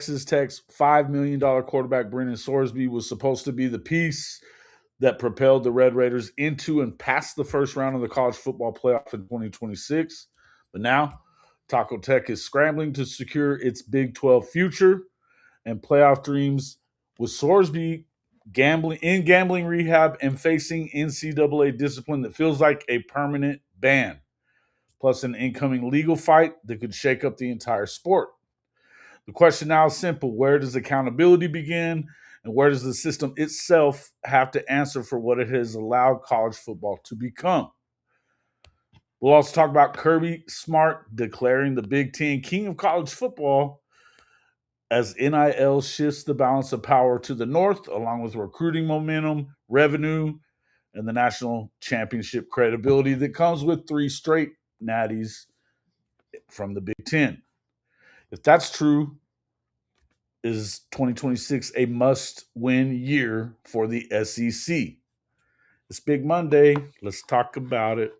Texas Tech's $5 million quarterback Brendan Sorsby was supposed to be the piece that propelled the Red Raiders into and past the first round of the college football playoff in 2026. But now, Taco Tech is scrambling to secure its Big 12 future and playoff dreams with Sorsby gambling rehab and facing NCAA discipline that feels like a permanent ban, plus an incoming legal fight that could shake up the entire sport. The question now is simple: where does accountability begin, and where does the system itself have to answer for what it has allowed college football to become? We'll also talk about Kirby Smart declaring the Big Ten king of college football as NIL shifts the balance of power to the North, along with recruiting momentum, revenue, and the national championship credibility that comes with three straight natties from the Big Ten. If that's true, is 2026 a must-win year for the SEC? It's Big Monday. Let's talk about it.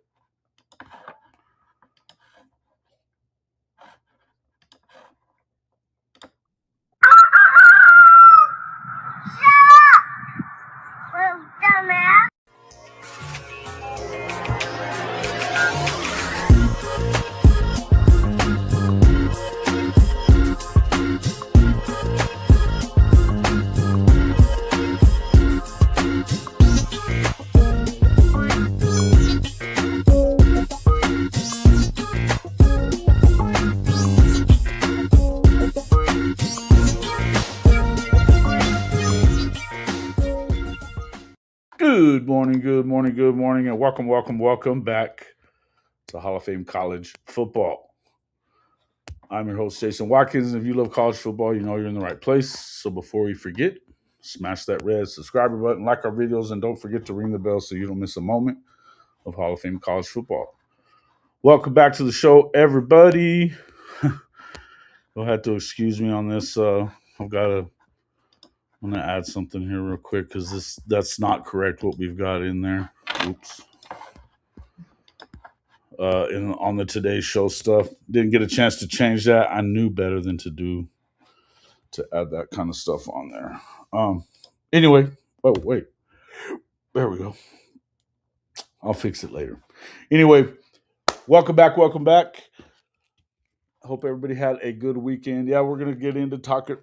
Good morning, good morning, good morning, and welcome back to Hall of Fame College Football. I'm your host, Jason Watkins, and if you love college football, you know you're in the right place. So before you forget, smash that red subscriber button, like our videos, and don't forget to ring the bell so you don't miss a moment of Hall of Fame College Football. Welcome back to the show, everybody. You'll have to excuse me on this. I'm gonna add something here real quick because that's not correct what we've got in there. Oops. On the Today Show stuff, didn't get a chance to change that. I knew better than to add that kind of stuff on there. Anyway, oh wait, there we go. I'll fix it later. Anyway, welcome back. Hope everybody had a good weekend. Yeah, we're gonna get into talking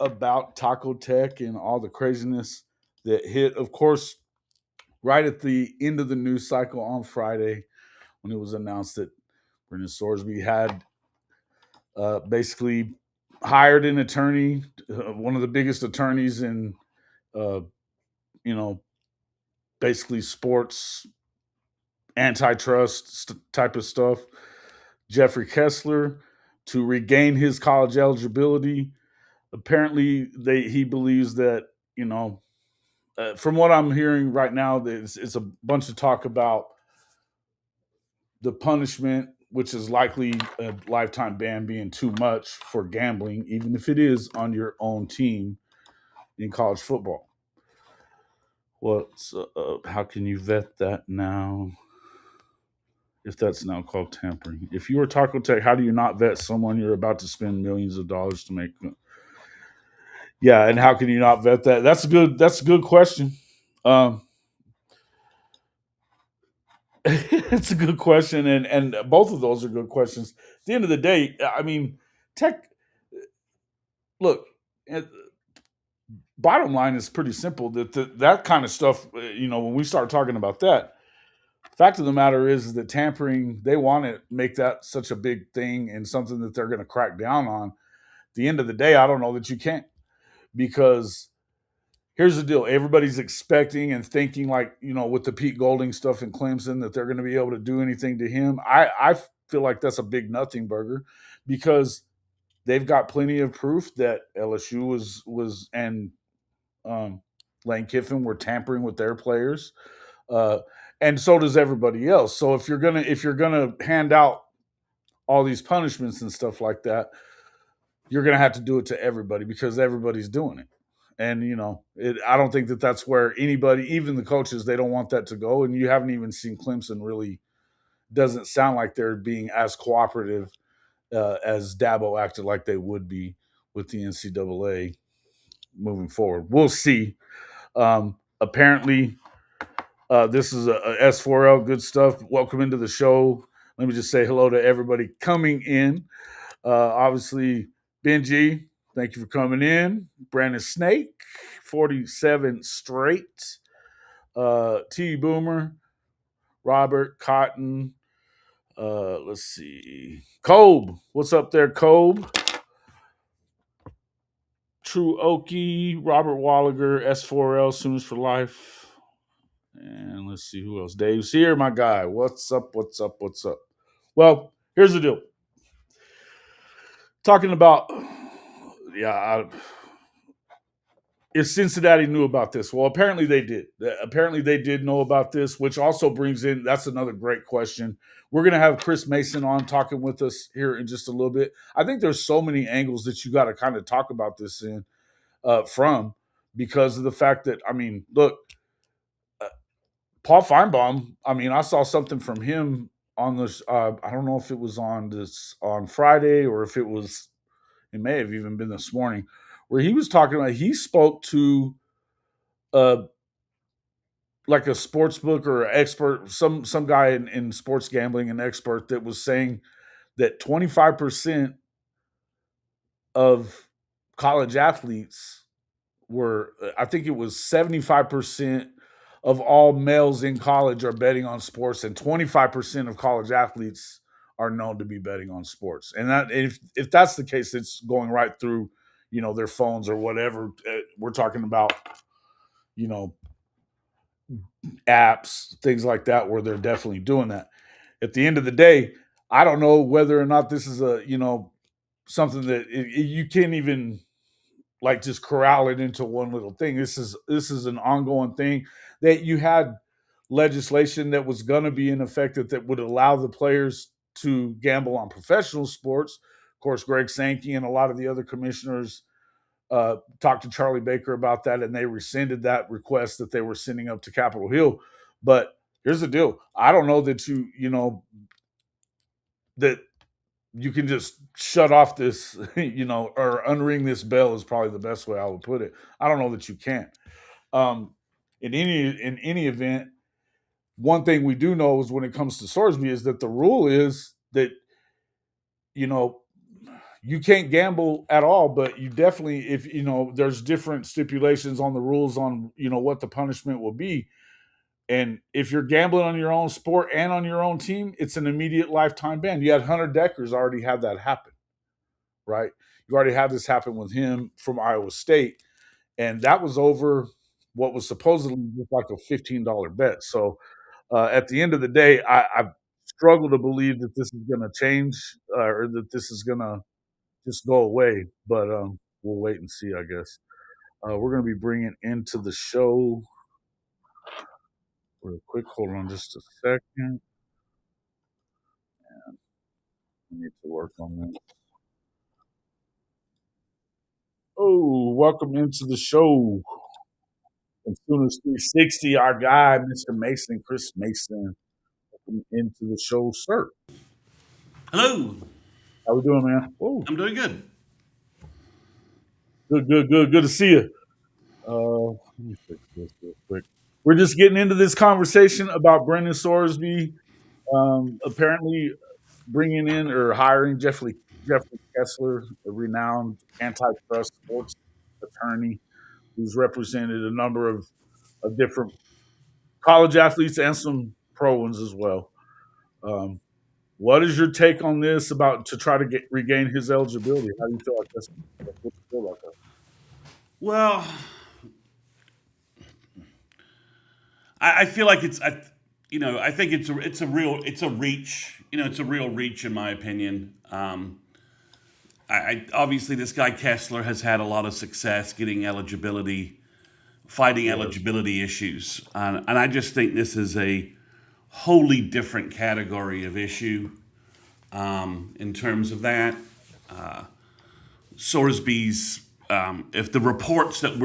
about Taco Tech and all the craziness that hit. Of course, right at the end of the news cycle on Friday, when it was announced that Brendan Sorsby had basically hired an attorney, one of the biggest attorneys in, uh, you know, basically sports antitrust type of stuff, Jeffrey Kessler, to regain his college eligibility. Apparently, he believes that, from what I'm hearing right now, it's a bunch of talk about the punishment, which is likely a lifetime ban being too much for gambling, even if it is on your own team in college football. How can you vet that now? If that's now called tampering. If you were Taco Tech, how do you not vet someone you're about to spend millions of dollars to make? Yeah, and how can you not vet that? That's a good question. Um, it's a good question, and both of those are good questions. At the end of the day, I mean, Tech. Look, bottom line is pretty simple. That kind of stuff, when we start talking about that, fact of the matter is that tampering, they want to make that such a big thing and something that they're going to crack down on. At the end of the day, I don't know that you can't, because here's the deal: everybody's expecting and thinking, like, with the Pete Golding stuff in Clemson, that they're going to be able to do anything to him. I feel like that's a big nothing burger, because they've got plenty of proof that LSU was and Lane Kiffin were tampering with their players, uh, and so does everybody else. So if you're gonna hand out all these punishments and stuff like that, you're gonna have to do it to everybody, because everybody's doing it. And I don't think that that's where anybody, even the coaches, they don't want that to go. And you haven't even seen Clemson really. Doesn't sound like they're being as cooperative as Dabo acted like they would be with the NCAA moving forward. We'll see. Apparently, this is a S4L. Good stuff. Welcome into the show. Let me just say hello to everybody coming in. Obviously, Benji, thank you for coming in. Brandon Snake, 47 straight. T Boomer, Robert Cotton. Let's see. Kobe. What's up there, Kobe? True Okie, Robert Walliger, S4L, Sooners for Life. And let's see who else. Dave's here, my guy. What's up? What's up? What's up? Well, here's the deal. Talking about, if Cincinnati knew about this, well, apparently they did. Apparently they did know about this, which also brings in, that's another great question. We're going to have Chris Mason on talking with us here in just a little bit. I think there's so many angles that you got to kind of talk about this in from, because of the fact that, I mean, look, Paul Feinbaum, I mean, I saw something from him on this. I don't know if it was on Friday or if it may have even been this morning, where he was talking about, he spoke to uh, like a sports book or expert, some guy in sports gambling, an expert that was saying that 25% of college athletes were, I think it was 75% of all males in college are betting on sports, and 25% of college athletes are known to be betting on sports. And that, if that's the case, it's going right through, their phones or whatever. We're talking about, you know, apps, things like that, where they're definitely doing that. At the end of the day, I don't know whether or not this is something that you can't even like just corral it into one little thing. This is an ongoing thing that you had legislation that was going to be in effect that would allow the players to gamble on professional sports. Of course, Greg Sankey and a lot of the other commissioners talked to Charlie Baker about that, and they rescinded that request that they were sending up to Capitol Hill. But here's the deal: I don't know that that you can just shut off this, or unring this bell is probably the best way I would put it. I don't know that you can. In any event, one thing we do know is when it comes to Sorsby is that the rule is that you know you can't gamble at all, but you definitely, if there's different stipulations on the rules on what the punishment will be. And if you're gambling on your own sport and on your own team, it's an immediate lifetime ban. You had Hunter Deckers already have that happen, right? You already had this happen with him from Iowa State, and that was over what was supposedly just like a $15 bet. So at the end of the day, I struggle to believe that this is going to change, or that this is going to just go away. But we'll wait and see, I guess. We're going to be bringing into the show real quick. Hold on just a second. I need to work on that. Oh, welcome into the show. From Sooners 360, our guy, Mr. Mason, Chris Mason. Welcome into the show, sir. Hello. How we doing, man? Oh, I'm doing good. good to see you. Let me fix this real quick. We're just getting into this conversation about Brendan Sorsby apparently bringing in or hiring Jeffrey Kessler, a renowned antitrust sports attorney who's represented a number of different college athletes and some pro ones as well. Um, what is your take on this about to try to regain his eligibility? How do you feel like that's what you feel about that? Well, I feel like I think it's a reach. It's a real reach in my opinion. Obviously this guy Kessler has had a lot of success getting eligibility, fighting Yes. eligibility issues, and I just think this is a wholly different category of issue in terms of that. Sorsby's, if the reports that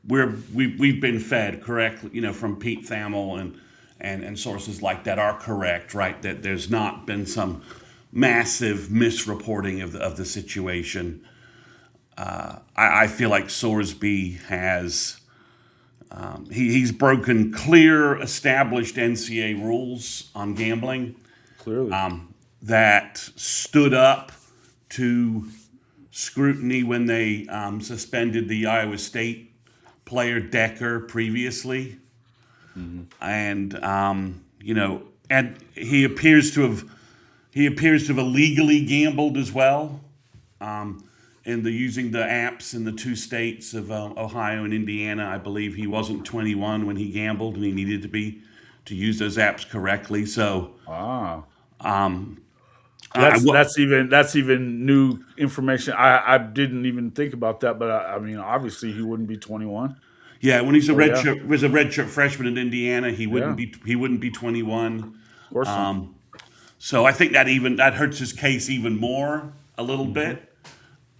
we've been fed correctly, from Pete Thamel and sources like that are correct, right? That there's not been some massive misreporting of the situation. I feel like Sorsby has he's broken clear, established NCAA rules on gambling Clearly. that stood up to scrutiny when they suspended the Iowa State player Decker previously, and and he appears to have illegally gambled as well. In the using the apps in the two states of Ohio and Indiana, I believe he wasn't 21 when he gambled, and he needed to be to use those apps correctly. So, Ah. um, That's even new information. I didn't even think about that, but I mean, obviously he wouldn't be 21. yeah, when he's a So yeah, redshirt freshman in Indiana, he wouldn't yeah, be 21. of course not. So I think that hurts his case even more a little bit.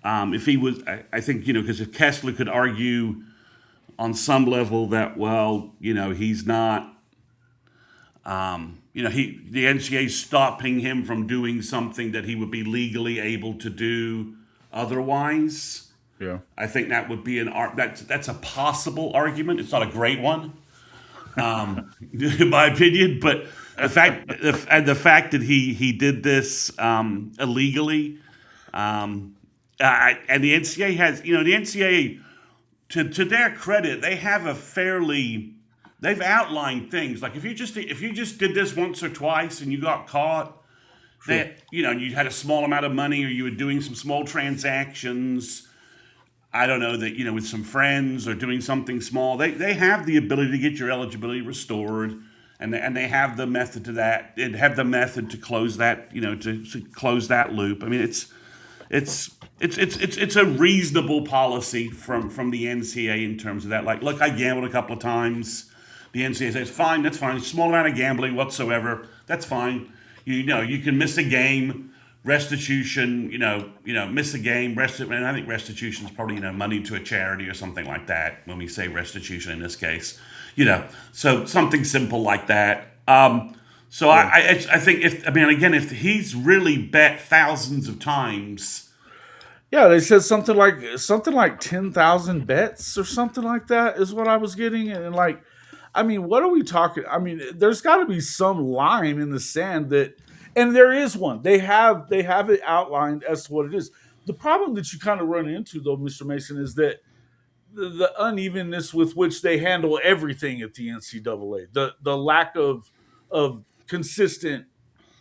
If he was, I think because if Kessler could argue on some level that he's not, the NCAA stopping him from doing something that he would be legally able to do otherwise. Yeah, I think that would be that's a possible argument. It's not a great one, in my opinion. But the fact that he did this illegally, and the NCAA has the NCAA to their credit, they have they've outlined things like if you just did this once or twice and you got caught, that you had a small amount of money or you were doing some small transactions. I don't know that with some friends or doing something small. They have the ability to get your eligibility restored, and they have the method to that. They have the method to close that to close that loop. I mean it's a reasonable policy from the NCAA in terms of that. Like, look, I gambled a couple of times. The NCAA says, fine, that's fine. Small amount of gambling whatsoever, that's fine. You can miss a game, restitution. Miss a game, and I think restitution is probably money to a charity or something like that. When we say restitution in this case, so something simple like that. So yeah. I think if he's really bet thousands of times. yeah. They said something like 10,000 bets or something like that is what I was getting, and I mean, what are we talking? I mean, there's got to be some line in the sand and there is one. They have it outlined as to what it is. The problem that you kind of run into, though, Mr. Mason, is that the unevenness with which they handle everything at the NCAA, the lack of consistent,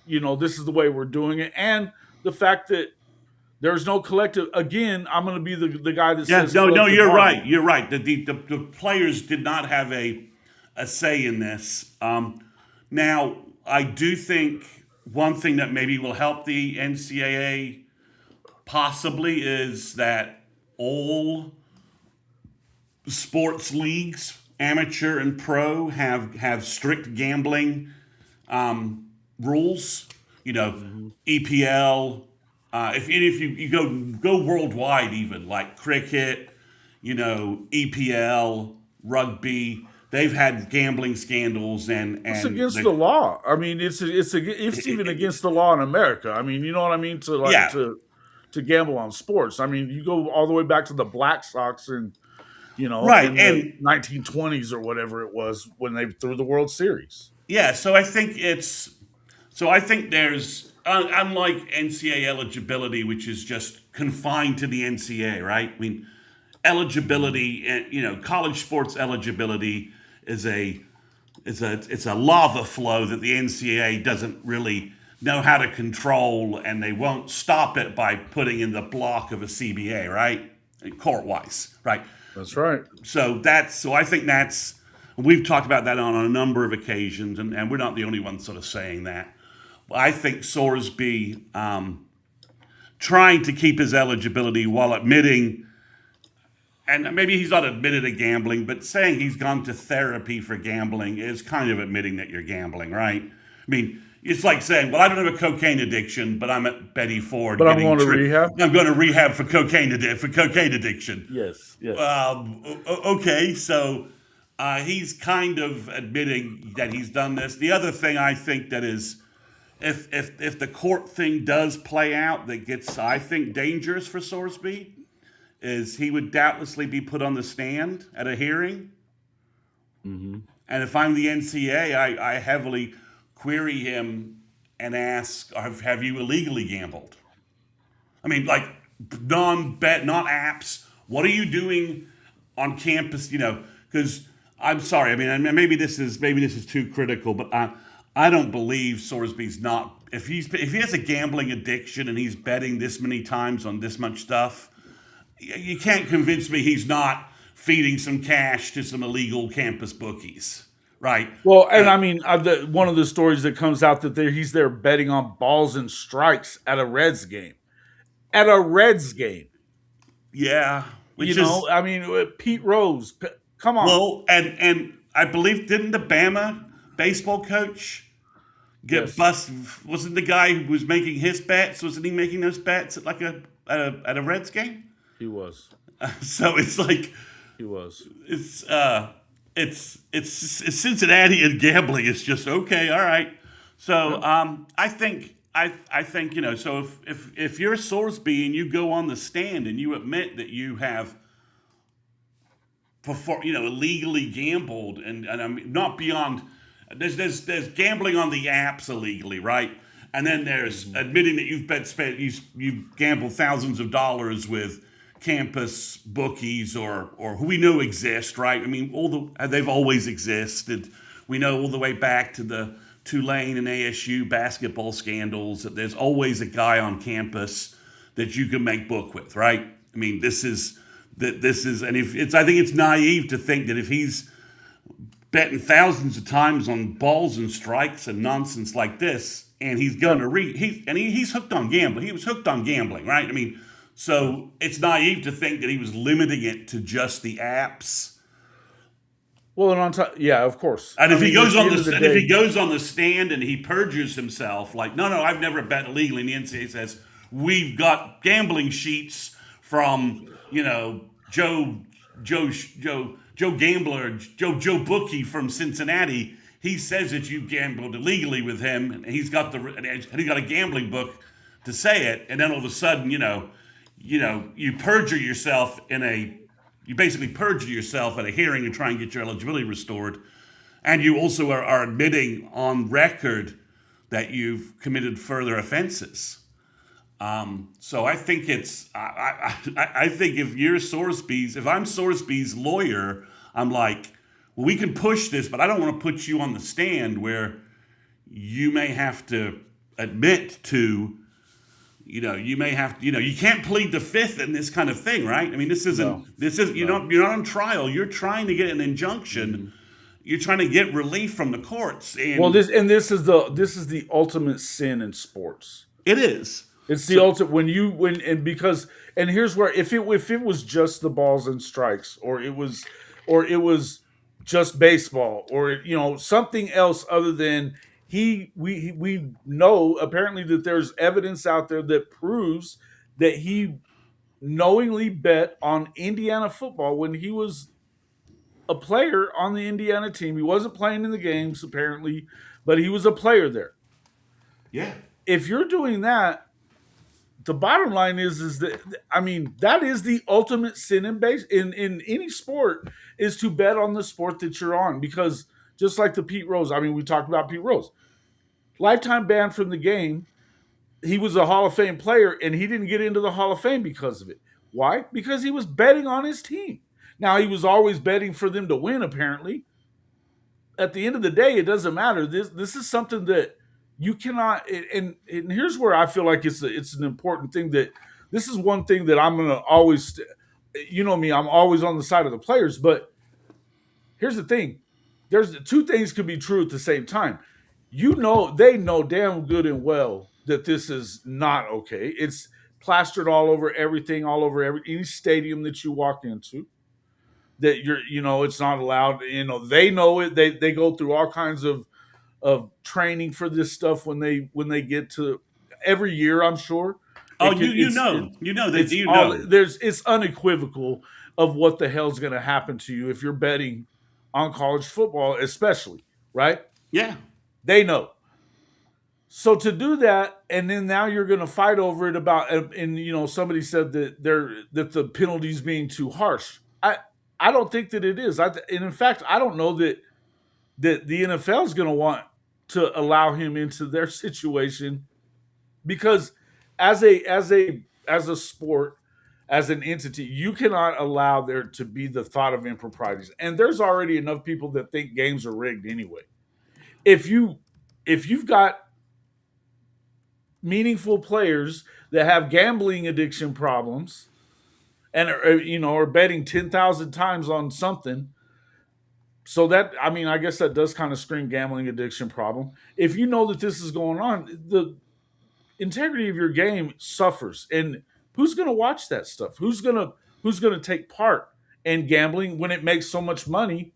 this is the way we're doing it, and the fact that there's no collective. Again, I'm going to be the guy that says, no, you're bargaining. right. You're right. The players did not have a say in this. Now, I do think one thing that maybe will help the NCAA possibly is that all sports leagues, amateur and pro, have strict gambling rules. EPL. If you go worldwide, even like cricket, EPL, rugby, they've had gambling scandals and It's against the law. I mean, it's even against the law in America. I mean, you know what I mean? To gamble on sports. I mean, you go all the way back to the Black Sox and right, in the 1920s or whatever it was when they threw the World Series. Yeah, so I think there's unlike NCAA eligibility, which is just confined to the NCAA, right? I mean, eligibility and college sports eligibility is it's a lava flow that the NCAA doesn't really know how to control, and they won't stop it by putting in the block of a CBA, right? Court-wise, right? That's right. So I think we've talked about that on a number of occasions, and we're not the only ones sort of saying that. I think Sorsby trying to keep his eligibility while admitting, and maybe he's not admitted to gambling, but saying he's gone to therapy for gambling is kind of admitting that you're gambling, right? I mean, it's like saying, well, I don't have a cocaine addiction, but I'm at Betty Ford. But I'm going to rehab? I'm going to rehab for cocaine addiction. Yes. Okay, so he's kind of admitting that he's done this. The other thing I think that is, if the court thing does play out, that gets, I think, dangerous for Sorsby, is he would doubtlessly be put on the stand at a hearing. Mm-hmm. And if I'm the NCAA, I heavily query him and ask, have you illegally gambled? I mean, like non-bet, not apps. What are you doing on campus? Because I'm sorry. I mean, maybe this is too critical, but I don't believe Sorsby's not. If he has a gambling addiction and he's betting this many times on this much stuff, you can't convince me he's not feeding some cash to some illegal campus bookies, right? Well, and I mean, one of the stories that comes out that he's there betting on balls and strikes at a Reds game. At a Reds game. Yeah, which I mean, Pete Rose. Come on. well, and I believe didn't the Bama baseball coach get Yes. bust? Wasn't the guy who was making his bets? Wasn't he making those bets at like at a Reds game? He was. So it's like He was. it's Cincinnati and gambling is just okay. All right. So I think So if you're Sorsby and you go on the stand and you admit that you have illegally gambled and I mean not beyond there's gambling on the apps illegally, right? And then there's admitting that you've gambled thousands of dollars with campus bookies or who we know exist, right? I mean, they've always existed. We know all the way back to the Tulane and ASU basketball scandals that there's always a guy on campus that you can make book with, right? I mean, and I think it's naive to think that if he's betting thousands of times on balls and strikes and nonsense like this, and he's going to he's hooked on gambling. He was hooked on gambling, right? I mean, so it's naive to think that he was limiting it to just the apps. Well, and on top, yeah, of course. And if he goes on the stand and he perjures himself, like, no, I've never bet illegally, and the NCAA says we've got gambling sheets from Joe Gambler, Joe Bookie from Cincinnati. He says that you gambled illegally with him, and he's got a gambling book to say it, and then all of a sudden, you perjure yourself you basically perjure yourself at a hearing and try and get your eligibility restored, and you also are admitting on record that you've committed further offenses. So I think I think if I'm Sorsby's lawyer, I'm like, well, we can push this, but I don't want to put you on the stand where you may have to admit to, you may have to, you can't plead the fifth in this kind of thing, right? I mean, you're not on trial. You're trying to get an injunction. Mm-hmm. You're trying to get relief from the courts. And this is the ultimate sin in sports. It is. It's the ultimate and here's where if it was just the balls and strikes or it was just baseball or something else other than we know apparently that there's evidence out there that proves that he knowingly bet on Indiana football when he was a player on the Indiana team. He wasn't playing in the games apparently, but he was a player there. Yeah. If you're doing that, the bottom line is that that is the ultimate sin in any sport is to bet on the sport that you're on, because just like the Pete Rose, we talked about Pete Rose, lifetime ban from the game. He was a Hall of Fame player and he didn't get into the Hall of Fame because of it. Why? Because he was betting on his team. Now he was always betting for them to win. Apparently, at the end of the day, it doesn't matter. This is something that you cannot, and here's where I feel like it's an important thing, that this is one thing that I'm going to always, me, I'm always on the side of the players. But here's the thing. There's two things could be true at the same time. They know damn good and well that this is not okay. It's plastered all over everything, all over any stadium that you walk into, that it's not allowed. They know it. They go through all kinds of training for this stuff when they get to every year, I'm sure. It's unequivocal of what the hell's going to happen to you if you're betting on college football, especially, right? Yeah. They know. So to do that, and then now you're going to fight over it about, and somebody said that that the penalty's being too harsh. I don't think that it is. And in fact, I don't know that the NFL is going to want to allow him into their situation, because as a sport, as an entity, you cannot allow there to be the thought of improprieties. And there's already enough people that think games are rigged anyway. If you've got meaningful players that have gambling addiction problems and are betting 10,000 times on something, so that, I mean, I guess that does kind of scream gambling addiction problem. If you know that this is going on, the integrity of your game suffers. And who's going to watch that stuff? Who's going to take part in gambling when it makes so much money?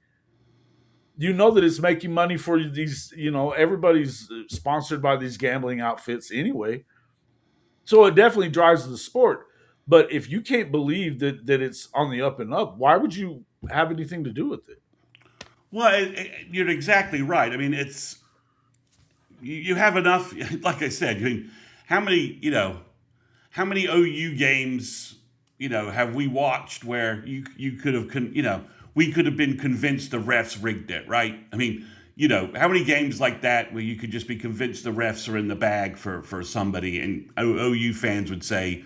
You know that it's making money for these, everybody's sponsored by these gambling outfits anyway. So it definitely drives the sport. But if you can't believe that it's on the up and up, why would you have anything to do with it? Well, you're exactly right. I mean, you have enough. Like I said, I mean, how many how many OU games have we watched where you could have we could have been convinced the refs rigged it, right? I mean, how many games like that where you could just be convinced the refs are in the bag for somebody, and OU fans would say,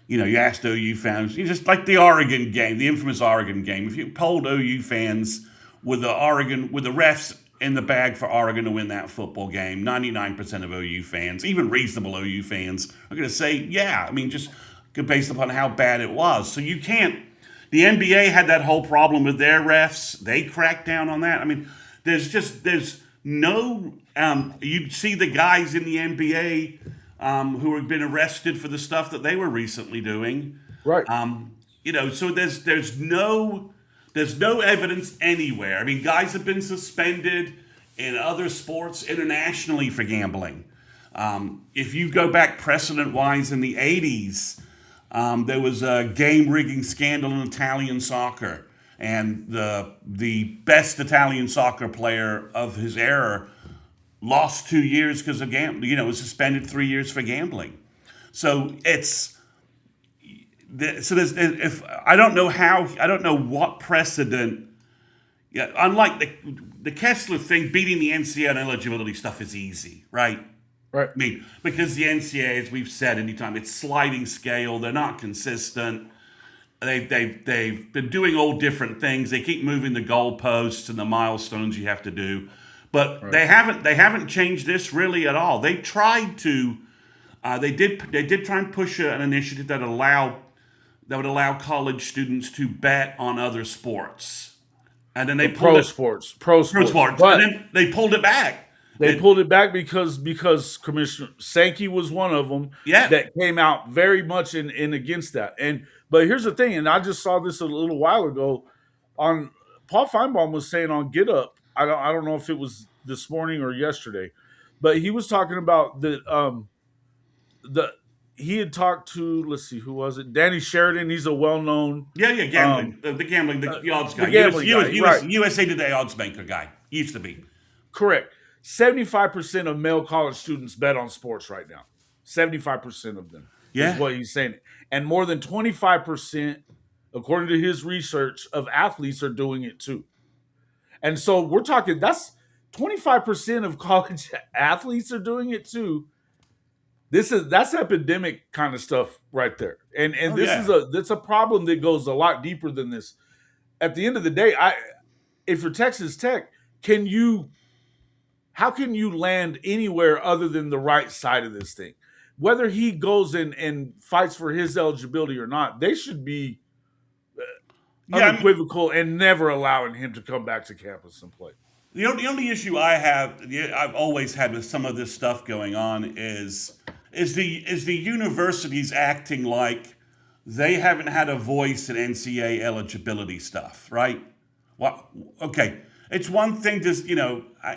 you asked OU fans, just like the Oregon game, the infamous Oregon game. If you polled OU fans with the refs in the bag for Oregon to win that football game, 99% of OU fans, even reasonable OU fans, are going to say, yeah. I mean, just based upon how bad it was. So you can't. The NBA had that whole problem with their refs. They cracked down on that. I mean, there's no. You see the guys in the NBA who have been arrested for the stuff that they were recently doing. Right. So there's no evidence anywhere. I mean, guys have been suspended in other sports internationally for gambling. If you go back precedent-wise in the 80s, there was a game rigging scandal in Italian soccer, and the best Italian soccer player of his era lost 2 years because of gambling. Was suspended 3 years for gambling. So there's if I don't know what precedent. Yeah, unlike the Kessler thing, beating the NCAA on eligibility stuff is easy, right? Right. I mean, because the NCAA, as we've said anytime, it's sliding scale. They're not consistent. They've been doing all different things. They keep moving the goalposts and the milestones you have to do, but Right. they haven't changed this really at all. They tried to. They did try and push an initiative that would allow college students to bet on other sports, and then they pulled Pro it. sports, And then they pulled it back. They pulled it back because Commissioner Sankey was one of them. Yeah. That came out very much in against that. But here's the thing, and I just saw this a little while ago on Paul Feinbaum was saying on Get Up. I don't know if it was this morning or yesterday, but he was talking about the he had talked to, let's see, who was it? Danny Sheridan. He's a well-known Gambling, the odds guy. the gambling guy, right. USA Today odds maker guy. Used to be. Correct. 75% of male college students bet on sports right now. 75% of them is what he's saying. And more than 25%, according to his research, of athletes are doing it too. And so we're talking, that's 25% of college athletes are doing it too. That's epidemic kind of stuff right there. And that's a problem that goes a lot deeper than this. At the end of the day, if you're Texas Tech, how can you land anywhere other than the right side of this thing? Whether he goes and fights for his eligibility or not, they should be unequivocal and never allowing him to come back to campus and play. The only issue I've always had with some of this stuff going on is the universities acting like they haven't had a voice in NCAA eligibility stuff, right? Well, okay, it's one thing to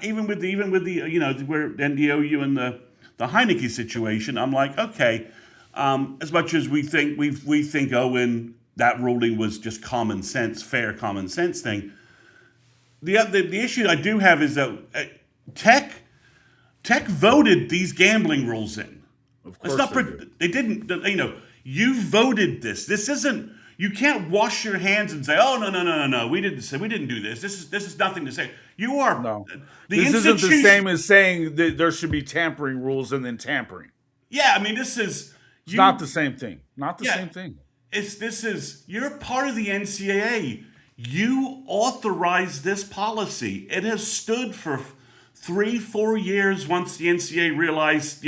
even with the where the OU and the Heineke situation, I'm like, okay, as much as we think Owen, that ruling was just common sense, fair common sense thing. The issue I do have is that Tech Tech voted these gambling rules in. Of It's course not. they did. They didn't. You voted this. This isn't. You can't wash your hands and say, "Oh no. We didn't say. We didn't do this. This is nothing to say." You are No, the this isn't the institution. same as saying that there should be tampering rules and then tampering. Yeah, I mean, this is It's not you. the same thing. Not the Yeah, same thing. this is you're part of the NCAA. You authorized this policy. It has stood for 3-4 years once the NCAA realized,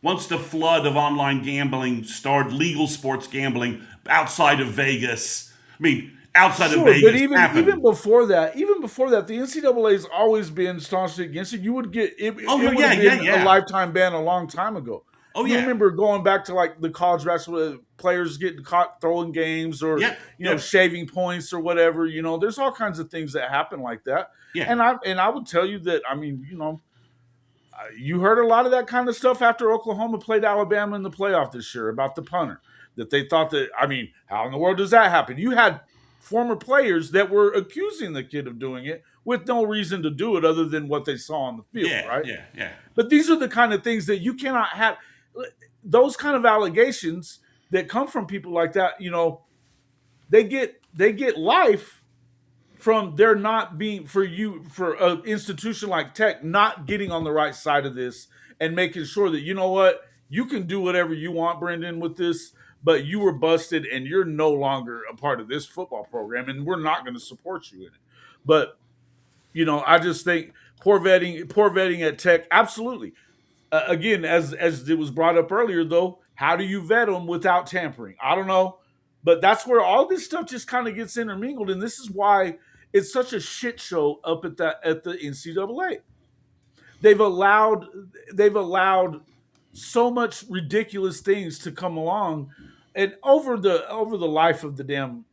once the flood of online gambling started, legal sports gambling outside of Vegas. I mean, outside of Sure, but Vegas even happened. before that, the NCAA has always been staunchly against it. You would get it. Oh It would yeah, have yeah, been a yeah. lifetime ban a long time ago. Oh You yeah, remember going back to like the college basketball players getting caught throwing games or yep, yep, shaving points or whatever. There's all kinds of things that happen like that. yeah, And I would tell you that you heard a lot of that kind of stuff after Oklahoma played Alabama in the playoff this year about the punter, that they thought that, how in the world does that happen? You had former players that were accusing the kid of doing it with no reason to do it other than what they saw on the field, yeah, right? yeah, yeah. But these are the kind of things that you cannot have. Those kind of allegations that come from people like that, they get life from there not being for an institution like Tech not getting on the right side of this and making sure that you can do whatever you want, Brendan, with this, but you were busted and you're no longer a part of this football program, and we're not going to support you in it. But I just think poor vetting at Tech, absolutely. Again, as it was brought up earlier, though, how do you vet them without tampering? I don't know, but that's where all this stuff just kind of gets intermingled, and this is why it's such a shit show up at the NCAA. They've allowed they've allowed so much ridiculous things to come along, and over the life of the damn.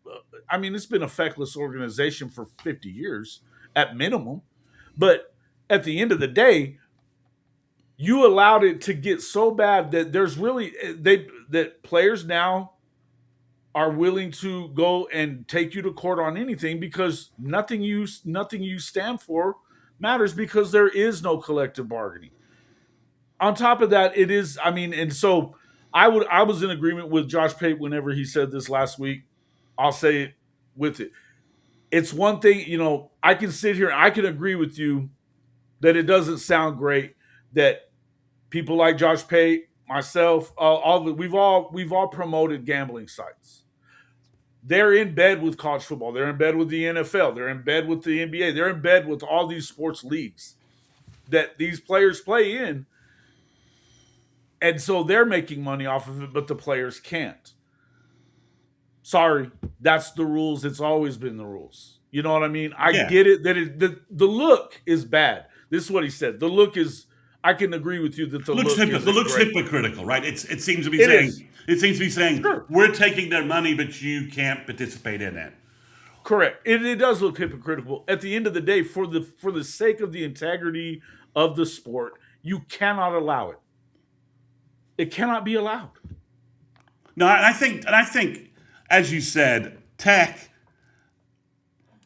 It's been a feckless organization for 50 years at minimum, but at the end of the day, you allowed it to get so bad that there's really that players now are willing to go and take you to court on anything because nothing you stand for matters because there is no collective bargaining. On top of that, it is, and so I was in agreement with Josh Pate whenever he said this last week. I'll say it with it. It's one thing, I can sit here and I can agree with you that it doesn't sound great that people like Josh Pate, myself, we've all promoted gambling sites. They're in bed with college football. They're in bed with the NFL. They're in bed with the NBA. They're in bed with all these sports leagues that these players play in. And so they're making money off of it, but the players can't. Sorry, that's the rules. It's always been the rules. You know what I mean? I Yeah. get it that the look is bad. This is what he said. The look is, I can agree with you that the look It isn't looks great. hypocritical, right? It seems to be It saying is. it seems to be saying Sure. we're taking their money, but you can't participate in it. Correct. It does look hypocritical. At the end of the day, for the sake of the integrity of the sport, you cannot allow it. It cannot be allowed. No, and I think, as you said, Tech.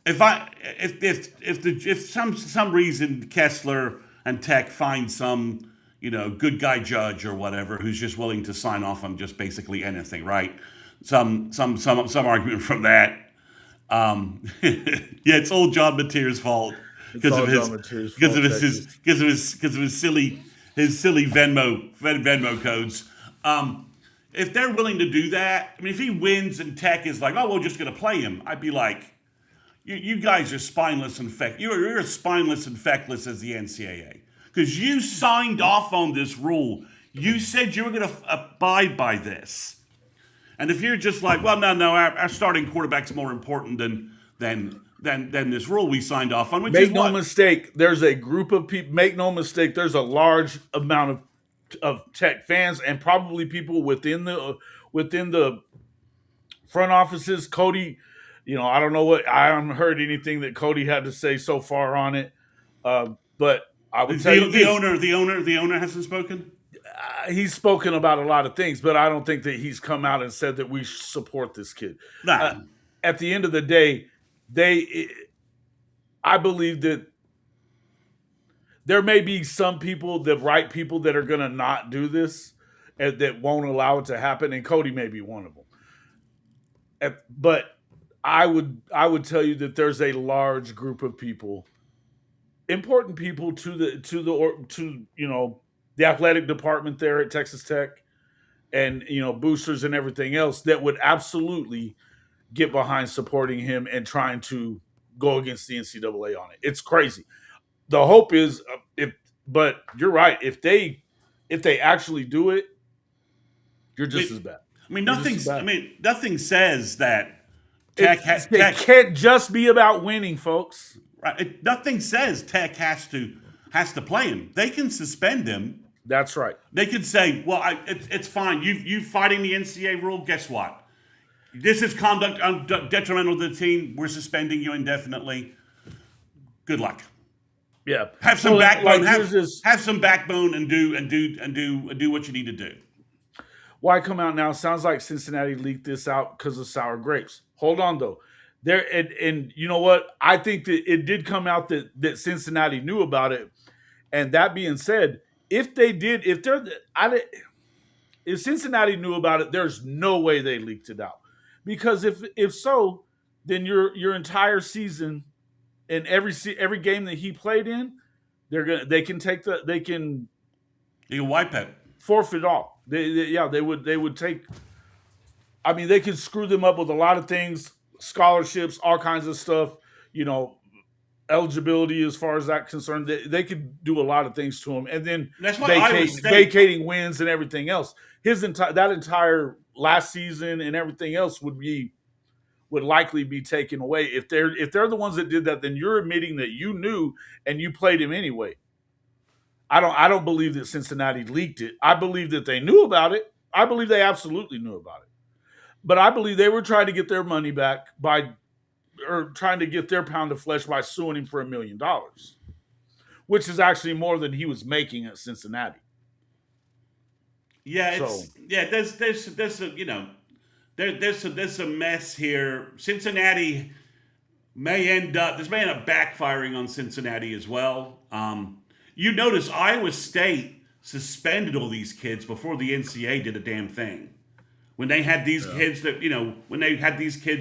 If some reason Kessler and Tech find some good guy judge or whatever who's just willing to sign off on just basically anything, right? Some argument from that. Yeah, it's old John Mateer's fault It's all John Mateer's fault, Texas. because of his silly Venmo codes. If they're willing to do that, I mean, if he wins and Tech is like, oh, we're just going to play him, I'd be like, you guys are spineless and you're as spineless and feckless as the NCAA because you signed off on this rule. You said you were going to abide by this. And if you're just like, well, no, our starting quarterback's more important than this rule we signed off on, which is Make no mistake, there's a group of people. Make no mistake, there's a large amount of Tech fans and probably people within the front offices. Cody, I don't know I haven't heard anything that Cody had to say so far on it. But I would tell you the this. the owner hasn't spoken. He's spoken about a lot of things, but I don't think that he's come out and said that we support this kid. Nah. At the end of the day, I believe that there may be some people, the right people, that are going to not do this and that won't allow it to happen, and Cody may be one of them. But I would tell you that there's a large group of people, important people to the athletic department there at Texas Tech, and boosters and everything else, that would absolutely get behind supporting him and trying to go against the NCAA on it. It's crazy. The hope is but you're right. If they actually do it, you're just as bad. I mean, You're just as bad. nothing says that Tech It can't just be about winning, folks. right. Nothing says Tech has to play him. They can suspend him. That's right. They could say, "Well, it's fine. You fighting the NCAA rule. Guess what? This is conduct detrimental to the team. We're suspending you indefinitely. Good luck. Yeah. Have some backbone. Like, have some backbone and do what you need to do." Why come out now? Sounds like Cincinnati leaked this out because of sour grapes. Hold on though. There and you know what? I think that it did come out that Cincinnati knew about it. And that being said, if they did, if Cincinnati knew about it, there's no way they leaked it out. Because if so, then your entire season and every game that he played in, they can You can wipe it. forfeit all. They would take. I mean, they could screw them up with a lot of things, scholarships, all kinds of stuff. Eligibility as far as that concerned. They could do a lot of things to him, and then That's why vacating wins and everything else. That entire last season and everything else would likely be taken away if they're the ones that did that. Then you're admitting that you knew and you played him anyway. I don't believe that Cincinnati leaked it. I believe that they knew about it. I believe they absolutely knew about it. But I believe they were trying to get their money back or trying to get their pound of flesh by suing him for $1 million, which is actually more than he was making at Cincinnati. Yeah, there's a mess here. Cincinnati may end up backfiring on Cincinnati as well. You notice Iowa State suspended all these kids before the NCAA did a damn thing. When they had these kids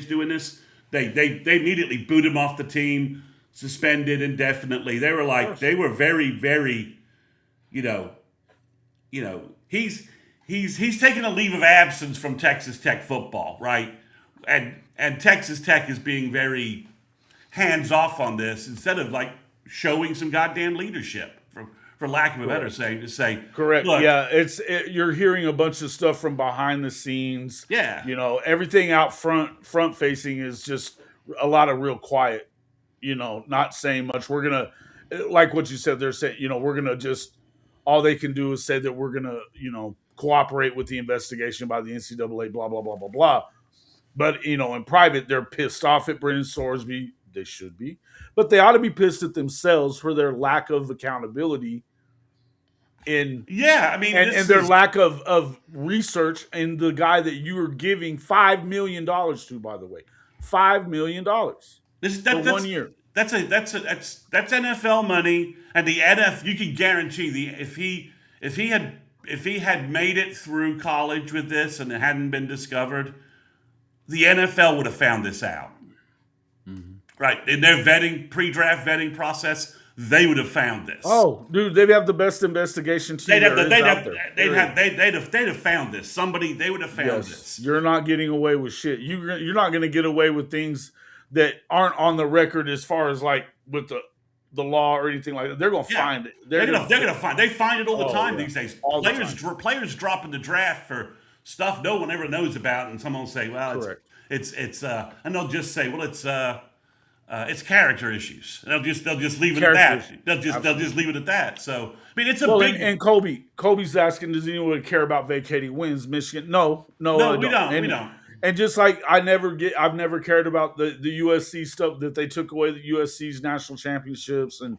doing this, they immediately booted them off the team, suspended indefinitely. They were very, very, he's taking a leave of absence from Texas Tech football, right? And Texas Tech is being very hands off on this instead of showing some goddamn leadership. For lack of a better saying, to say correct. Look, yeah, you're hearing a bunch of stuff from behind the scenes. Yeah, everything out front facing is just a lot of real quiet. Not saying much. We're gonna, like what you said. They're saying, we're gonna just, all they can do is say that we're gonna, cooperate with the investigation by the NCAA. Blah blah blah blah blah. But in private, they're pissed off at Brendan Sorsby. They should be, but they ought to be pissed at themselves for their lack of accountability. And their lack of research, and the guy that you are giving $5 million to, by the way, $5 million for 1 year. That's NFL money, and the NFL, you can guarantee if he had made it through college with this and it hadn't been discovered, the NFL would have found this out. Mm-hmm. Right, in their pre-draft vetting process, they would have found this. Oh, dude, they'd have the best investigation team they'd have found this. They would have found this. You're not getting away with shit. You're not going to get away with things that aren't on the record as far as with the law or anything like that. They're going to find it. They're going to find. They find it all the time these days. Players drop in the draft for stuff no one ever knows about, and someone will say, "Well, it's and they'll just say, "Well, it's character issues." And they'll just leave it at that. They'll just leave it at that. So it's a big. And Kobe's asking, does anyone care about vacating wins? Michigan, no, we don't. And just like I've never cared about the USC stuff that they took away the USC's national championships and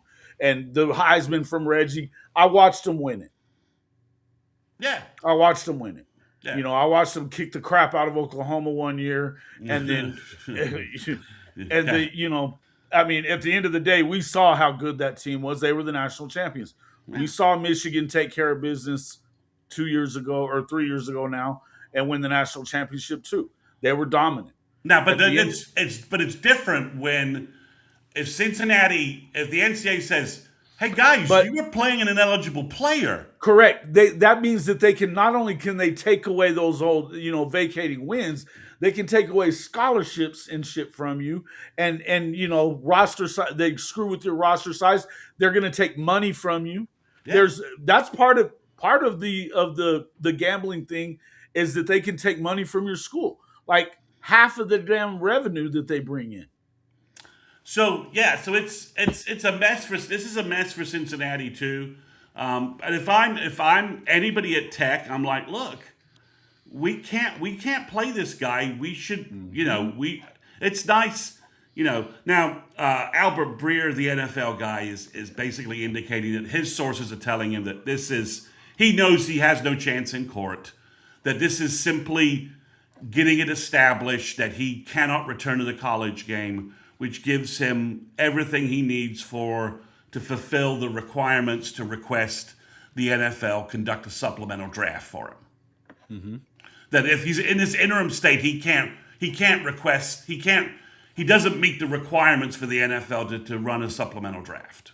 the Heisman from Reggie. I watched them win it. Yeah, I watched them win it. Yeah. I watched them kick the crap out of Oklahoma 1 year, and then I mean, at the end of the day, we saw how good that team was. They were the national champions. Yeah. We saw Michigan take care of business 2 years ago or 3 years ago now and win the national championship too. They were dominant. Now, but At the end, it's different when if the NCAA says, "Hey guys, but you were playing an ineligible player." correct. That means that they can not only can they take away those old, vacating wins, they can take away scholarships and shit from you, and roster size. They screw with your roster size. They're going to take money from you. Yeah. That's part of the gambling thing is that they can take money from your school, like half of the damn revenue that they bring in. So yeah, so it's a mess for this is a mess for Cincinnati too. And if I'm anybody at Tech, I'm like, look, we can't play this guy. We should, it's nice, Now Albert Breer, the NFL guy, is basically indicating that his sources are telling him that he knows he has no chance in court, that this is simply getting it established that he cannot return to the college game, which gives him everything he needs to fulfill the requirements to request the NFL conduct a supplemental draft for him. Mm-hmm. That if he's in this interim state, he doesn't meet the requirements for the NFL to run a supplemental draft.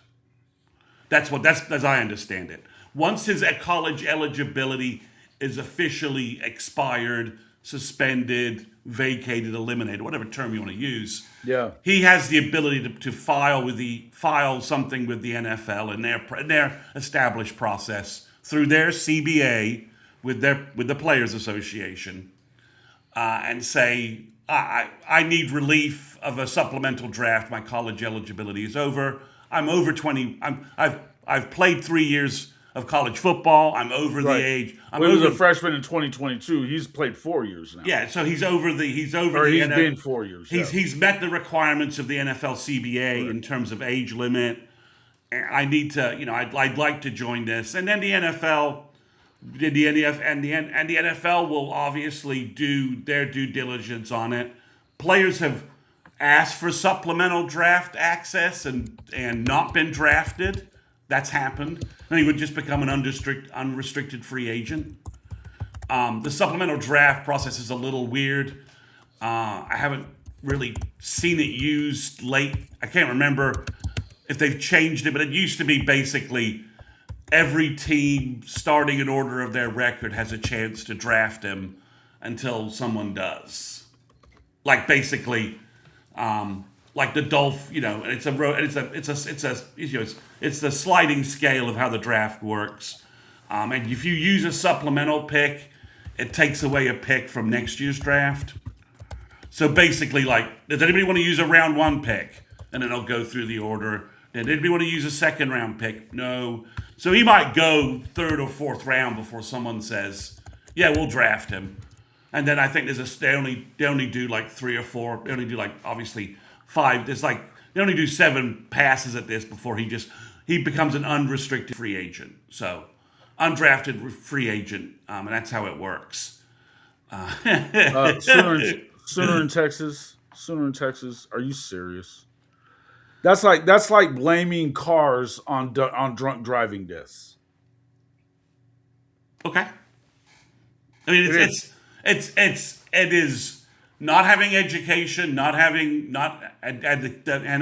That's as I understand it. Once his college eligibility is officially expired, suspended, vacated, eliminated, whatever term you want to use. Yeah, he has the ability to file something with the NFL in their established process through their CBA with the Players Association, and say, I need relief of a supplemental draft. My college eligibility is over. I'm over 20. I've played 3 years of college football. I'm over the age. He was a freshman in 2022. He's played 4 years now. Yeah, so he's been 4 years. He's met the requirements of the NFL CBA in terms of age limit. I need to, I'd like to join this, and then the NFL, the NFL will obviously do their due diligence on it. Players have asked for supplemental draft access and not been drafted. That's happened. Then he would just become an unrestricted free agent. The supplemental draft process is a little weird. I haven't really seen it used late. I can't remember if they've changed it, but it used to be basically every team starting in order of their record has a chance to draft him until someone does. Like basically, like the it's the sliding scale of how the draft works. And if you use a supplemental pick, it takes away a pick from next year's draft. So basically, like, does anybody want to use a round one pick? And then I'll go through the order. Did anybody want to use a second round pick? No. So he might go third or fourth round before someone says, yeah, we'll draft him. And then I think they only do like 3 or 4. They only do like obviously 5. There's like they only do 7 passes at this before he becomes an unrestricted free agent. So undrafted free agent, and that's how it works. Sooner in Texas. Are you serious? That's like blaming cars on drunk driving deaths. Okay. I mean, it is not having education, and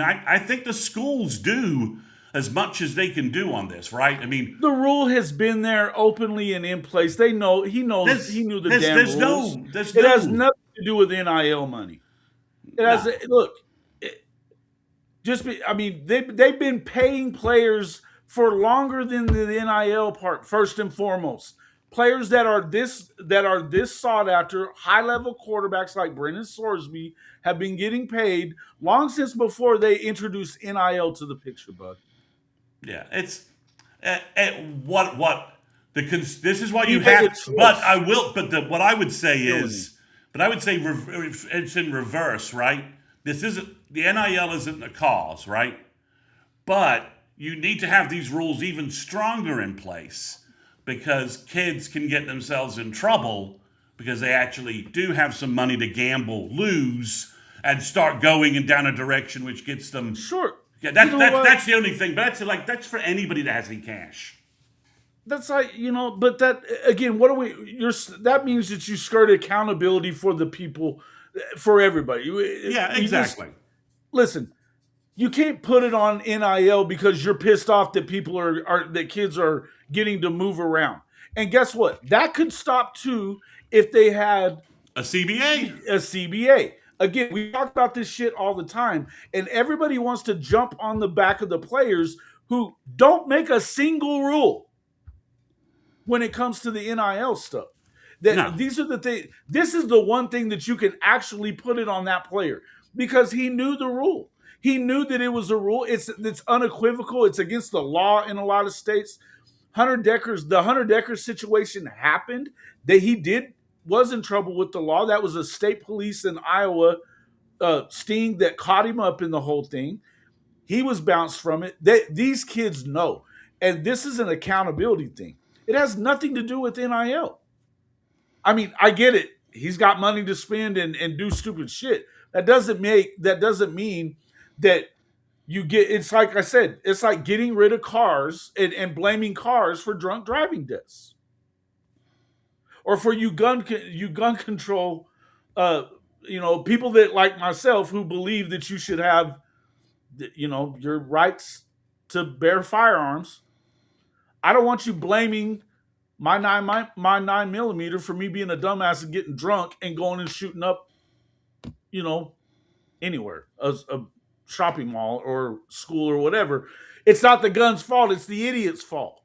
I think the schools do as much as they can do on this, right? I mean, the rule has been there openly and in place. He knew the damn rules. It has nothing to do with NIL money. It has they've been paying players for longer than the NIL part. First and foremost, players that are this sought after, high level quarterbacks like Brendan Sorsby have been getting paid long since before they introduced NIL to the picture, bud. Yeah, it's this is what you have. But I will. But what I would say is, it's in reverse, right? This isn't the NIL isn't the cause, right? But you need to have these rules even stronger in place because kids can get themselves in trouble because they actually do have some money to gamble, lose, and start going in down a direction which gets them. Sure. Yeah, that's the only thing. But that's for anybody that has any cash. That's like, but that again, what are we? That means that you skirt accountability for the people, for everybody. Yeah, exactly. Listen, you can't put it on NIL because you're pissed off that people are that kids are getting to move around. And guess what? That could stop too if they had a CBA. A CBA. Again, we talk about this shit all the time, and everybody wants to jump on the back of the players who don't make a single rule when it comes to the NIL stuff. These are the things. This is the one thing that you can actually put it on that player because he knew the rule. He knew that it was a rule. It's unequivocal. It's against the law in a lot of states. The Hunter Decker situation happened. That he was in trouble with the law. That was a state police in Iowa sting that caught him up in the whole thing. He was bounced from it. These kids know. And this is an accountability thing. It has nothing to do with NIL. I mean, I get it. He's got money to spend and do stupid shit. That doesn't mean that you get, it's like I said, it's like getting rid of cars and blaming cars for drunk driving deaths. Or for you gun control, people that like myself who believe that you should have, your rights to bear firearms. I don't want you blaming my 9mm for me being a dumbass and getting drunk and going and shooting up, anywhere, a shopping mall or school or whatever. It's not the gun's fault. It's the idiot's fault.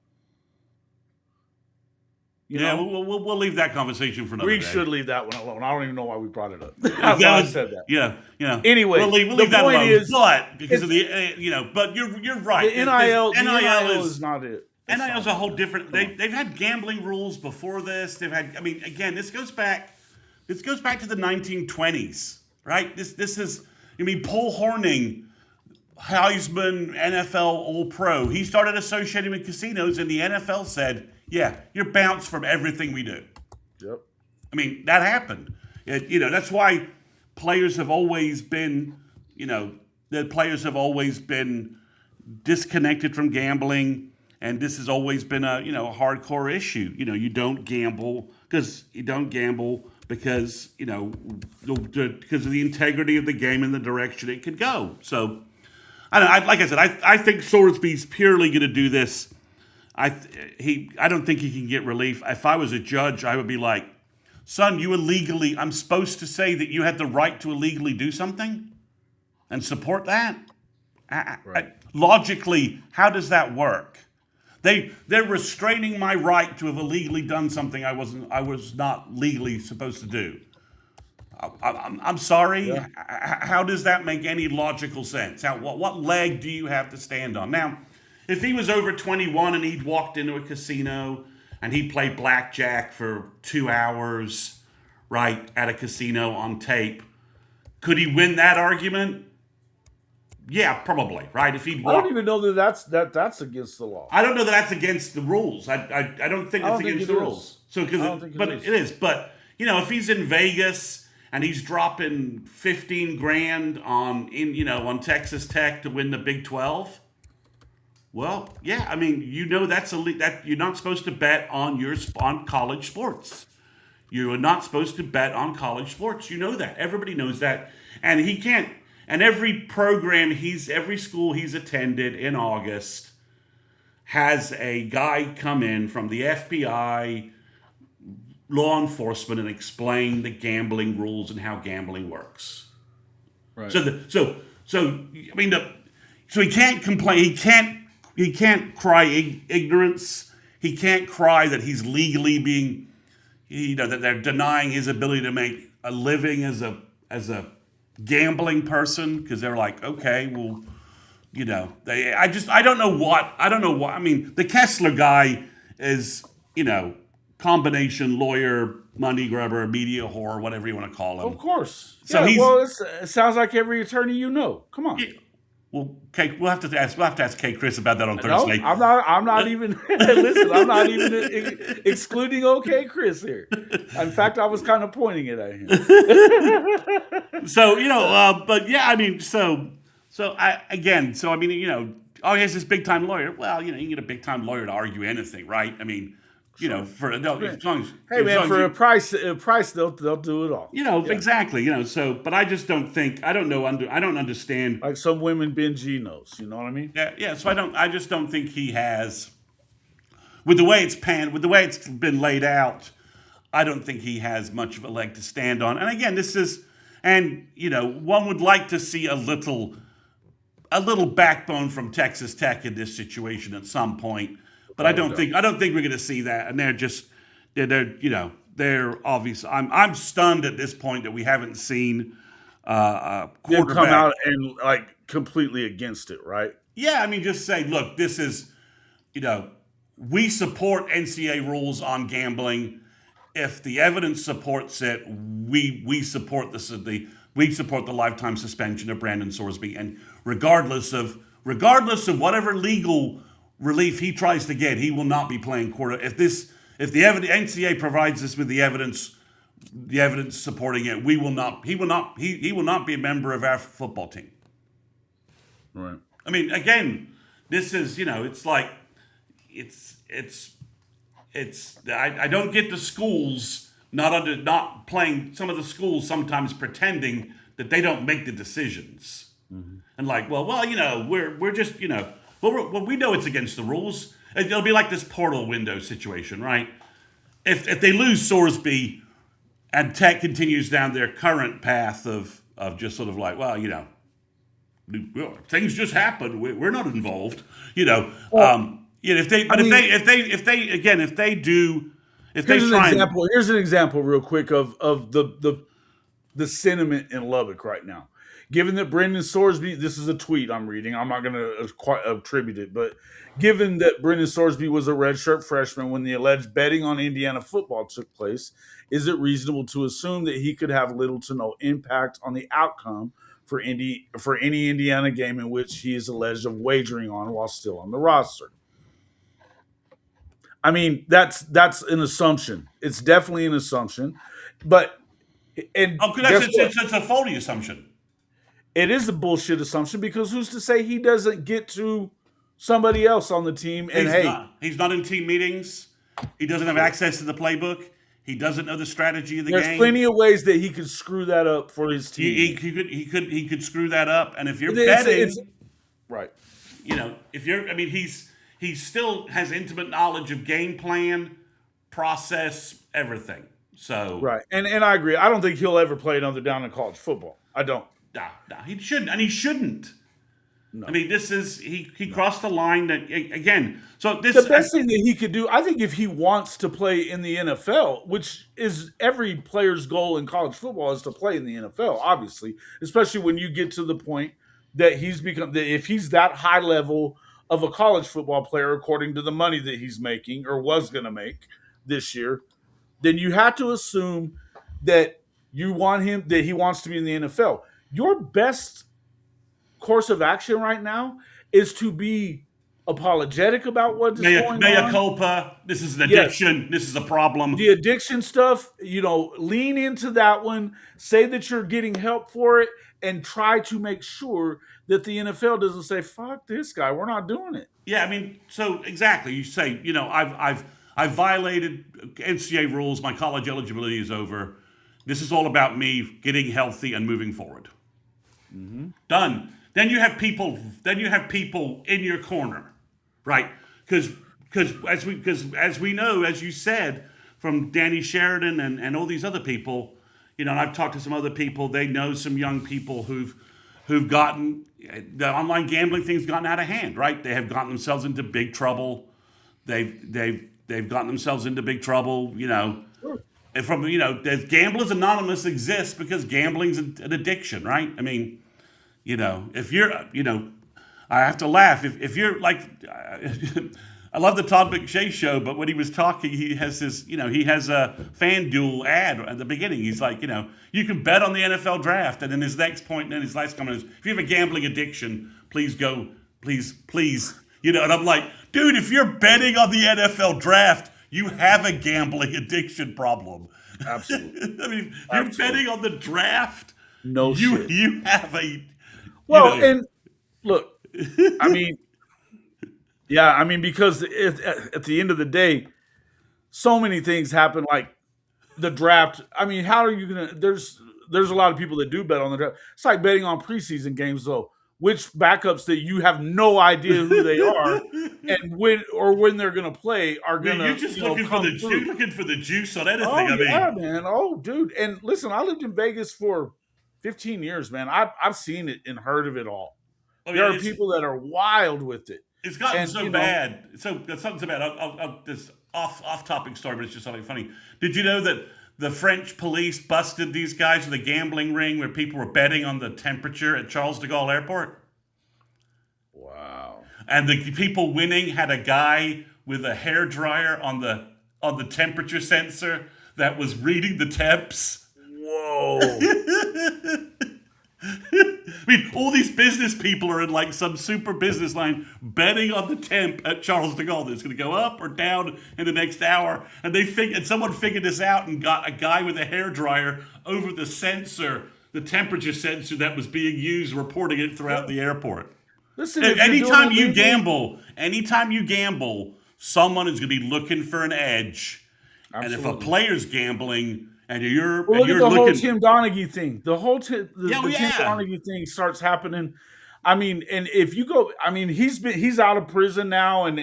We'll leave that conversation for another day. We should leave that one alone. I don't even know why we brought it up. I said that. Yeah. Anyway, we'll leave that alone. But because of the, but you're right. The NIL is not it. NIL is a whole different. They've had gambling rules before this. They've had. I mean, again, this goes back to the 1920s, right? This is. I mean, Paul Hornung, Heisman, NFL All-Pro. He started associating with casinos, and the NFL said, "Yeah, you're bounced from everything we do." Yep. I mean, that happened. That's why players have always been. Always been disconnected from gambling. And this has always been a hardcore issue. You don't gamble because because of the integrity of the game and the direction it could go. So, like I said, I think Sorsby's purely going to do this. I don't think he can get relief. If I was a judge, I would be like, son, I'm supposed to say that you had the right to illegally do something and support that. Right. Logically, how does that work? They're restraining my right to have illegally done something I was not legally supposed to do. I'm sorry. Yeah. How does that make any logical sense? What leg do you have to stand on? Now, if he was over 21 and he'd walked into a casino and he played blackjack for 2 hours, right, at a casino on tape, could he win that argument? Yeah, probably, right? If he'd I don't even know that that's against the law. I don't know that that's against the rules. I don't think it's against the rules. So it is. But if he's in Vegas and he's dropping $15,000 on Texas Tech to win the Big 12, well, yeah, I mean, that's that you're not supposed to bet on college sports. You are not supposed to bet on college sports. You know that. Everybody knows that, and he can't. And every school he's attended in August has a guy come in from the FBI, law enforcement, and explain the gambling rules and how gambling works. Right. So he can't complain. He can't cry ignorance. He can't cry that he's legally being, that they're denying his ability to make a living as a gambling person, because they're like, okay, well, I don't know what. I mean, the Kessler guy is, combination lawyer, money grubber, media whore, whatever you want to call him. Of course. So it sounds like every attorney you know. Come on. Well, Kay, we'll have to ask Kay Chris about that on No, Thursday. I'm not even. Listen, I'm not even excluding OK Chris here. In fact, I was kind of pointing it at him. So but yeah, I mean, so I mean, oh, he has this big time lawyer. Well, you can get a big time lawyer to argue anything, right? I mean, Sure. for no, as long as Hey as man, long as for you, a price, they'll do it all. Yeah. exactly, so, but I just don't think I don't know I don't understand. Like some women binge Genos, you know what I mean? Yeah, so I just don't think he has with the way it's been laid out. I don't think he has much of a leg to stand on. And again, one would like to see a little backbone from Texas Tech in this situation at some point. But I don't think we're going to see that. And they're obvious. I'm stunned at this point that we haven't seen a They've quarterback come out and like completely against it, right? Yeah, I mean, just say, look, this is, we support NCAA rules on gambling. If the evidence supports it, we support we support the lifetime suspension of Brendan Sorsby, and regardless of whatever legal relief he tries to get, he will not be playing quarter. If the NCAA provides us with the evidence supporting it, he will not be a member of our football team. Right. I mean, again, this is it's like I don't get the schools not playing. Some of the schools sometimes pretending that they don't make the decisions, and like, well, we're just well, we know it's against the rules. It'll be like this portal window situation, right? If they lose Sorsby and Tech continues down their current path of just sort of like, well, things just happen. We're not involved, If they here's an example real quick of the sentiment in Lubbock right now. Given that Brendan Sorsby, this is a tweet I'm reading. I'm not going to quite attribute it, but given that Brendan Sorsby was a redshirt freshman when the alleged betting on Indiana football took place, is it reasonable to assume that he could have little to no impact on the outcome for any Indiana game in which he is alleged of wagering on while still on the roster? I mean, that's an assumption. It's definitely an assumption, but it's a phony assumption. It is a bullshit assumption because who's to say he doesn't get to somebody else on the team? And he's not in team meetings. He doesn't have access to the playbook. He doesn't know the strategy of the game. There's plenty of ways that he could screw that up for his team. He could screw that up. And if you're betting, right? He still has intimate knowledge of game plan, process, everything. So right, and I agree. I don't think he'll ever play another down in college football. I don't. No, he shouldn't, and he shouldn't. No. I mean, this is he crossed the line that again. So the best thing that he could do, I think, if he wants to play in the NFL, which is every player's goal in college football, is to play in the NFL. Obviously, especially when you get to the point that if he's that high level of a college football player, according to the money that he's making or was going to make this year, then you have to assume that he wants to be in the NFL. Your best course of action right now is to be apologetic about what's going on. Mea culpa. This is an addiction. Yes. This is a problem. The addiction stuff, lean into that one. Say that you're getting help for it, and try to make sure that the NFL doesn't say, "Fuck this guy, we're not doing it." Yeah, I mean, so exactly. You say, I've violated NCAA rules. My college eligibility is over. This is all about me getting healthy and moving forward. Mm-hmm. Done. Then you have people in your corner, right? Because as we know, as you said, from Danny Sheridan and all these other people, and I've talked to some other people. They know some young people who've gotten the online gambling thing's gotten out of hand, right? They have gotten themselves into big trouble. They've gotten themselves into big trouble, Sure. And from Gamblers Anonymous exists because gambling's an addiction, right? I mean, if you're, I have to laugh. If you're like, I love the Todd McShay show, but when he was talking, he has he has a FanDuel ad at the beginning. He's like, you can bet on the NFL draft. And then his next point and his last comment is, if you have a gambling addiction, please go, please. And I'm like, dude, if you're betting on the NFL draft, you have a gambling addiction problem. Absolutely. I mean, if you're betting on the draft, no shit. You have a... And look, I mean... Yeah, I mean, because at the end of the day, so many things happen, like the draft. I mean, how are you gonna? There's a lot of people that do bet on the draft. It's like betting on preseason games, though. Which backups that you have no idea who they are, and when they're gonna play are gonna. You're just looking for the juice on anything. Oh, man. Oh, dude. And listen, I lived in Vegas for 15 years, man. I've seen it and heard of it all. There are people that are wild with it. It's gotten so bad. So something's so bad. I'll this off-topic story, but it's just something funny. Did you know that the French police busted these guys with a gambling ring where people were betting on the temperature at Charles de Gaulle Airport? Wow. And the people winning had a guy with a hairdryer on the temperature sensor that was reading the temps. Whoa. I mean, all these business people are in like some super business line betting on the temp at Charles de Gaulle that it's going to go up or down in the next hour. And someone figured this out and got a guy with a hairdryer over the sensor, the temperature sensor that was being used, reporting it throughout the airport. Listen, anytime you gamble, someone is going to be looking for an edge. Absolutely. And if a player's gambling... And look at the whole Tim Donaghy thing. The whole Tim Donaghy thing starts happening. I mean, and if you go, I mean, he's out of prison now, and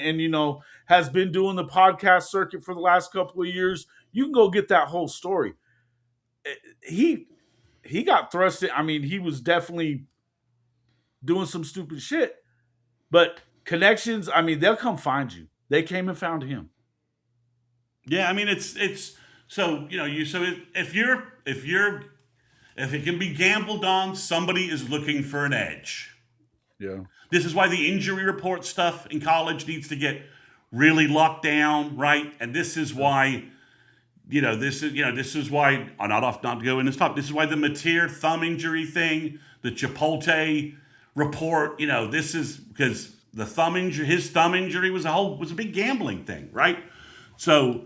has been doing the podcast circuit for the last couple of years. You can go get that whole story. He got thrust in. I mean, he was definitely doing some stupid shit. But connections, I mean, they'll come find you. They came and found him. Yeah, I mean, it's. So if it can be gambled on, somebody is looking for an edge. Yeah. This is why the injury report stuff in college needs to get really locked down, right? And this is why, this is why not to go in this topic. This is why the Mateer thumb injury thing, the Chipotle report, this is because his thumb injury was a big gambling thing, right? So.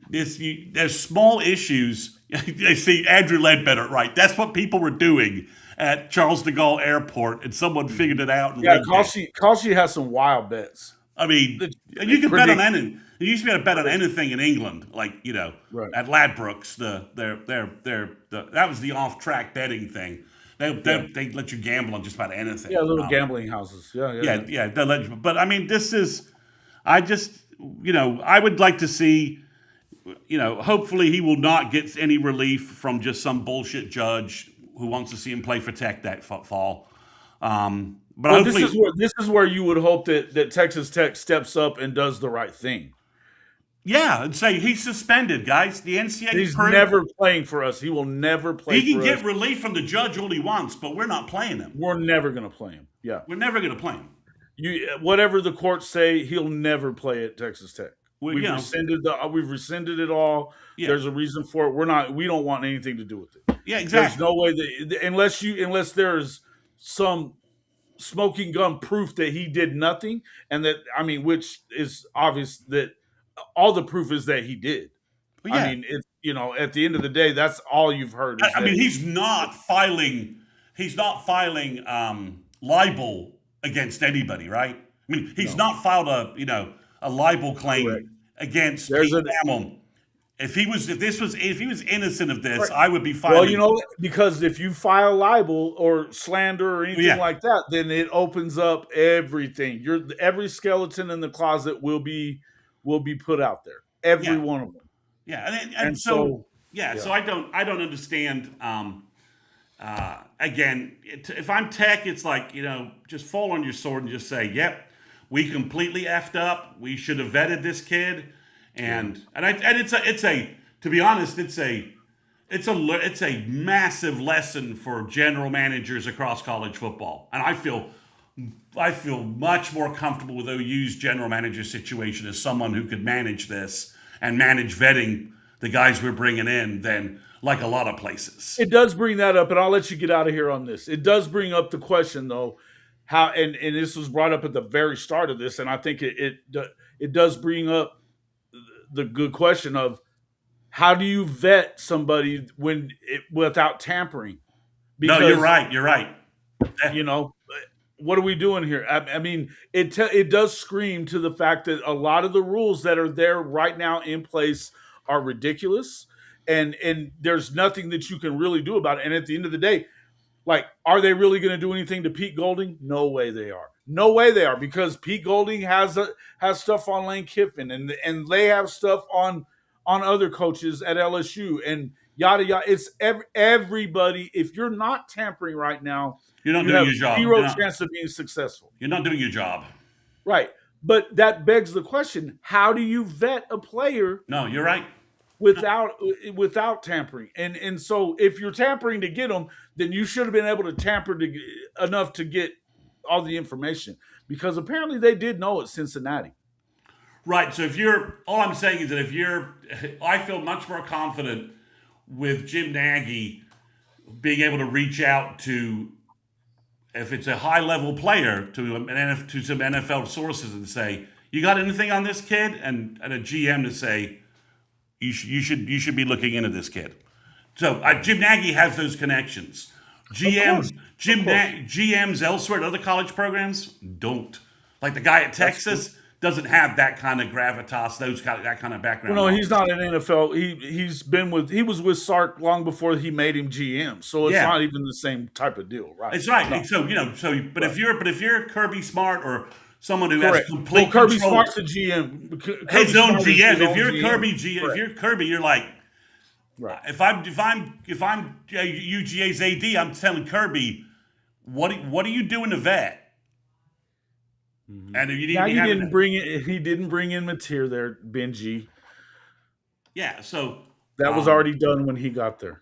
There's small issues. I see Andrew Ledbetter, right? That's what people were doing at Charles de Gaulle Airport, and someone figured it out. Kalshi has some wild bets. I mean, you can bet on anything. You used to be able to bet on anything in England, like right. At Ladbrokes. That was the off-track betting thing. They let you gamble on just about anything. Yeah, little gambling houses. Yeah. But I mean, I would like to see. Hopefully he will not get any relief from just some bullshit judge who wants to see him play for Tech that fall. But hopefully, this is where you would hope that Texas Tech steps up and does the right thing. Yeah, and say he's suspended, guys. The NCAA. He's never playing for us. He will never play. He can get relief from the judge all he wants, but we're not playing him. We're never going to play him. Yeah, we're never going to play him. Whatever the courts say, he'll never play at Texas Tech. We've rescinded it all. Yeah. There's a reason for it. We don't want anything to do with it. Yeah, exactly. There's no way that unless there's some smoking gun proof that he did nothing, and that which is obvious that all the proof is that he did. Yeah. I mean, it's at the end of the day, that's all you've heard. He's not filing libel against anybody, right? I mean, he's not filed a libel claim against Pete Thamel. If he was innocent of this, right. I would be filing. Well, because if you file libel or slander or anything like that, then it opens up everything. Every skeleton in the closet will be put out there. Every one of them. Yeah, so I don't understand. Again, if I'm Tech, it's like just fall on your sword and just say, "Yep, we completely effed up. We should have vetted this kid." And to be honest, it's a massive lesson for general managers across college football. And I feel I feel much more comfortable with OU's general manager situation as someone who could manage this and manage vetting the guys we're bringing in than like a lot of places. It does bring that up, and I'll let you get out of here on this. It does bring up the question, though, how and this was brought up at the very start of this, and I think it does bring up the good question of how do you vet somebody without tampering? No, you're Because right. You're right. you know what are we doing here? I mean, it does scream to the fact that a lot of the rules that are there right now in place are ridiculous, and there's nothing that you can really do about it. And at the end of the day, like, are they really going to do anything to Pete Golding? No way they are. No way they are, because Pete Golding has stuff on Lane Kiffin, and they have stuff on other coaches at LSU, and yada yada. It's everybody. If you're not tampering right now, You're not you doing have your job. zero chance of being successful. You're not doing your job. Right. But that begs the question: how do you vet a player No, you're right. without tampering? And so if you're tampering to get them, then you should have been able to tamper enough to get all the information, because apparently they did know at Cincinnati. Right. So if you're, all I'm saying is that if you're, I feel much more confident with Jim Nagy being able to reach out to, if it's a high level player, to some NFL sources and say, "You got anything on this kid?" and a GM to say, you should be looking into this kid. So Jim Nagy has those connections. GMs elsewhere at other college programs don't. Like the guy at Texas doesn't have that kind of gravitas, that kind of background. Well, no, he's not an NFL. He was with Sark long before he made him GM, so it's not even the same type of deal, right? It's right. No. But if you're Kirby Smart or someone who has complete Kirby control, Smart's a GM. his own GM. If you're GM. Kirby, if you're Kirby, you're like, right. If I'm UGA's AD, I'm telling Kirby, what are you doing to vet? And you he didn't bring in Mateer there, Benji. Yeah, so that was already done when he got there.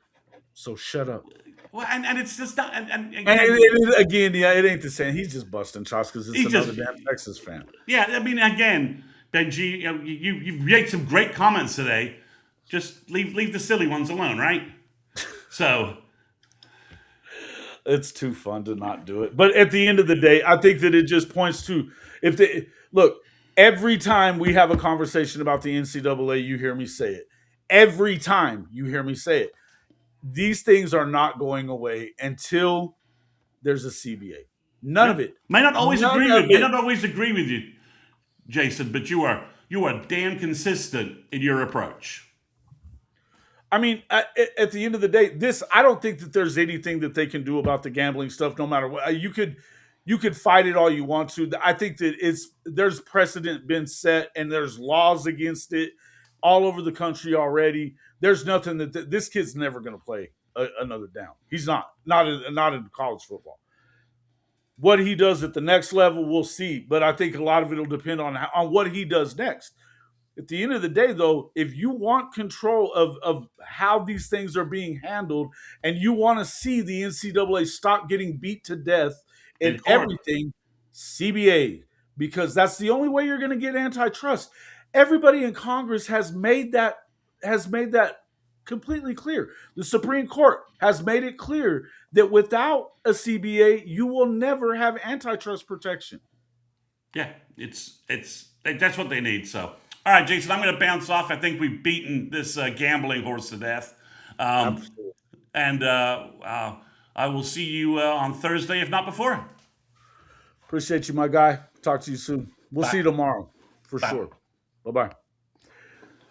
So shut up. Well, and it's just not. And again, it ain't the same. He's just busting chops because it's another damn Texas fan. Yeah, I mean, again, Benji, you've made some great comments today. Just leave the silly ones alone, right? So it's too fun to not do it. But at the end of the day, I think that it just points to every time we have a conversation about the NCAA, you hear me say it. Every time you hear me say it, these things are not going away until there's a CBA. None of it. May not always agree with you, Jason, but you are damn consistent in your approach. I mean, at the end of the day, I don't think that there's anything that they can do about the gambling stuff. No matter what, you could fight it all you want to. I think that there's precedent been set, and there's laws against it all over the country already. There's nothing that this kid's never going to play another down. He's not in college football. What he does at the next level, we'll see. But I think a lot of it will depend on what he does next. At the end of the day, though, if you want control of how these things are being handled, and you want to see the NCAA stop getting beat to death in everything, CBA, because that's the only way you're going to get antitrust. Everybody in Congress has made that completely clear. The Supreme Court has made it clear that without a CBA, you will never have antitrust protection. Yeah, that's what they need. So. All right, Jason, I'm going to bounce off. I think we've beaten this gambling horse to death. And I will see you on Thursday, if not before. Appreciate you, my guy. Talk to you soon. We'll see you tomorrow for sure. Bye-bye.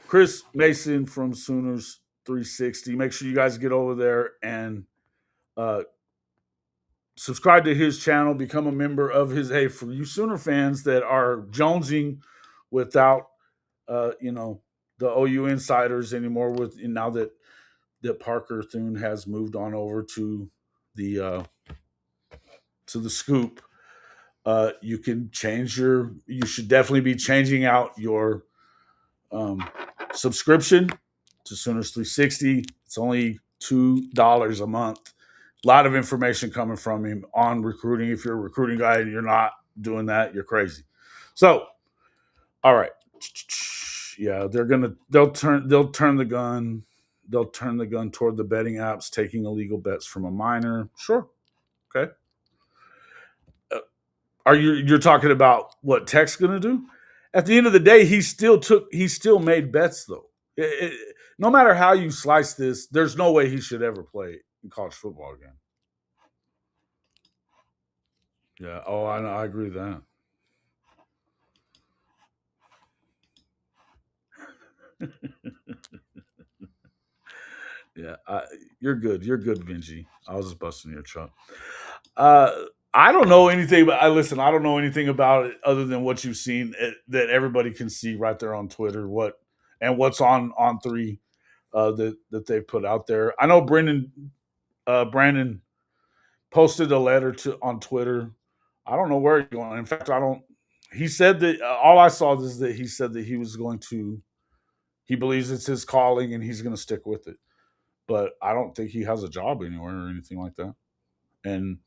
Chris Mason from Sooners 360. Make sure you guys get over there and subscribe to his channel. Become a member of his. Hey, for you Sooner fans that are jonesing without the OU insiders anymore, now that Parker Thune has moved on over to the Scoop, you should definitely be changing out your subscription to Sooners 360. It's only $2 a month. A lot of information coming from him on recruiting. If you're a recruiting guy and you're not doing that, you're crazy. So, all right. Yeah, they'll turn the gun toward the betting apps, taking illegal bets from a minor. Sure. Okay. Are you're talking about what Tech's going to do? At the end of the day, he still made bets though. No matter how you slice this, there's no way he should ever play in college football again. Yeah. Oh, I know. I agree with that. Yeah. You're good. You're good, Vinci. I was just busting your truck. Uh, I don't know anything, but I listen. I don't know anything about it other than what you've seen that everybody can see right there on Twitter. What's on three that they've put out there. I know Brandon posted a letter to on Twitter. I don't know where he's going. In fact, I don't. He said that all I saw is that he said that he was going to. He believes it's his calling and he's going to stick with it. But I don't think he has a job anywhere or anything like that. And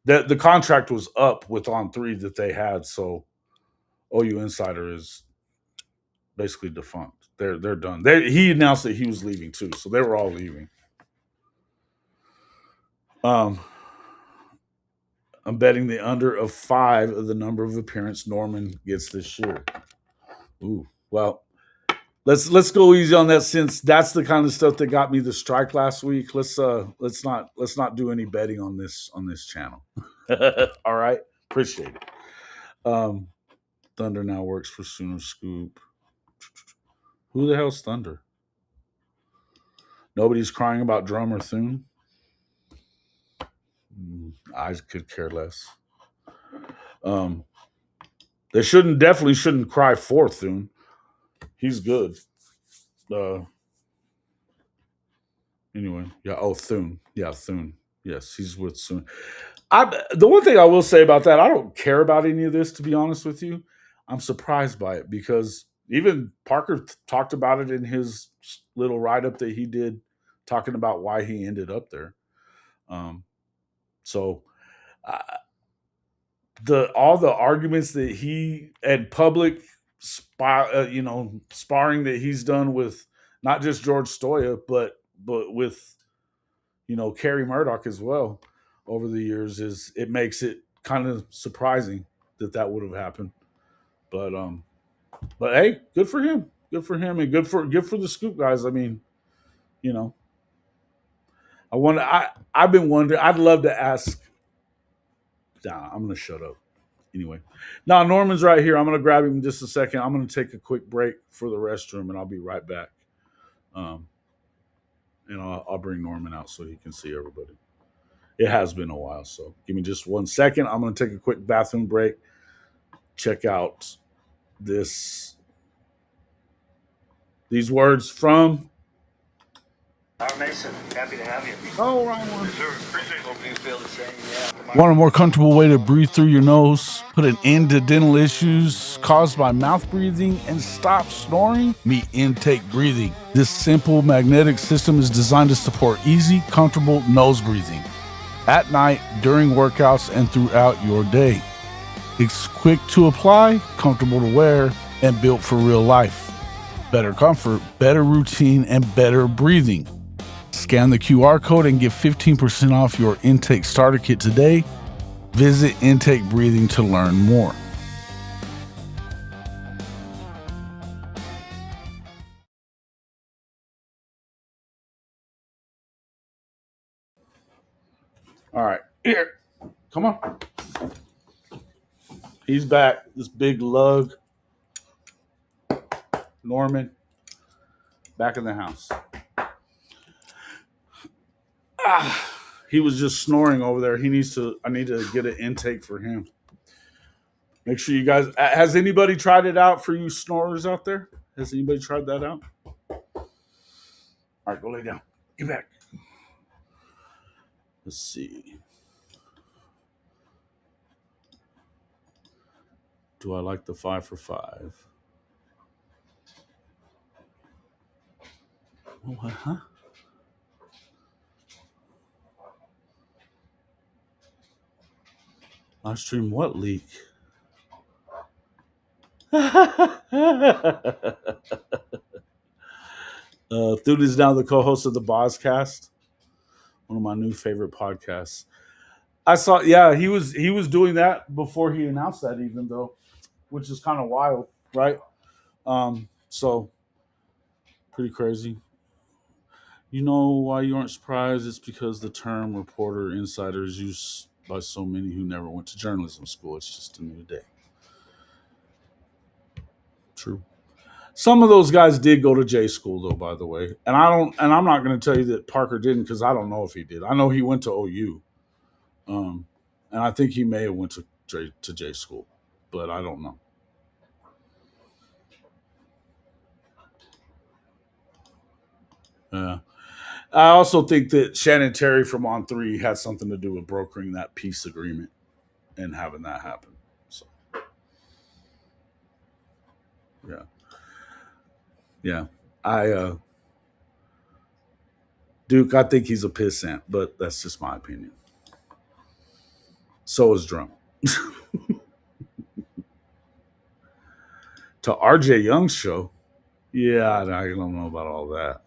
the contract was up with on three that they had, so OU Insider is basically defunct. They're done. He announced that he was leaving too, so they were all leaving. Um, I'm betting the under of 5 of the number of appearances Norman gets this year. Ooh, well, let's go easy on that since that's the kind of stuff that got me the strike last week. Let's not do any betting on this channel. All right, appreciate it. Um, Thunder now works for Sooner Scoop. Who the hell's Thunder? Nobody's crying about Drum or Thune. I could care less. Um, they definitely shouldn't cry for Thune. He's good. Uh, anyway, yeah. Oh, Thune. Yeah, Thune. Yes, he's with Thune. The one thing I will say about that, I don't care about any of this, to be honest with you. I'm surprised by it because even Parker talked about it in his little write up that he did, talking about why he ended up there. Um, so uh, the all the arguments that he and public sparring that he's done with not just George Stoya but with Kerry Murdoch as well over the years is it makes it kind of surprising that would have happened. But hey, good for him. Good for him and good for the Scoop guys. I mean, you know, I've been wondering. I'd love to ask. Nah, I'm gonna shut up. Anyway, now Norman's right here. I'm gonna grab him in just a second. I'm gonna take a quick break for the restroom, and I'll be right back. Um, and I'll bring Norman out so he can see everybody. It has been a while, so give me just 1 second. I'm gonna take a quick bathroom break. Check out these words from. Mason, happy to have you. Oh, Ryan. Hope you feel the same. Yeah. Want a more comfortable way to breathe through your nose, put an end to dental issues caused by mouth breathing, and stop snoring? Meet Intake Breathing. This simple magnetic system is designed to support easy, comfortable nose breathing at night, during workouts, and throughout your day. It's quick to apply, comfortable to wear, and built for real life. Better comfort, better routine, and better breathing. Scan the QR code and get 15% off your Intake Starter Kit today. Visit Intake Breathing to learn more. All right, here, come on. He's back. This big lug, Norman, back in the house. He was just snoring over there. I need to get an intake for him. Make sure you guys. Has anybody tried it out for you snorers out there? Has anybody tried that out? All right, go lay down. Get back. Let's see. Do I like the 5 for 5? What? Huh? Live stream what leak? Dude is now the co-host of the Bozcast, one of my new favorite podcasts. I saw, yeah, he was doing that before he announced that, even though, which is kind of wild, right? So pretty crazy. You know why you aren't surprised? It's because the term reporter insider is used by so many who never went to journalism school. It's just a new day. True. Some of those guys did go to J school, though. By the way, and I'm not going to tell you that Parker didn't because I don't know if he did. I know he went to OU, and I think he may have went to J school, but I don't know. Yeah. I also think that Shannon Terry from On3 had something to do with brokering that peace agreement and having that happen. So, yeah. Yeah. Duke, I think he's a pissant, but that's just my opinion. So is Drum. To RJ Young's show, yeah, I don't know about all that.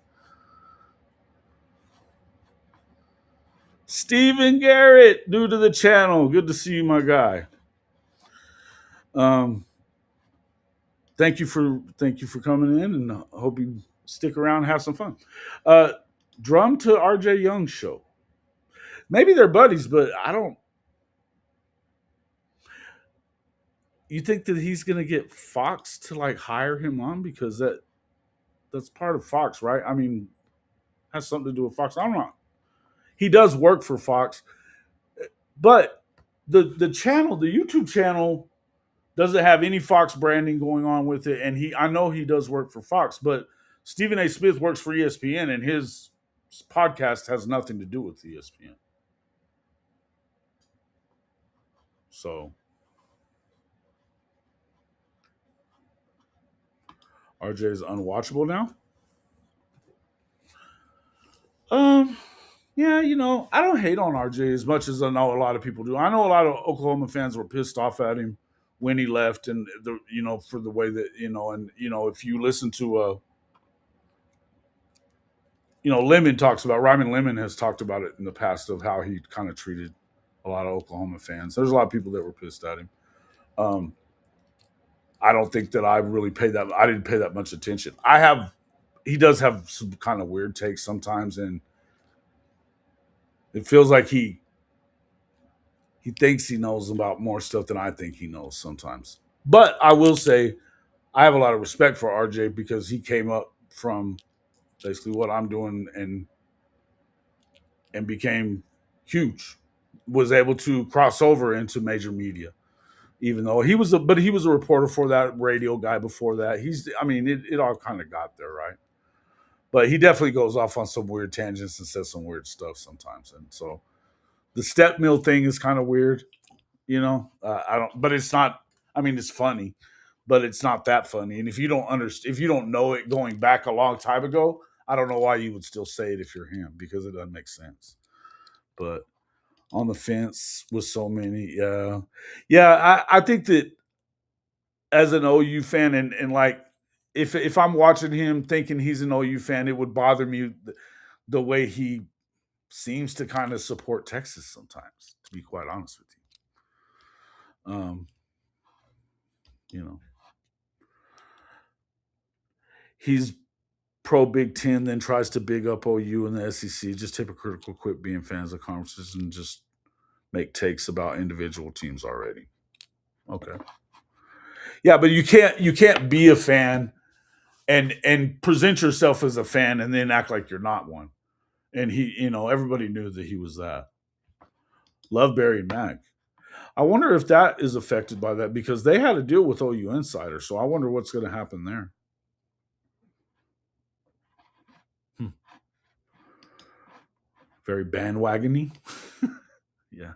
Stephen Garrett, new to the channel. Good to see you, my guy. Thank you for coming in, and I hope you stick around and have some fun. Drum to RJ Young's show. Maybe they're buddies, but I don't. You think that he's gonna get Fox to like hire him on because that's part of Fox, right? I mean, has something to do with Fox. I don't know. He does work for Fox, but the channel, the YouTube channel, doesn't have any Fox branding going on with it. And I know he does work for Fox, but Stephen A. Smith works for ESPN, and his podcast has nothing to do with ESPN. So RJ is unwatchable now. Yeah, I don't hate on RJ as much as I know a lot of people do. I know a lot of Oklahoma fans were pissed off at him when he left, and for the way that if you listen to Ryman Lemon has talked about it in the past of how he kind of treated a lot of Oklahoma fans. There's a lot of people that were pissed at him. I don't think that I didn't pay that much attention. He does have some kind of weird takes sometimes, and it feels like he thinks he knows about more stuff than I think he knows sometimes. But I will say I have a lot of respect for RJ because he came up from basically what I'm doing and became huge. Was able to cross over into major media, even though he was a reporter for that radio guy before that. It all kind of got there, right? But he definitely goes off on some weird tangents and says some weird stuff sometimes. And so the step mill thing is kind of weird, I don't, but it's not. I mean, it's funny, but it's not that funny. And if you don't know it going back a long time ago, I don't know why you would still say it if you're him because it doesn't make sense. But on the fence with so many, yeah. I think that as an OU fan, and like if I'm watching him thinking he's an OU fan, it would bother me the way he seems to kind of support Texas sometimes. To be quite honest with you, he's pro Big Ten, then tries to big up OU and the SEC. Just hypocritical. Quit being fans of conferences and just make takes about individual teams already. Okay. Yeah, but you can't be a fan and present yourself as a fan and then act like you're not one. And everybody knew that he was that. Love Barry and Mac. I wonder if that is affected by that because they had to deal with OU Insider. So I wonder what's going to happen there. Very bandwagony. Yeah.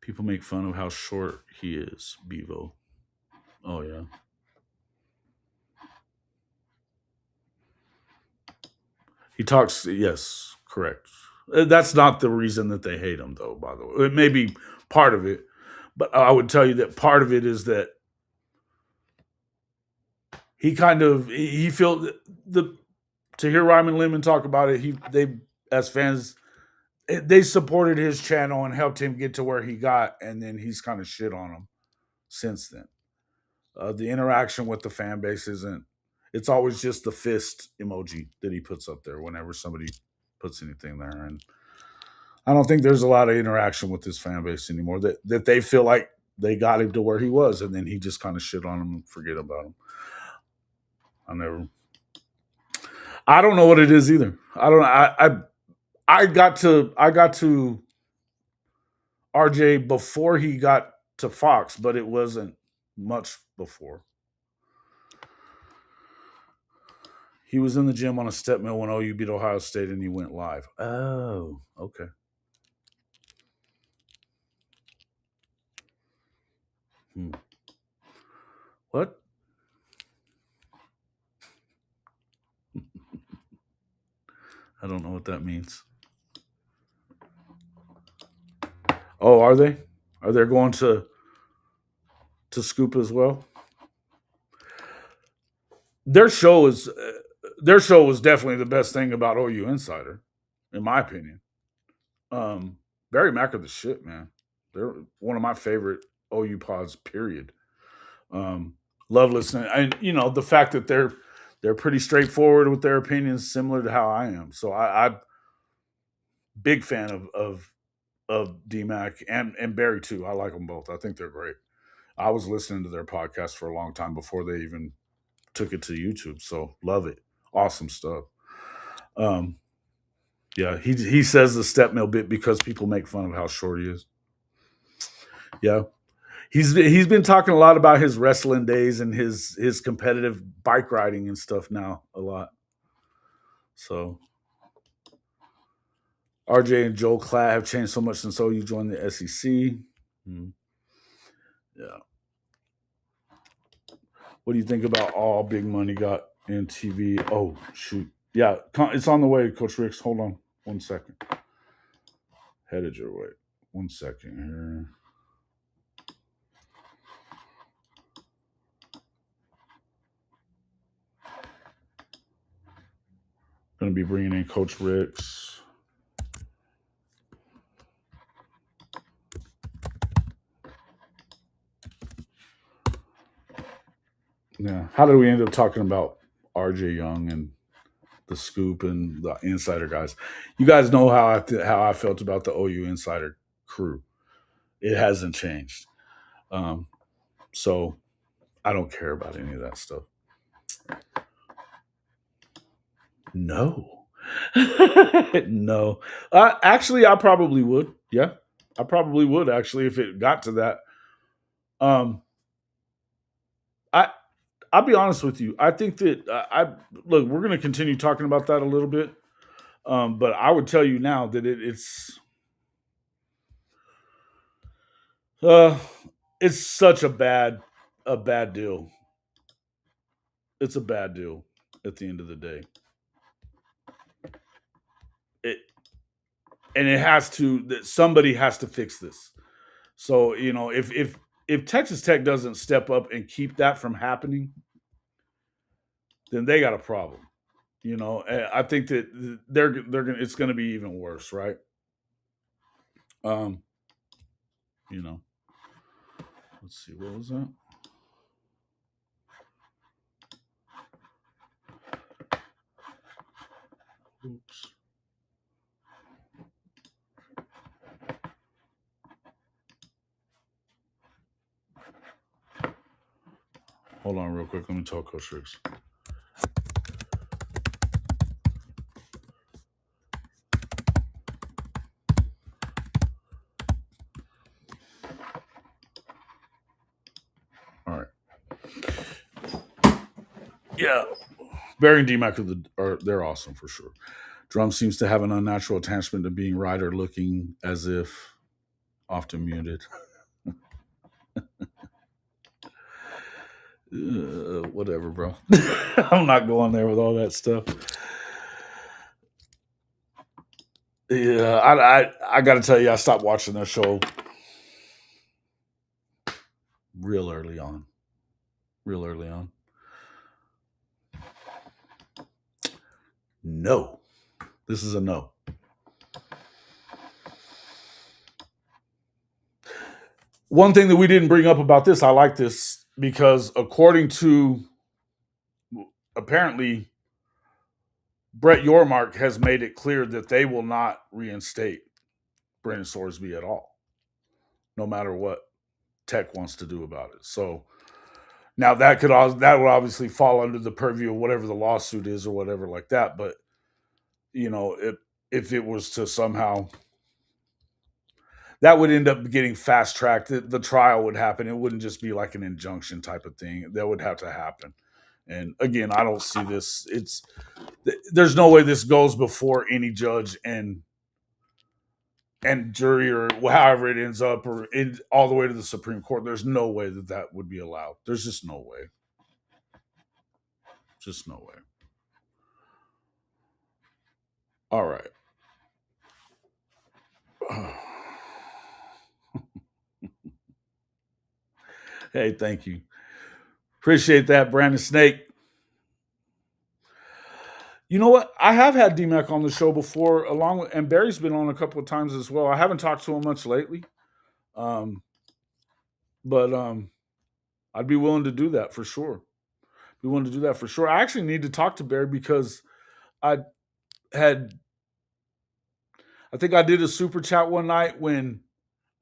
People make fun of how short he is, Bevo. Oh, yeah. He talks, yes, correct. That's not the reason that they hate him, though. By the way, it may be part of it, but I would tell you that part of it is that he feel the to hear Ryman Lemon talk about it. They as fans they supported his channel and helped him get to where he got, and then he's kind of shit on him since then. The interaction with the fan base isn't. It's always just the fist emoji that he puts up there whenever somebody puts anything there, and I don't think there's a lot of interaction with this fan base anymore. That they feel like they got him to where he was, and then he just kind of shit on him and forget about him. I don't know what it is either. I don't. I got to RJ before he got to Fox, but it wasn't much before. He was in the gym on a step mill when OU beat Ohio State and he went live. Oh, okay. What? I don't know what that means. Oh, are they? Are they going to Scoop as well? Their show was definitely the best thing about OU Insider, in my opinion. Barry Mack are the shit, man. They're one of my favorite OU pods. Period. Love listening, and the fact that they're pretty straightforward with their opinions, similar to how I am. So I'm big fan of D-Mac and Barry too. I like them both. I think they're great. I was listening to their podcast for a long time before they even took it to YouTube. So love it. Awesome stuff. Yeah, he says the step mill bit because people make fun of how short he is. Yeah. He's been talking a lot about his wrestling days and his competitive bike riding and stuff now a lot. So RJ and Joel Klatt have changed so much since OU joined the SEC. Yeah. What do you think about all big money got in TV? Oh, shoot. Yeah, it's on the way, Coach Ricks. Hold on 1 second. Headed your way. 1 second here. Going to be bringing in Coach Ricks. Yeah. How did we end up talking about RJ Young and the Scoop and the Insider guys? You guys know how I felt about the OU Insider crew. It hasn't changed. So I don't care about any of that stuff. No. No. Actually, I probably would. Yeah. I probably would actually if it got to that. I'll be honest with you. I think that look, we're going to continue talking about that a little bit. But I would tell you now that it's such a bad deal. It's a bad deal at the end of the day. It has to, that somebody has to fix this. So, if Texas Tech doesn't step up and keep that from happening, then they got a problem. I think that they're gonna, it's going to be even worse, right? Let's see, what was that? Oops. Hold on real quick. Let me talk Coach Ricks. All right. Yeah. Barry and D-Mac they're awesome for sure. Drum seems to have an unnatural attachment to being right or looking as if often muted. Whatever, bro. I'm not going there with all that stuff. Yeah, I got to tell you, I stopped watching their show real early on. Real early on. No, this is a no. One thing that we didn't bring up about this, I like this because according to apparently Brett Yormark has made it clear that they will not reinstate Brendan Sorsby at all, no matter what Tech wants to do about it. So now that would obviously fall under the purview of whatever the lawsuit is or whatever like that. But if it was to somehow that would end up getting fast tracked, the trial would happen. It wouldn't just be like an injunction type of thing. That would have to happen. And again, I don't see this. There's no way this goes before any judge and jury or however it ends up or all the way to the Supreme Court. There's no way that would be allowed. There's just no way. Just no way. All right. Hey, thank you. Appreciate that, Brandon Snake. You know what? I have had DMAC on the show before, and Barry's been on a couple of times as well. I haven't talked to him much lately, but I'd be willing to do that for sure. Be willing to do that for sure. I actually need to talk to Barry because I think I did a super chat one night when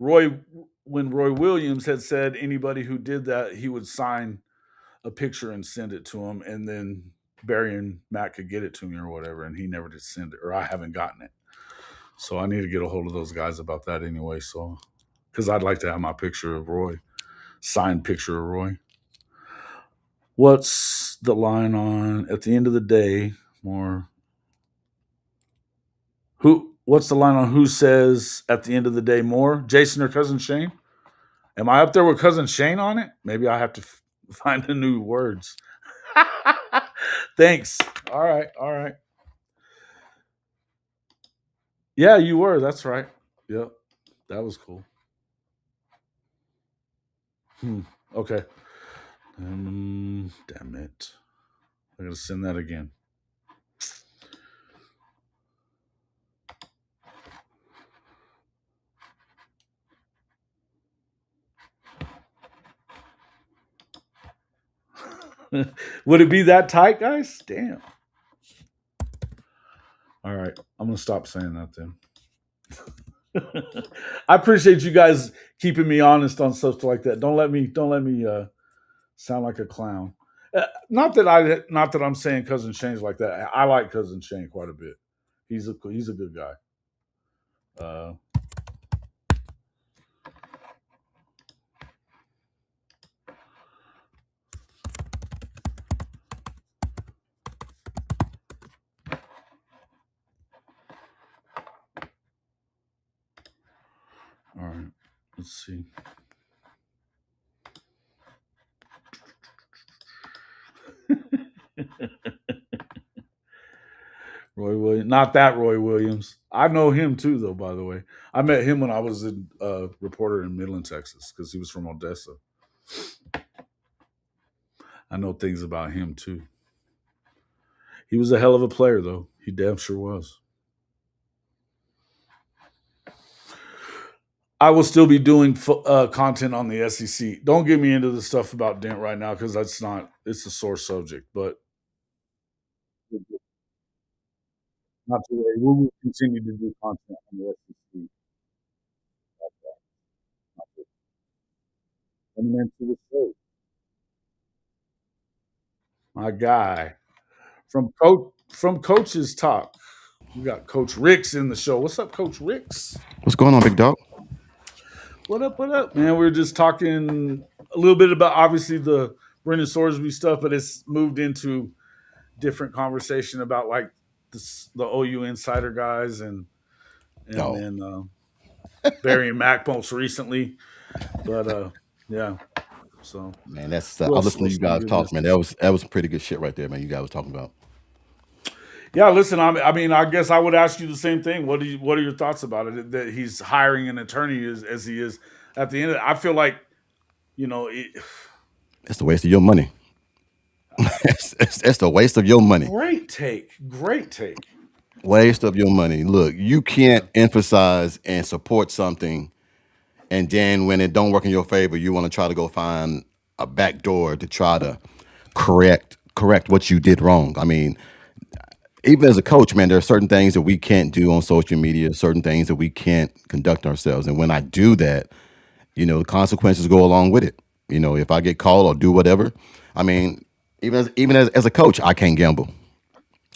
Roy Williams had said anybody who did that he would sign a picture and send it to him, and then Barry and Matt could get it to me or whatever, and he never did send it, or I haven't gotten it. So I need to get a hold of those guys about that anyway. So, because I'd like to have my picture of Roy, signed picture of Roy. What's the line on at the end of the day? What's the line on who says at the end of the day more? Jason or Cousin Shane? Am I up there with Cousin Shane on it? Maybe I have to find the new words. Thanks. All right. Yeah, you were. That's right. Yep. That was cool. Okay. Damn it. I gotta send that again. Would it be that tight, guys? Damn. All right. I'm gonna stop saying that then. I appreciate you guys keeping me honest on stuff like that. Don't let me sound like a clown. Not that I'm saying Cousin Shane's like that. I like Cousin Shane quite a bit. He's a good guy. All right. Let's see. Roy Williams, not that Roy Williams. I know him too, though. By the way, I met him when I was a reporter in Midland, Texas, because he was from Odessa. I know things about him too. He was a hell of a player, though. He damn sure was. I will still be doing content on the SEC. Don't get me into the stuff about Dent right now because it's a sore subject. But not to worry, we will continue to do content on the SEC. Coming into the show, my guy from Coach's Talk. We got Coach Ricks in the show. What's up, Coach Ricks? What's going on, big dog? What up, man? We were just talking a little bit about obviously the Brendan Sorsby stuff, but it's moved into different conversation about like the OU insider guys and then Barry and Mac most recently. But yeah. So man, that's I listened to you guys talk, man. That was some pretty good shit right there, man. You guys was talking about. Yeah, listen. I mean, I guess I would ask you the same thing. What are your thoughts about it? That he's hiring an attorney as he is at the end. I feel like you know, it, It's a waste of your money. It's the waste of your money. great take, great take. Waste of your money. Look, you can't emphasize and support something, and then when it don't work in your favor, you want to try to go find a back door to try to correct what you did wrong. I mean, even as a coach, man, there are certain things that we can't do on social media, certain things that we can't conduct ourselves. And when I do that, the consequences go along with it. If I get called or do whatever, I mean, even as a coach, I can't gamble.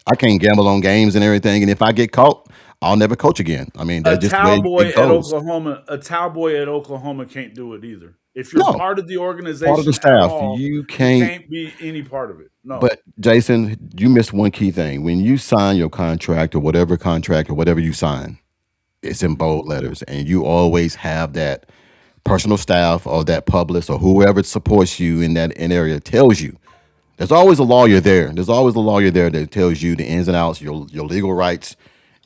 I can't gamble on games and everything. And if I get caught, I'll never coach again. I mean, A that's just the way Towboy it at goes. Oklahoma, a Towboy at Oklahoma can't do it either. If you're No, part of the part of the organization at staff, all, you you can't. can't be any part of it. No. But Jason, you missed one key thing. When you sign your contract or whatever you sign, it's in bold letters, and you always have that personal staff or that publicist or whoever supports you in that area tells you. There's always a lawyer there. There's always a lawyer there that tells you the ins and outs, your legal rights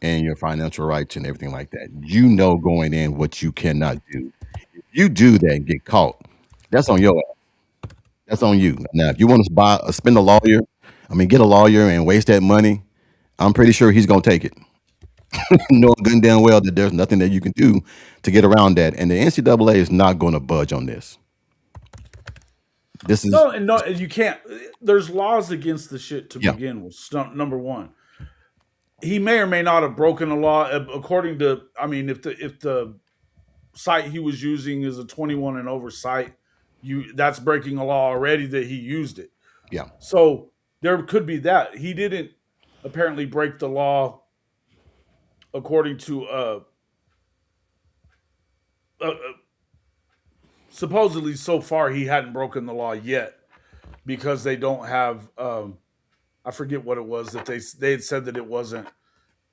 and your financial rights and everything like that. You know going in what you cannot do. You do that and get caught. That's on your ass. That's on you. Now, if you want to spend a lawyer, I mean, get a lawyer and waste that money. I'm pretty sure he's gonna take it, knowing good and damn well that there's nothing that you can do to get around that. And the NCAA is not going to budge on this. This is, No, you can't. There's laws against the shit to yeah, begin with. Number one, he may or may not have broken the law according to. I mean, if the site he was using is a 21 and over site, that's breaking a law already that he used it. yeah. So there could be that he didn't apparently break the law according to uh, supposedly so far he hadn't broken the law yet because they don't have I forget what it was that they had said that it wasn't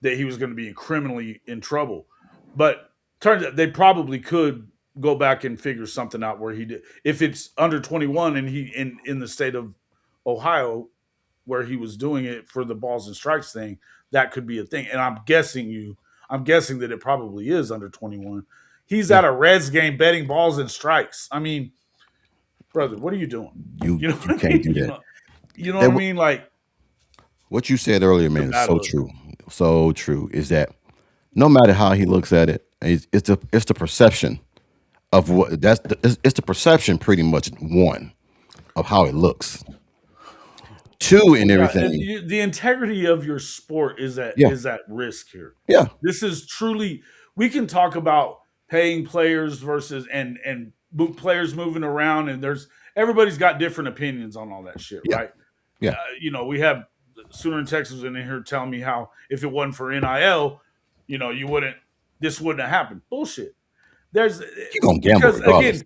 that he was going to be criminally in trouble, but turns out they probably could go back and figure something out where he did if it's under 21 and he in the state of Ohio where he was doing it for the balls and strikes thing, that could be a thing. And I'm guessing that it probably is under 21. He's Yeah. at a Reds game betting balls and strikes. I mean, brother, what are you doing? You You know you what I can't mean? do that. You know what That I mean? Like what you said earlier, it's a man, is bad so look. true. So true. Is that no matter how he looks at it, it's the perception of what it's the perception pretty much one of how it looks. Two and Yeah, everything. the integrity of your sport Yeah, is at risk here. yeah, This is truly we can talk about paying players versus and players moving around and there's everybody's got different opinions on all that shit, yeah, right? yeah. We have Sooner in Texas in here telling me how if it wasn't for NIL, you wouldn't this wouldn't have happened. Bullshit. There's You're gonna gamble because regardless. again,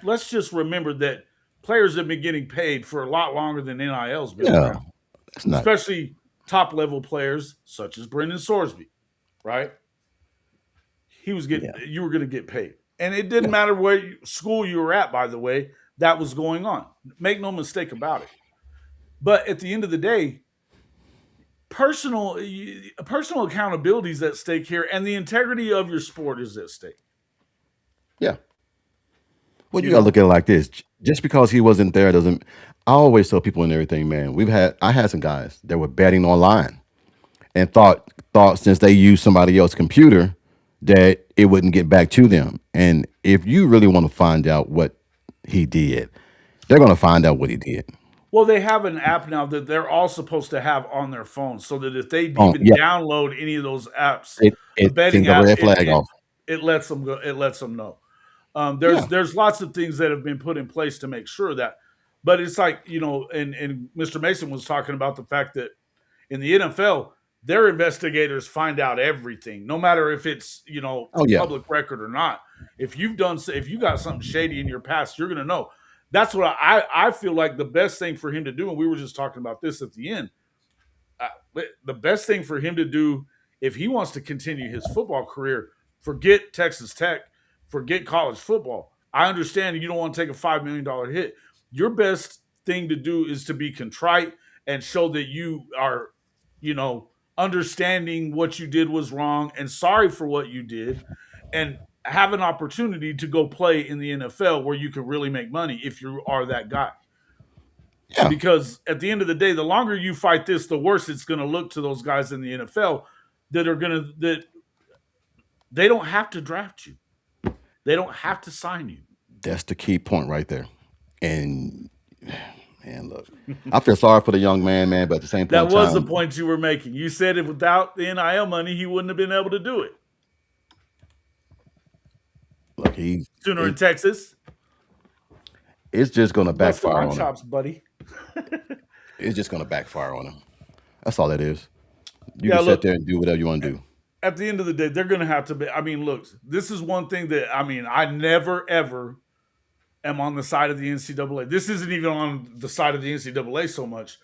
let's just remember that players have been getting paid for a lot longer than NIL's been Yeah, around, it's not. especially top level players such as Brendan Sorsby, right? Yeah, You were going to get paid, and it didn't yeah, matter school you were at. By the way, that was going on. Make no mistake about it. But at the end of the day, personal personal accountability is at stake here, and the integrity of your sport is at stake. yeah. Well, you You gotta know, look at it like this. Just because he wasn't there doesn't. I always tell people and everything, man. I had some guys that were betting online and thought since they used somebody else's computer that it wouldn't get back to them. And if you really want to find out what he did, they're gonna find out what he did. well, they have an app now that they're all supposed to have on their phone, so that if they Oh even yeah, download any of those apps, a it betting sends a app, red flag off. it lets them go. It lets them know. Yeah, There's lots of things that have been put in place to make sure that, but it's like and Mr. Mason was talking about the fact that in the NFL, their investigators find out everything, no matter if it's oh yeah, public record or not. If you got something shady in your past, you're gonna know. That's what I feel like the best thing for him to do, and we were just talking about this at the end. The best thing for him to do if he wants to continue his football career, forget Texas Tech, forget college football. I understand you don't want to take a $5 million hit. Your best thing to do is to be contrite and show that you are, understanding what you did was wrong and sorry for what you did, and have an opportunity to go play in the NFL where you can really make money if you are that guy. Yeah, Because at the end of the day, the longer you fight this, the worse it's going to look to those guys in the NFL that they don't have to draft you. They don't have to sign you. that's the key point right there. And man, look, I feel sorry for the young man, man, but at the same That point in was the time, point you were making. You said if without the NIL money, he wouldn't have been able to do it. look, Sooner in Texas. it's just going to Busting backfire my on him. chops, buddy. It's just going to backfire on him. That's all it is. You Yeah, can sit look, there and do whatever you want to do. at the end of the day, they're going to have to be. I mean, look, this is one thing that, I never, ever am on the side of the NCAA. This isn't even on the side of the NCAA so much.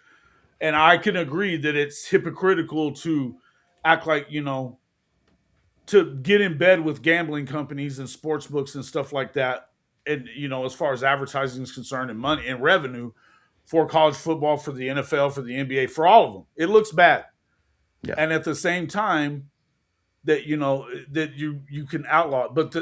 And I can agree that it's hypocritical to act like, to get in bed with gambling companies and sports books and stuff like that. And, as far as advertising is concerned and money and revenue for college football, for the NFL, for the NBA, for all of them, it looks bad. Yeah. And at the same time that, that you can outlaw it. But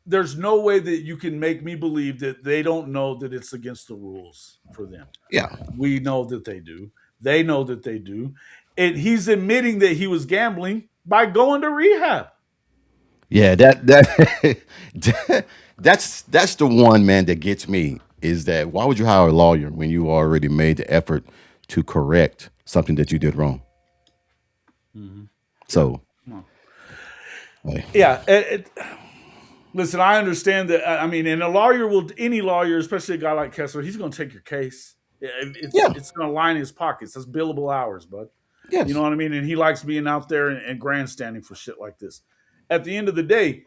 there's no way that you can make me believe that they don't know that it's against the rules for them. Yeah. We know that they do. They know that they do. And he's admitting that he was gambling by going to rehab. Yeah, that's the one, man, that gets me, is that why would you hire a lawyer when you already made the effort to correct something that you did wrong? So, hey, Yeah. Listen, I understand that. And a lawyer any lawyer, especially a guy like Kessler, he's going to take your case. yeah, It's going to line his pockets. That's billable hours, bud. You yes, know what I mean? And he likes being out there and grandstanding for shit like this. At the end of the day,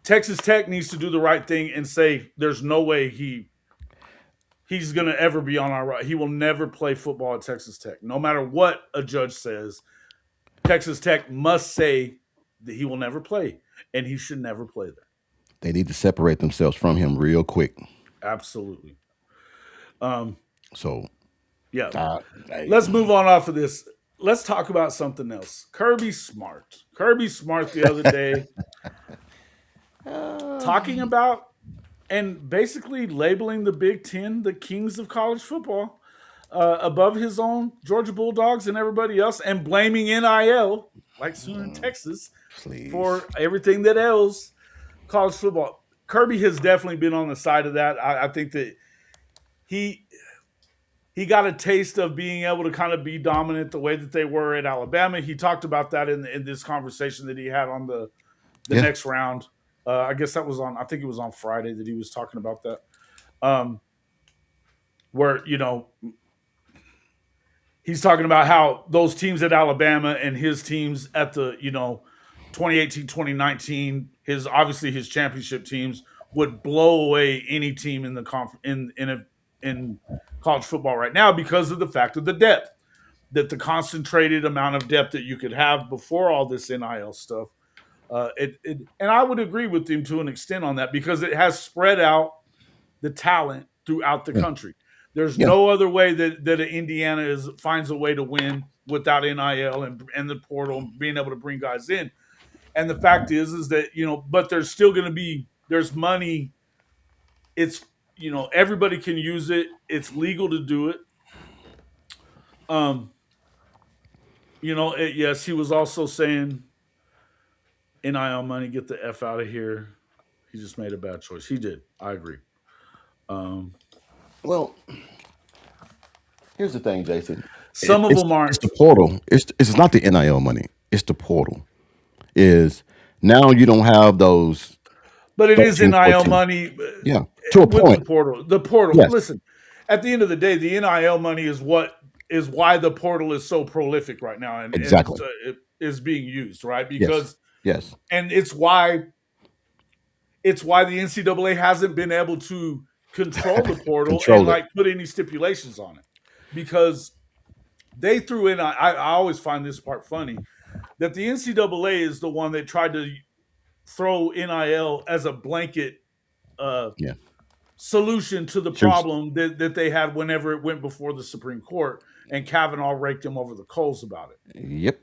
Texas Tech needs to do the right thing and say there's no way he's going to ever be on our right. He will never play football at Texas Tech. No matter what a judge says, Texas Tech must say that he will never play, and he should never play there. they need to separate themselves from him real quick. Absolutely. So, Yeah. hey, Let's move on off of this. Let's talk about something else. Kirby Smart. Kirby Smart the other day talking about and basically labeling the Big Ten the kings of college football above his own Georgia Bulldogs and everybody else, and blaming NIL, like soon in Texas, please. for everything that ails college football. Kirby has definitely been on the side of that. I think that he got a taste of being able to kind of be dominant the way that they were at Alabama. He talked about that in this conversation that he had on the Yeah. next round. I guess that was I think it was on Friday that he was talking about that. Where, he's talking about how those teams at Alabama and his teams at the, 2018, 2019, obviously his championship teams would blow away any team in the in college football right now because of the fact of the depth, that the concentrated amount of depth that you could have before all this NIL stuff. And I would agree with him to an extent on that because it has spread out the talent throughout the country. There's Yeah. no other way that Indiana finds a way to win without NIL and the portal and being able to bring guys in. And the fact is that, but there's still going to be, there's money. It's, everybody can use it. It's legal to do it. Yes, he was also saying NIL money, get the F out of here. He just made a bad choice. He did. I agree. Well, here's the thing, Jason. Some of them aren't. It's the portal. It's not the NIL money. It's the portal. Is now you don't have those. But it is 13, NIL 14. money. Yeah, to a with point. the portal. The portal. Yes. Listen, at the end of the day, the NIL money is why the portal is so prolific right now, and Exactly. it is being used, right? Because Yes. and it's why the NCAA hasn't been able to control the portal Control and it. put any stipulations on it, because they threw in. I always find this part funny, that the NCAA is the one that tried to throw NIL as a blanket Yeah. solution to the Sure. problem that they had whenever it went before the Supreme Court, and Kavanaugh raked him over the coals about it Yep.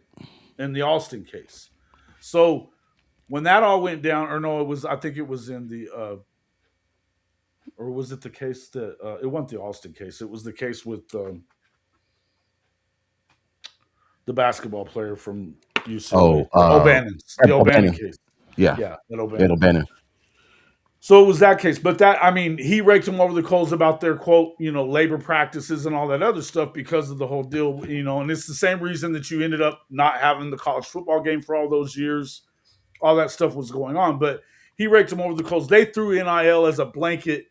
in the Alston case. So when that all went down, or no, I think it was in the, or was it the case that, it wasn't the Alston case. It was the case with the basketball player from UCLA, Oh, the O'Bannon O'Bannon. case. Yeah. Yeah, that Ed O'Bannon. O'Bannon. So it was that case. But that, I mean, he raked them over the coals about their, quote, labor practices and all that other stuff because of the whole deal, and it's the same reason that you ended up not having the college football game for all those years. All that stuff was going on. But he raked them over the coals. They threw NIL as a blanket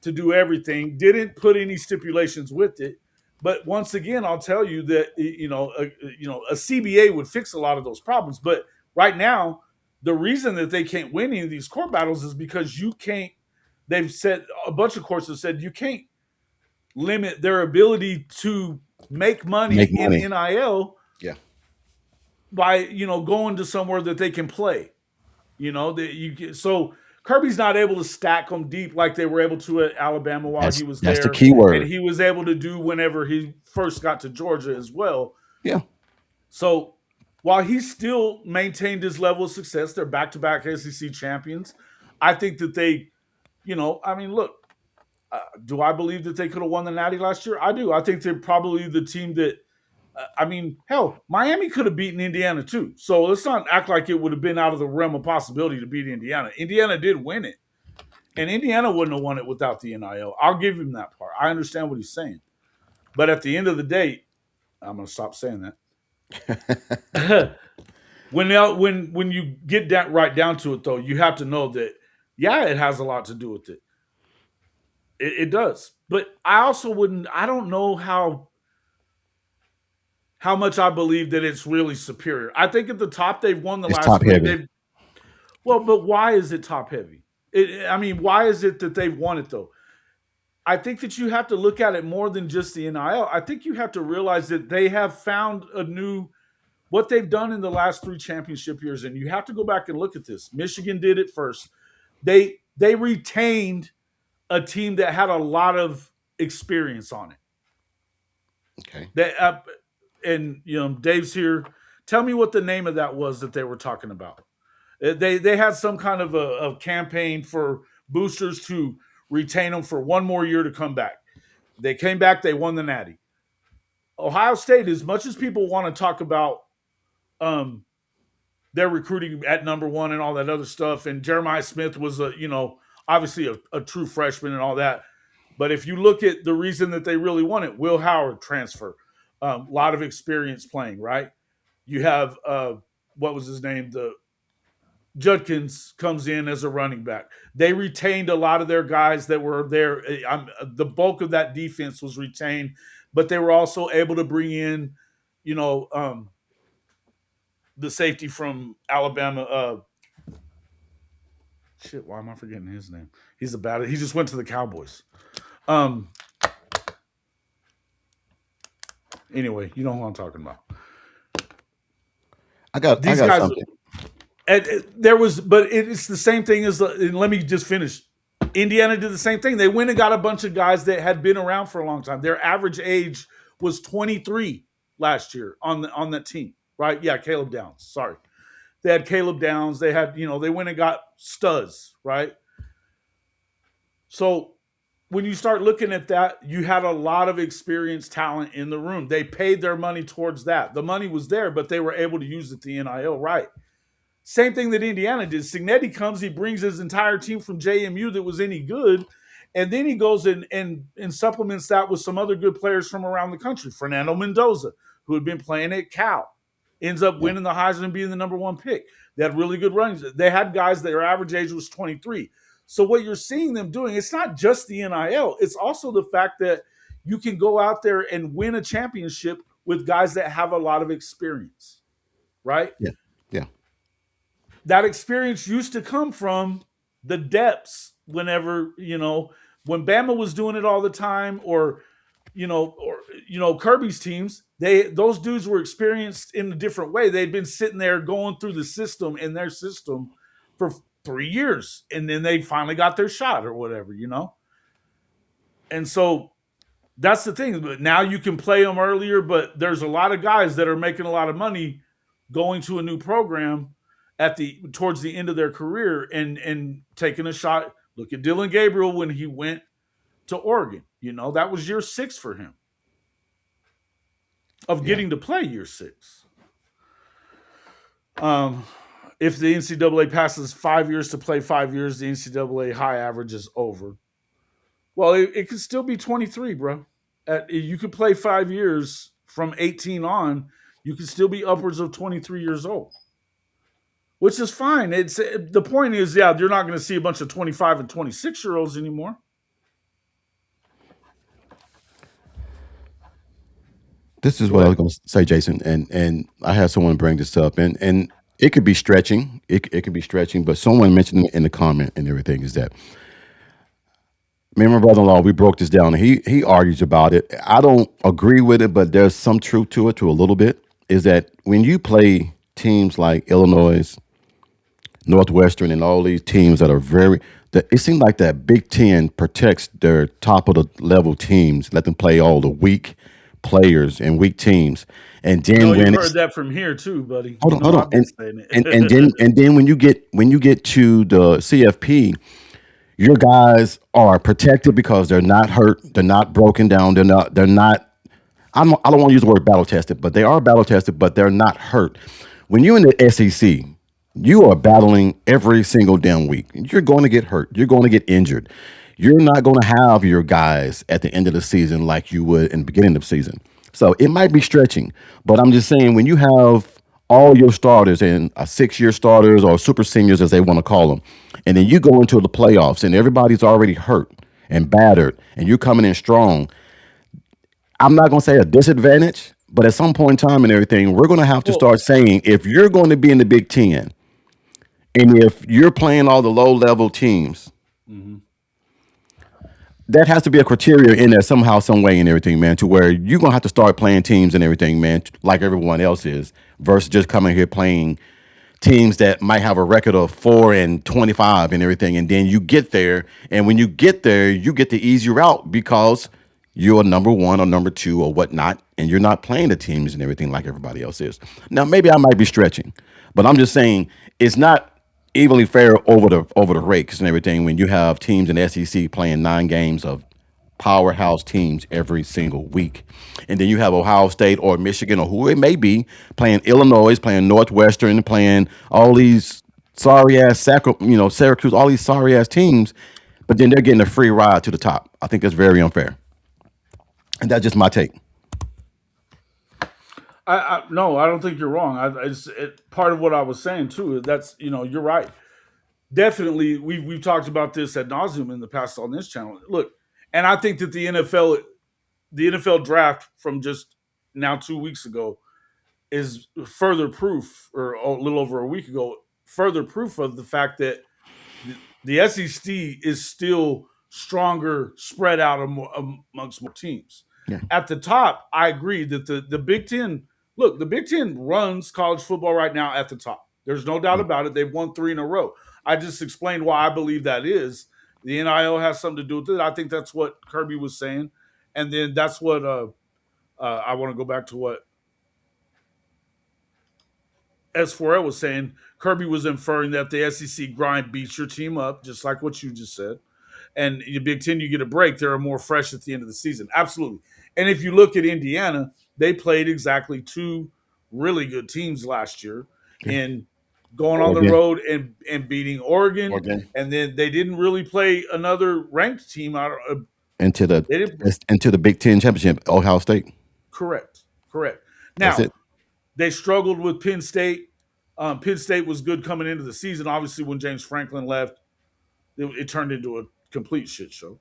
to do everything, didn't put any stipulations with it. But once again, I'll tell you that, a CBA would fix a lot of those problems. But right now, the reason that they can't win any of these court battles is because you can't, they've said, a bunch of courts have said, you can't limit their ability to make money in NIL Yeah. by, going to somewhere that they can play. So Kirby's not able to stack them deep like they were able to at Alabama while he was there. That's the key word. And he was able to do whenever he first got to Georgia as well. Yeah. So while he still maintained his level of success, they're back-to-back SEC champions. I think that they, look, do I believe that they could have won the Natty last year? I do. I think they're probably the team that, hell, Miami could have beaten Indiana too. So let's not act like it would have been out of the realm of possibility to beat Indiana. Indiana did win it. And Indiana wouldn't have won it without the NIL. I'll give him that part. I understand what he's saying. But at the end of the day, I'm going to stop saying that. When you get that right down to it, though, you have to know that, yeah, it has a lot to do with it. It does. But I also I don't know how much I believe that it's really superior. I think at the top they've won the last top three. Heavy. Well, but why is it top heavy? Why is it that they've won it though? I think that you have to look at it more than just the NIL. I think you have to realize that they have found what they've done in the last 3 championship years, and you have to go back and look at this. Michigan did it first. They retained a team that had a lot of experience on it. Okay. And Dave's here. Tell me what the name of that was that they were talking about. They had some kind of a campaign for boosters to retain them for one more year to come back. They came back. They won the Natty. Ohio State, as much as people want to talk about their recruiting at number 1 and all that other stuff, and Jeremiah Smith was obviously a true freshman and all that. But if you look at the reason that they really won it, Will Howard transfer, a lot of experience playing, right? You have, what was his name? Judkins comes in as a running back. They retained a lot of their guys that were there. The bulk of that defense was retained, but they were also able to bring in, the safety from Alabama. Why am I forgetting his name? He just went to the Cowboys. Anyway, you know who I'm talking about. I got These guys, something. But it's the same thing as, and let me just finish. Indiana did the same thing. They went and got a bunch of guys that had been around for a long time. Their average age was 23 last year on that team, right? Yeah, Caleb Downs. Sorry. They had Caleb Downs. They had, they went and got studs, right? So when you start looking at that, you had a lot of experienced talent in the room. They paid their money towards that. The money was there, but they were able to use it, the NIL, right? Same thing that Indiana did. Signetti comes, he brings his entire team from JMU that was any good, and then he goes and supplements that with some other good players from around the country. Fernando Mendoza, who had been playing at Cal, ends up winning the Heisman and being the number 1 pick. They had really good runs. They had guys that their average age was 23. So what you're seeing them doing, it's not just the NIL. It's also the fact that you can go out there and win a championship with guys that have a lot of experience, right? Yeah. That experience used to come from the depths whenever, when Bama was doing it all the time, or Kirby's teams, those dudes were experienced in a different way. They'd been sitting there going through the system in their system for 3 years, and then they finally got their shot or whatever, And so that's the thing. But now you can play them earlier, but there's a lot of guys that are making a lot of money going to a new program towards the end of their career and taking a shot. Look at Dylan Gabriel when he went to Oregon. That was year 6 for him of Yeah. getting to play year 6. If the NCAA passes 5 years to play 5 years, the NCAA high average is over. Well, it could still be 23, bro. You could play 5 years from 18 on. You could still be upwards of 23 years old, which is fine. The point is, yeah, you're not going to see a bunch of 25 and 26-year-olds anymore. This is Go what I was ahead. going to say, Jason, and I had someone bring this up, and it could be stretching. It could be stretching, but someone mentioned in the comment and everything is that me and my brother-in-law, we broke this down. And he argues about it. I don't agree with it, but there's some truth to it, to a little bit. Is that when you play teams like Illinois, Northwestern, and all these teams that are it seems like that Big Ten protects their top of the level teams, let them play all the weak players and weak teams, and then You've when heard it's that from here too, buddy. hold on, I've been saying and it. then when you get to the CFP, your guys are protected because they're not hurt, they're not broken down, they're not. I don't want to use the word battle tested, but they are battle tested, but they're not hurt. When you're in the SEC, you are battling every single damn week. You're going to get hurt. You're going to get injured. You're not going to have your guys at the end of the season like you would in the beginning of the season. So it might be stretching, but I'm just saying when you have all your starters and 6-year starters or super seniors as they want to call them, and then you go into the playoffs and everybody's already hurt and battered, and you're coming in strong. I'm not going to say a disadvantage, but at some point in time and everything, we're going to have to Well, start saying if you're going to be in the Big Ten and if you're playing all the low level teams, mhm. that has to be a criteria in there somehow, some way, and everything, man, to where you're going to have to start playing teams and everything, man, like everyone else is, versus just coming here playing teams that might have a record of 4-25 and everything. And then you get there, and when you get there, you get the easy route because you're a number 1 or number 2 or whatnot, and you're not playing the teams and everything like everybody else is. Now, maybe I might be stretching, but I'm just saying it's not evenly fair over the rakes and everything when you have teams in the SEC playing 9 games of powerhouse teams every single week. And then you have Ohio State or Michigan or who it may be playing Illinois, playing Northwestern, playing all these sorry ass Syracuse, all these sorry ass teams, but then they're getting a free ride to the top. I think that's very unfair. And that's just my take. No, I don't think you're wrong. Part of what I was saying too. That's you're right. Definitely, we've talked about this ad nauseum in the past on this channel. Look, and I think that the NFL draft from just now 2 weeks ago is further proof, or a little over a week ago, further proof of the fact that the SEC is still stronger, spread out amongst more teams. Yeah. At the top, I agree that the Big Ten. Look, the Big Ten runs college football right now at the top. There's no doubt about it. They've won 3 in a row. I just explained why I believe that is. The NIL has something to do with it. I think that's what Kirby was saying, and then that's what I want to go back to what S4L was saying. Kirby was inferring that the SEC grind beats your team up, just like what you just said. And the Big Ten, you get a break. They're more fresh at the end of the season. Absolutely. And if you look at Indiana, they played exactly 2 really good teams last year Yeah. in going on the Oregon. road and beating Oregon. Oregon. And then they didn't really play another ranked team out. Into They didn't. the Big Ten championship, Ohio State. Correct. That's Now, it. they struggled with Penn State. Penn State was good coming into the season. Obviously, when James Franklin left, it turned into a complete shit show.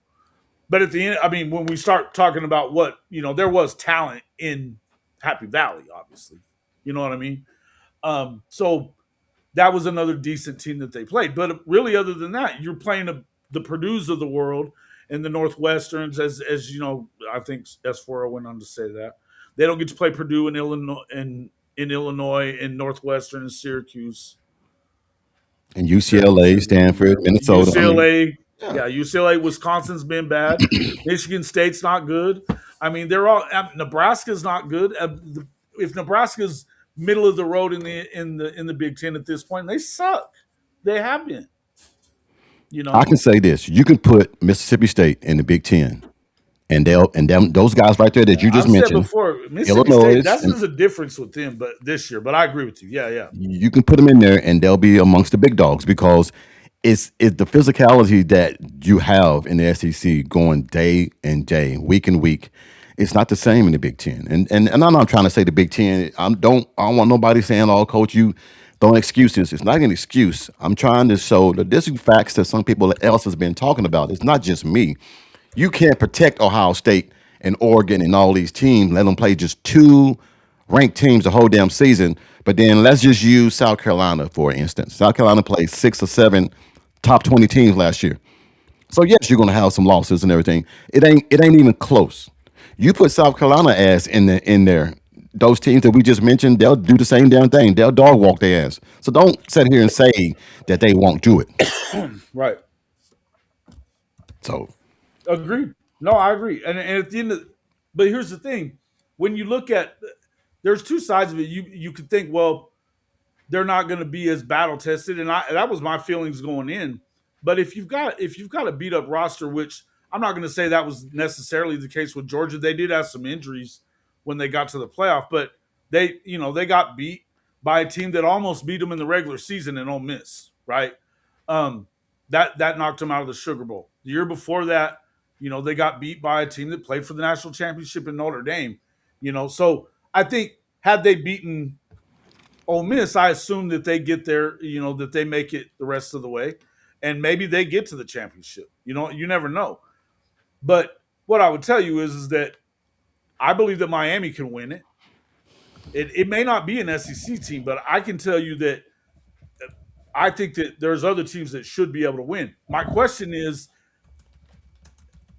But at the end, I mean, when we start talking about what, there was talent in Happy Valley, obviously. You know what I mean? So that was another decent team that they played. But really, other than that, you're playing the Purdue's of the world and the Northwesterns, as you know, I think S4 went on to say that. They don't get to play Purdue in Illinois, in Northwestern and Syracuse. And UCLA, Stanford, Minnesota. I mean, UCLA. Yeah, UCLA, Wisconsin's been bad. Michigan State's not good. I mean, they're all. Nebraska's not good. If Nebraska's middle of the road in the Big Ten at this point, they suck. They have been. You I know, can say this: you can put Mississippi State in the Big Ten, and those guys right there that you just I've said mentioned, before, Mississippi State. Illinois, That's and there's a difference with them, but this year. But I agree with you. Yeah, yeah. you can put them in there, and they'll be amongst the big dogs because it's the physicality that you have in the SEC going day and day, week and week. It's not the same in the Big Ten, and I'm not trying to say the Big Ten. I don't want nobody saying, "Oh, coach, you throwing excuses." It's not an excuse. I'm trying to show that this is facts that some people else has been talking about. It's not just me. You can't protect Ohio State and Oregon and all these teams, let them play just two ranked teams the whole damn season. But then let's just use South Carolina for instance. South Carolina played 6 or 7 top 20 teams last year. So yes, you're gonna have some losses and everything. It ain't even close. You put South Carolina ass in there. Those teams that we just mentioned, they'll do the same damn thing. They'll dog walk their ass. So don't sit here and say that they won't do it. Right. So Agreed. No, I agree. And at the end of, but here's the thing: when you look at, there's two sides of it. You could think, well, they're not going to be as battle tested, and that was my feelings going in. But if you've got a beat up roster, which I'm not going to say that was necessarily the case with Georgia, they did have some injuries when they got to the playoff, but they got beat by a team that almost beat them in the regular season in Ole Miss, right? Um, that knocked them out of the Sugar Bowl. The year before that, they got beat by a team that played for the national championship in Notre Dame. So I think had they beaten Ole Miss, I assume that they get there, that they make it the rest of the way, and maybe they get to the championship. You never know. But what I would tell you is that I believe that Miami can win it. It may not be an SEC team, but I can tell you that I think that there's other teams that should be able to win. My question is,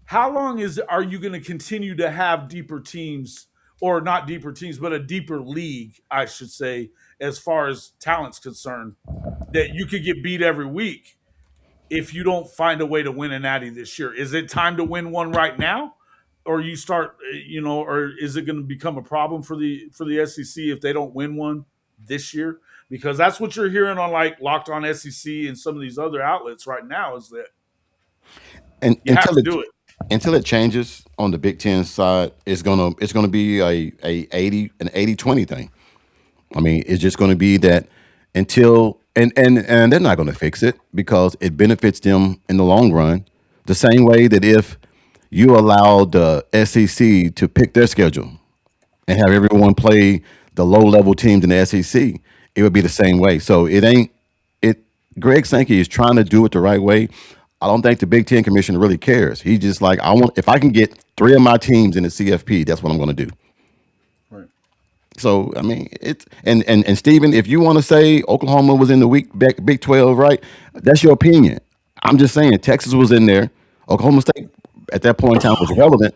how long are you going to continue to have deeper teams, or not deeper teams, but a deeper league, I should say, as far as talent's concerned, that you could get beat every week if you don't find a way to win a natty this year? Is it time to win one right now? Or you start, or is it going to become a problem for the SEC if they don't win one this year? Because that's what you're hearing on like Locked On SEC and some of these other outlets right now, is that and you have to do it. until it changes on the Big Ten side, it's gonna be a 80-20 thing. I mean, it's just gonna be that until and they're not gonna fix it because it benefits them in the long run. The same way that if you allow the SEC to pick their schedule and have everyone play the low level teams in the SEC, it would be the same way. So it ain't it. Greg Sankey is trying to do it the right way. I don't think the Big Ten Commission really cares. He just like I want if I can get 3 of my teams in the CFP, that's what I'm going to do. Right. So I mean, it's and Stephen, if you want to say Oklahoma was in the Big 12, right? That's your opinion. I'm just saying Texas was in there. Oklahoma State at that point in time was relevant.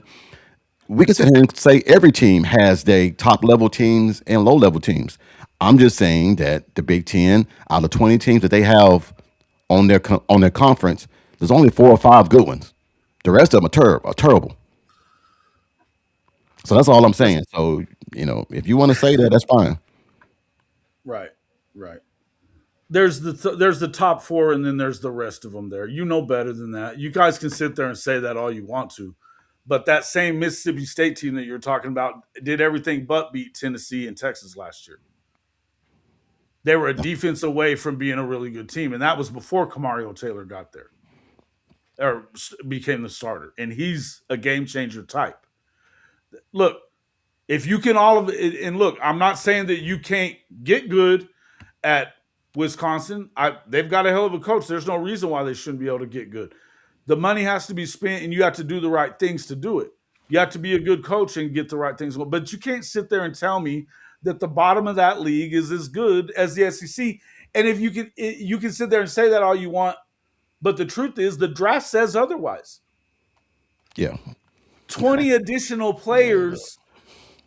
We can sit here and say every team has their top level teams and low level teams. I'm just saying that the Big Ten, out of 20 teams that they have on their conference, there's only 4 or 5 good ones. The rest of them are terrible. So that's all I'm saying. So if you want to say that, that's fine. Right. Right. There's the top four, and then there's the rest of them. There, better than that. You guys can sit there and say that all you want to, but that same Mississippi State team that you're talking about did everything but beat Tennessee and Texas last year. They were a defense away from being a really good team, and that was before Kamario Taylor got there or became the starter. And he's a game changer type. Look, if you can all of it, and look, I'm not saying that you can't get good at Wisconsin. They've got a hell of a coach. There's no reason why they shouldn't be able to get good. The money has to be spent, and you have to do the right things to do it. You have to be a good coach and get the right things. But you can't sit there and tell me that the bottom of that league is as good as the SEC. And if you can sit there and say that all you want, but the truth is the draft says otherwise. Yeah. 20 additional players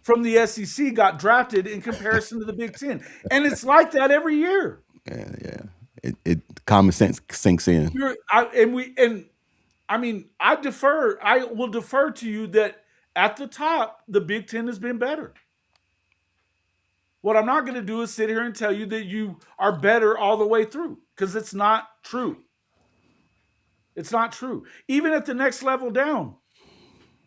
from the SEC got drafted in comparison to the Big Ten. And it's like that every year. Yeah. It common sense sinks in. And I mean, I will defer to you that at the top, the Big Ten has been better. What I'm not going to do is sit here and tell you that you are better all the way through, because it's not true. It's not true. Even at the next level down,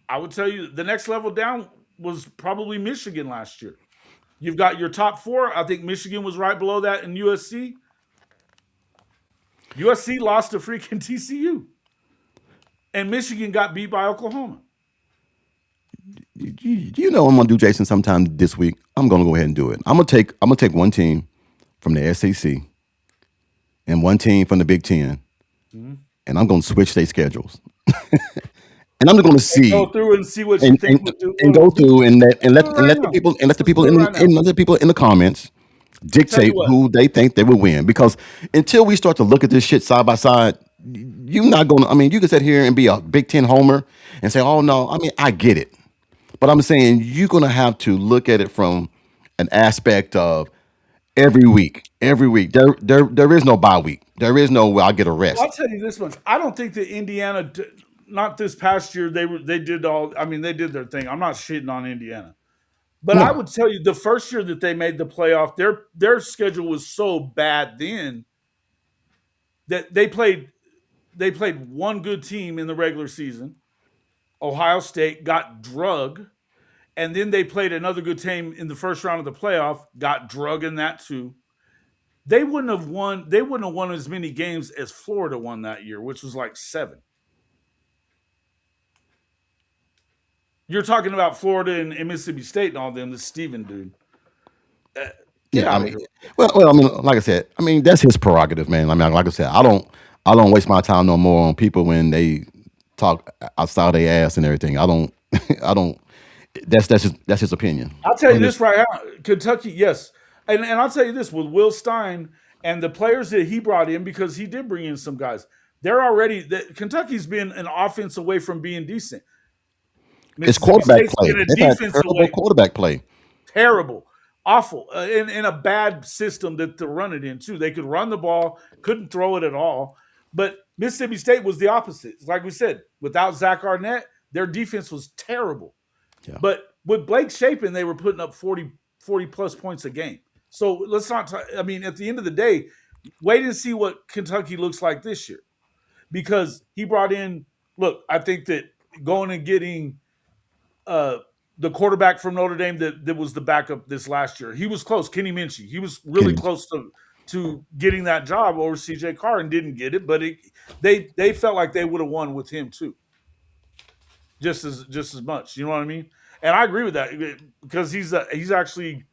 I would tell you the next level down was probably Michigan last year. You've got your top four. I think Michigan was right below that, in USC. USC lost to freaking TCU. And Michigan got beat by Oklahoma. You know I'm gonna do, Jason, sometime this week. I'm gonna go ahead and do it. I'm gonna take one team from the SEC and one team from the Big 10 and I'm gonna switch their schedules. And I'm just gonna Go see through and see what you think would do. and go through and let Do it right now. the people Let's do it right now. and let the people in the comments dictate what. who they think they will win. Because until we start to look at this shit side by side, you're not gonna. I mean, you can sit here and be a Big Ten homer and say, "Oh no," I mean, I get it, but I'm saying you're gonna have to look at it from an aspect of every week. Every week, there is no bye week. There is no I'll get a rest. I'll tell you this much: I don't think that Indiana, not this past year, they did all. I mean, they did their thing. I'm not shitting on Indiana, but I No, would tell you the first year that they made the playoff, their schedule was so bad then that they played one good team in the regular season. Ohio State got drug, and then they played another good team in the first round of the playoff, got drug in that too. They wouldn't have won. They wouldn't have won as many games as Florida won that year, which was like 7. You're talking about Florida and Mississippi State and all them. This Steven dude. Get yeah, I out of mean, here. well, I mean, like I said, I mean that's his prerogative, man. I mean, like I said, I don't waste my time no more on people when they talk outside their ass and everything. I don't, I don't. That's his opinion. I'll tell you I'm this just, right now. Kentucky, yes. And I'll tell you this with Will Stein and the players that he brought in, because he did bring in some guys. They're already Kentucky's been an offense away from being decent. it's Mississippi quarterback State's play. been a They've had defense terrible away. quarterback play. Terrible, awful, in a bad system to run it into. They could run the ball, couldn't throw it at all. But Mississippi State was the opposite. Like we said, without Zach Arnett, their defense was terrible. Yeah. But with Blake Shapen, they were putting up 40 plus points a game. So let's not talk. I mean, at the end of the day, wait and see what Kentucky looks like this year. Because he brought in, look, I think that going and getting the quarterback from Notre Dame that was the backup this last year, he was close. Kenny Minchie, he was really close to getting that job over CJ Carr and didn't get it. But they felt like they would have won with him too, just as much. You know what I mean? And I agree with that, because he's actually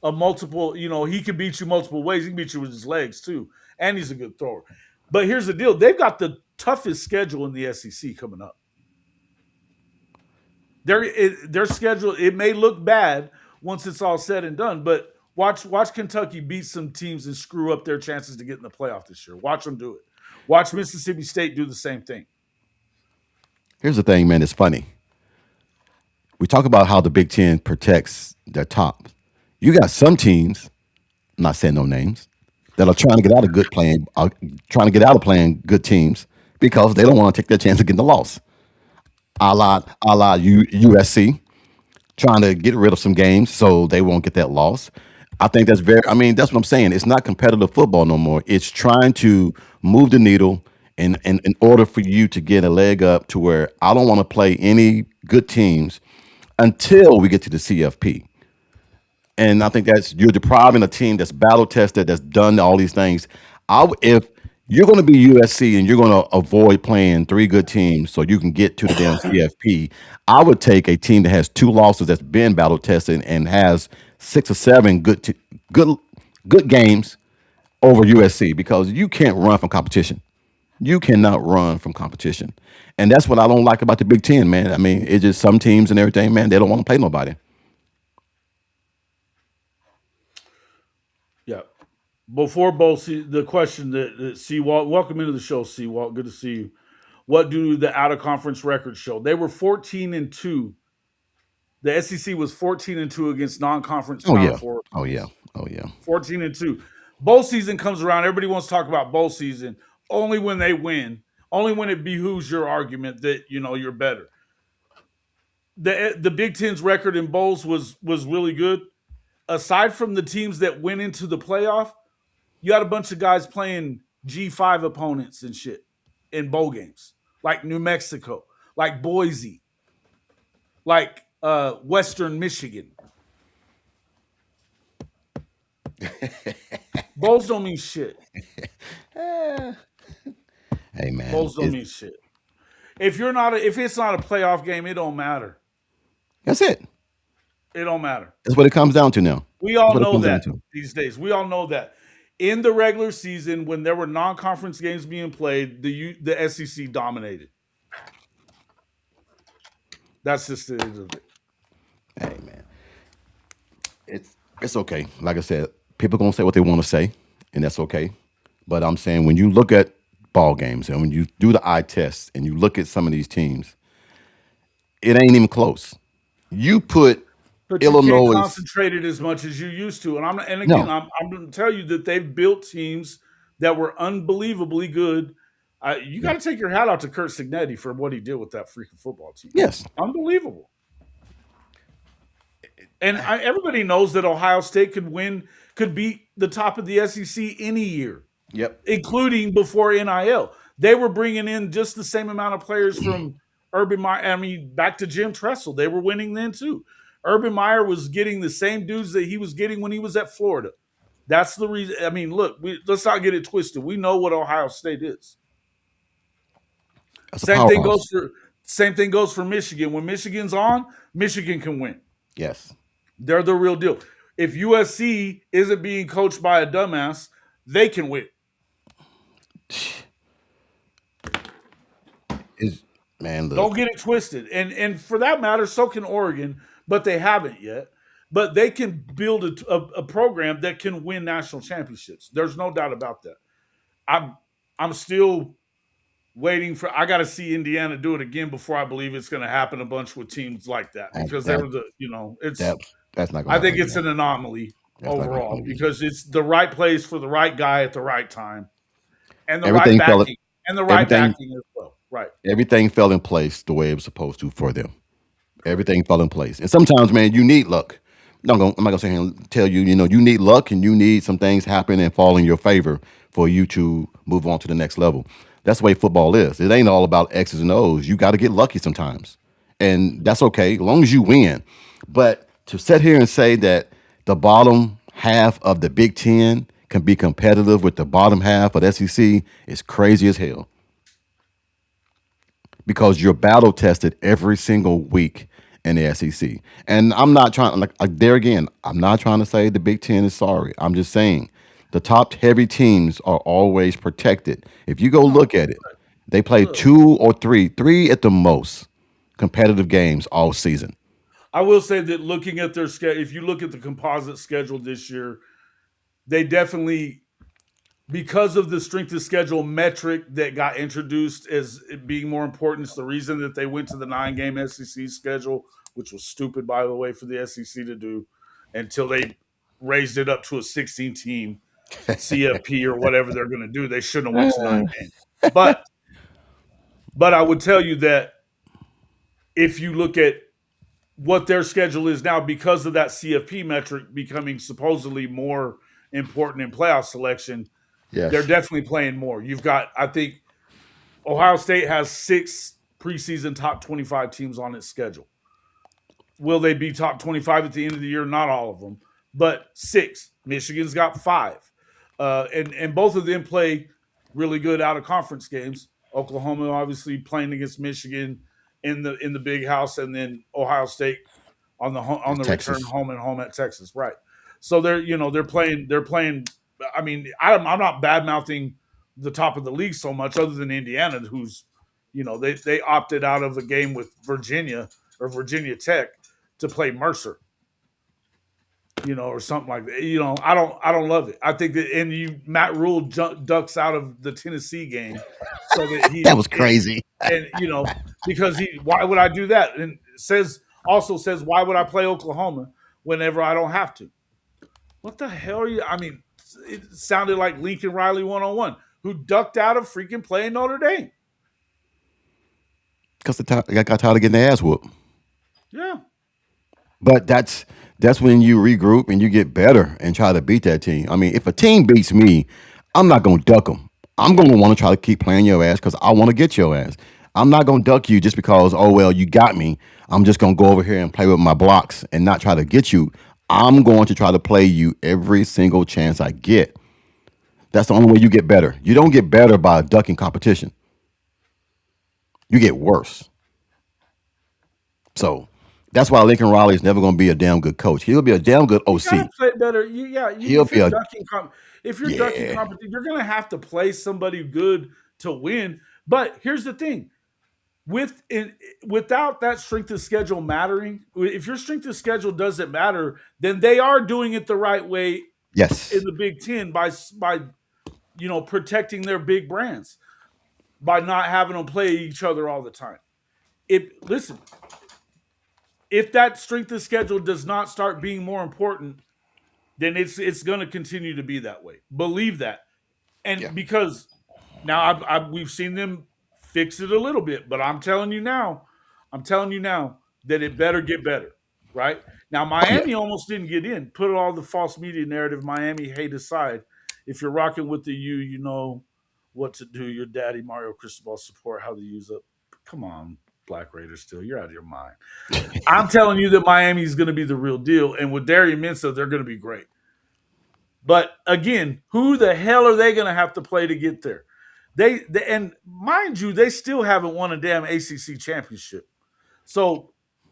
a multiple. You know, he can beat you multiple ways. He can beat you with his legs too, and he's a good thrower. But here's the deal: they've got the toughest schedule in the SEC coming up. Their schedule, it may look bad once it's all said and done, but watch Kentucky beat some teams and screw up their chances to get in the playoff this year. Watch them do it. Watch Mississippi State do the same thing. Here's the thing, man. It's funny. We talk about how the Big Ten protects their top. You got some teams, I'm not saying no names, that are trying to get out of trying to get out of playing good teams because they don't want to take their chance of getting the loss. USC trying to get rid of some games so they won't get that loss. I think that's I mean, that's what I'm saying. It's not competitive football no more. It's trying to move the needle in order for you to get a leg up to where I don't want to play any good teams until we get to the CFP. And I think that's you're depriving a team that's battle tested, that's done all these things. If you're going to be USC and you're going to avoid playing 3 good teams so you can get to the damn CFP, I would take a team that has 2 losses that's been battle tested and has 6 or 7 good games over USC, because you can't run from competition. You cannot run from competition. And that's what I don't like about the Big Ten, man. I mean, it's just some teams and everything, man, they don't want to play nobody. Yeah. Before both, the question that Seawalt, welcome into the show, Seawalt. Good to see you. What do the out of conference records show? They were 14-2. The SEC was 14-2 against non-conference Oh, Power yeah. Four. Oh, yeah. Oh, yeah. 14-2. Bowl season comes around. Everybody wants to talk about bowl season only when they win, Only when it behooves your argument that you're better. The Big Ten's record in bowls was really good. Aside from the teams that went into the playoff, you had a bunch of guys playing G5 opponents and shit in bowl games, like New Mexico, like Boise, like Western Michigan. Bowls don't mean shit. Hey man, Bowls don't mean shit. If it's not a playoff game, it don't matter. that's it. It don't matter. That's what it comes down to now. We all That's what it know comes down that to. these days. We all know that. In the regular season, when there were non-conference games being played, the SEC dominated. That's just the end of it. Hey man, it's okay. Like I said, people gonna say what they want to say, and that's okay. But I'm saying when you look at ball games and when you do the eye test and you look at some of these teams, it ain't even close. You put But you can't Illinois. concentrate it as much as you used to. And again, No, I'm going to tell you that they've built teams that were unbelievably good. You got to take your hat out to Kurt Signetti for what he did with that freaking football team. yes, Unbelievable. And everybody knows that Ohio State could beat the top of the SEC any year, yep. including before NIL. They were bringing in just the same amount of players from Urban Meyer. I mean, back to Jim Tressel. They were winning then too. Urban Meyer was getting the same dudes that he was getting when he was at Florida. That's the reason. I mean, look, let's not get it twisted. We know what Ohio State is. That's a Same thing powerhouse. goes for Michigan. When Michigan's on, Michigan can win. Yes. They're the real deal. If USC isn't being coached by a dumbass, they can win. Man, look. Don't get it twisted. And for that matter, so can Oregon, but they haven't yet. But they can build a program that can win national championships. There's no doubt about that. I'm still waiting for. I got to see Indiana do it again before I believe it's going to happen a bunch with teams like that because they were it's. That's not going to I happen. think it's an anomaly That's not gonna overall happen. because it's the right place for the right guy at the right time, and the Everything right fell- backing, and the right everything- backing as well. Right. Everything fell in place the way it was supposed to for them. Everything fell in place. And sometimes, man, you need luck. I'm not gonna sit here and tell you, you need luck and you need some things happen and fall in your favor for you to move on to the next level. That's the way football is. It ain't all about X's and O's. You got to get lucky sometimes. And that's okay, as long as you win. But to sit here and say that the bottom half of the Big Ten can be competitive with the bottom half of the SEC is crazy as hell. Because you're battle tested every single week in the SEC. And I'm not trying, like there again, I'm not trying to say the Big Ten is sorry. I'm just saying the top heavy teams are always protected. If you go look at it, they play two or three at the most competitive games all season. I will say that looking at their schedule, if you look at the composite schedule this year, they definitely, because of the strength of schedule metric that got introduced as it being more important, it's the reason that they went to the 9-game SEC schedule, which was stupid, by the way, for the SEC to do until they raised it up to a 16-team CFP or whatever they're going to do. They shouldn't have went to 9 games. But I would tell you that if you look at what their schedule is now, because of that CFP metric becoming supposedly more important in playoff selection, Yes. they're definitely playing more. You've got, I think, Ohio State has 6 preseason top 25 teams on its schedule. Will they be top 25 at the end of the year? Not all of them, but 6. Michigan's got 5. And both of them play really good out of conference games. Oklahoma obviously playing against Michigan in the big house, and then Ohio State on the Texas. return home at Texas, right? So they're playing. I mean, I'm not bad mouthing the top of the league so much, other than Indiana, who's they opted out of a game with Virginia or Virginia Tech to play Mercer, or something like that. I don't love it. I think that Matt Rule ducks out of the Tennessee game so that he That was crazy. and because why would I do that? And also says why would I play Oklahoma whenever I don't have to? What the hell are you? I mean, it sounded like Lincoln Riley 101, who ducked out of freaking playing Notre Dame. Because I got tired of getting their ass whooped. Yeah. But that's when you regroup and you get better and try to beat that team. I mean, if a team beats me, I'm not gonna duck them. I'm gonna want to try to keep playing your ass because I want to get your ass. I'm not gonna duck you just because, oh well, you got me. I'm just gonna go over here and play with my blocks and not try to get you. I'm going to try to play you every single chance I get. That's the only way you get better. You don't get better by ducking competition. You get worse. So that's why Lincoln Riley is never going to be a damn good coach. He'll be a damn good You gotta OC. play better. He'll If be you're a ducking, if you're ducking yeah. competition, you're gonna have to play somebody good to win. But here's the thing: without that strength of schedule mattering, if your strength of schedule doesn't matter, then they are doing it the right way in Yes. the Big Ten by protecting their big brands by not having them play each other all the time. Listen, if that strength of schedule does not start being more important, then it's going to continue to be that way. Believe that, Yeah. and because now we've seen them fix it a little bit, but I'm telling you now that it better get better. Right now, Oh yeah. Miami almost didn't get in. Put all the false media narrative Miami hate aside. If you're rocking with the U, you know what to do. Your daddy Mario Cristobal support how to use up. Come on, Black Raiders. Still, you're out of your mind. I'm telling you that Miami is going to be the real deal, and with Darian Minsa, they're going to be great. But again, who the hell are they going to have to play to get there? And mind you, they still haven't won a damn ACC championship. So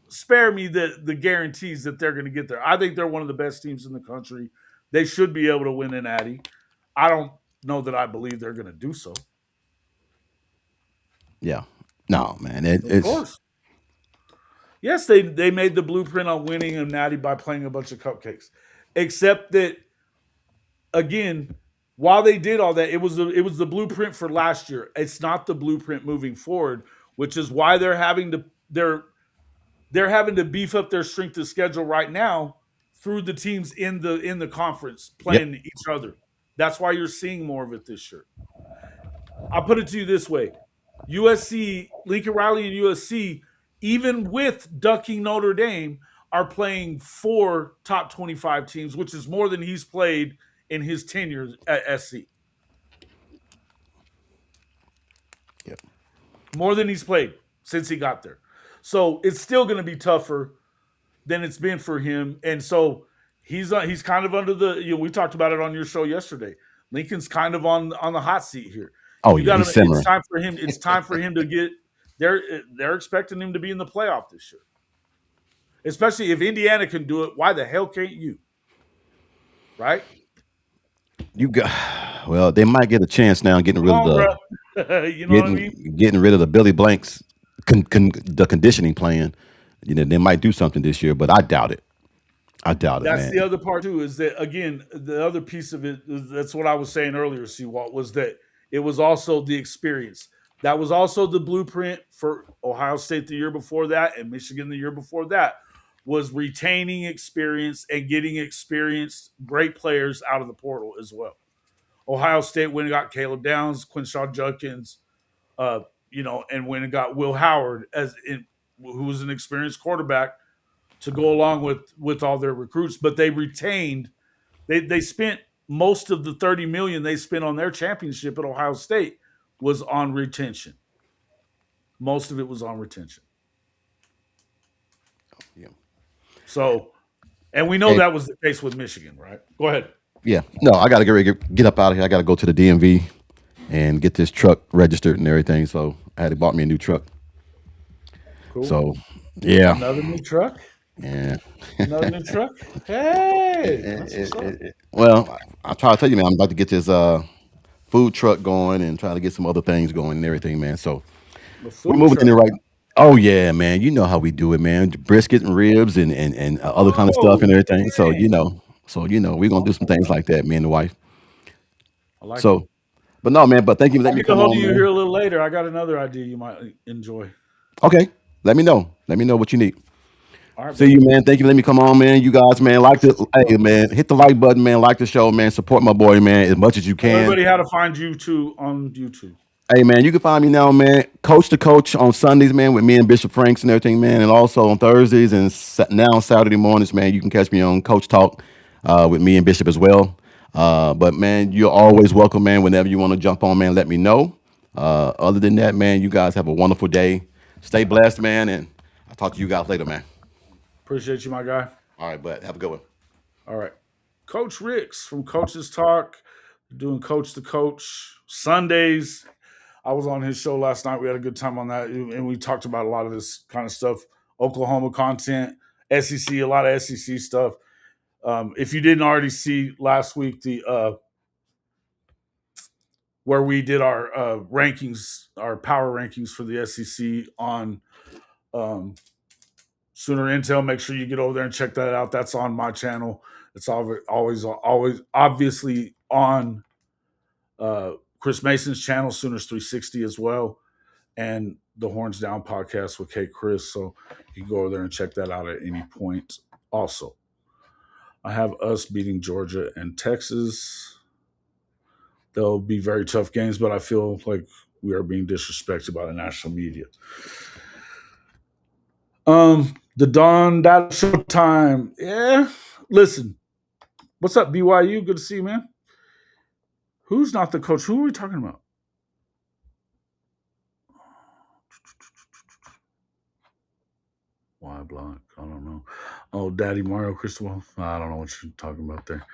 spare me the guarantees that they're going to get there. I think they're one of the best teams in the country. They should be able to win an Addy. I don't know that I believe they're going to do so. Yeah. No, man. Of course. Yes, they made the blueprint on winning a Natty by playing a bunch of cupcakes. Except that, again, while they did all that, it was the blueprint for last year. It's not the blueprint moving forward, which is why they're having to beef up their strength of schedule right now through the teams in the conference playing Yep. each other. That's why you're seeing more of it this year. I'll put it to you this way: USC, Lincoln Riley, and USC, even with ducking Notre Dame, are playing 4 top 25 teams, which is more than he's played in his tenure at SC. Yep. More than he's played since he got there. So it's still going to be tougher than it's been for him. And so he's kind of under the, we talked about it on your show yesterday. Lincoln's kind of on the hot seat here. Oh You yeah. got to. He's It's simmering. time for him. It's time for him to get. They're expecting him to be in the playoff this year. Especially if Indiana can do it, why the hell can't you? Right? You got. Well, they might get a chance now getting Come rid of on, the bro. You know what I mean? getting rid of the Billy Blanks the conditioning plan. They might do something this year, but I doubt it. I doubt it, That's man. the other part too. Is that again the other piece of it? That's what I was saying earlier. Seawalt was that it was also the experience. That was also the blueprint for Ohio State the year before that, and Michigan the year before that. Was retaining experience and getting experienced great players out of the portal as well. Ohio State went and got Caleb Downs, Quinshaw Judkins, and went and got Will Howard who was an experienced quarterback to go along with all their recruits. But they retained. They spent most of the $30 million they spent on their championship at Ohio State was on retention. Most of it was on retention. Yeah. So, and we know Hey, that was the case with Michigan, right? Go ahead. yeah. No, I got to get ready, get up out of here. I got to go to the DMV and get this truck registered and everything. So I had to bought me a new truck. Cool. So yeah, Another new truck. yeah. Another new truck. Hey, that's what's up. Well, I try to tell you, man, I'm about to get this food truck going and trying to get some other things going and everything, man. So The we're food moving in truck. the right. Oh yeah, man. You know how we do it, man. Brisket and ribs and other kind of stuff Oh, and everything. dang. We're gonna do some things Okay. like that, me and the wife. I like it. So, but no, man. But thank you for I'll letting me get a come hold of on, you here man. a little later. I got another idea you might enjoy. Okay, let me know. Let me know what you need. All right, See brother. you, man. Thank you for letting me come on, man. You guys, man, hey, man, hit the like button, man. Like the show, man. Support my boy, man, as much as you Tell can. everybody how to find you too on YouTube. Hey, man, you can find me now, man, coach to coach on Sundays, man, with me and Bishop Franks and everything, man. And also on Thursdays and now Saturday mornings, man, you can catch me on Coach Talk with me and Bishop as well. But, man, you're always welcome, man. Whenever you want to jump on, man, let me know. Other than that, man, you guys have a wonderful day. Stay blessed, man. And I'll talk to you guys later, man. Appreciate you, my guy. All right, bud. Have a good one. All right. Coach Ricks from Coach's Talk, doing Coach to Coach Sundays. I was on his show last night. We had a good time on that, and we talked about a lot of this kind of stuff, Oklahoma content, SEC, a lot of SEC stuff. If you didn't already see last week, the where we did our rankings, our power rankings for the SEC on Sooner Intel, make sure you get over there and check that out. That's on my channel. It's always obviously on Chris Mason's channel, Sooners 360 as well, and the Horns Down podcast with K. Chris. So you can go over there and check that out at any point. Also, I have us beating Georgia and Texas. They'll be very tough games, but I feel like we are being disrespected by the national media. The Dawn Data Show time. Yeah, listen. What's up, BYU? Good to see you, man. Who's not the coach? Who are we talking about? Why block? I don't know. Oh, Daddy Mario Cristobal. I don't know what you're talking about there.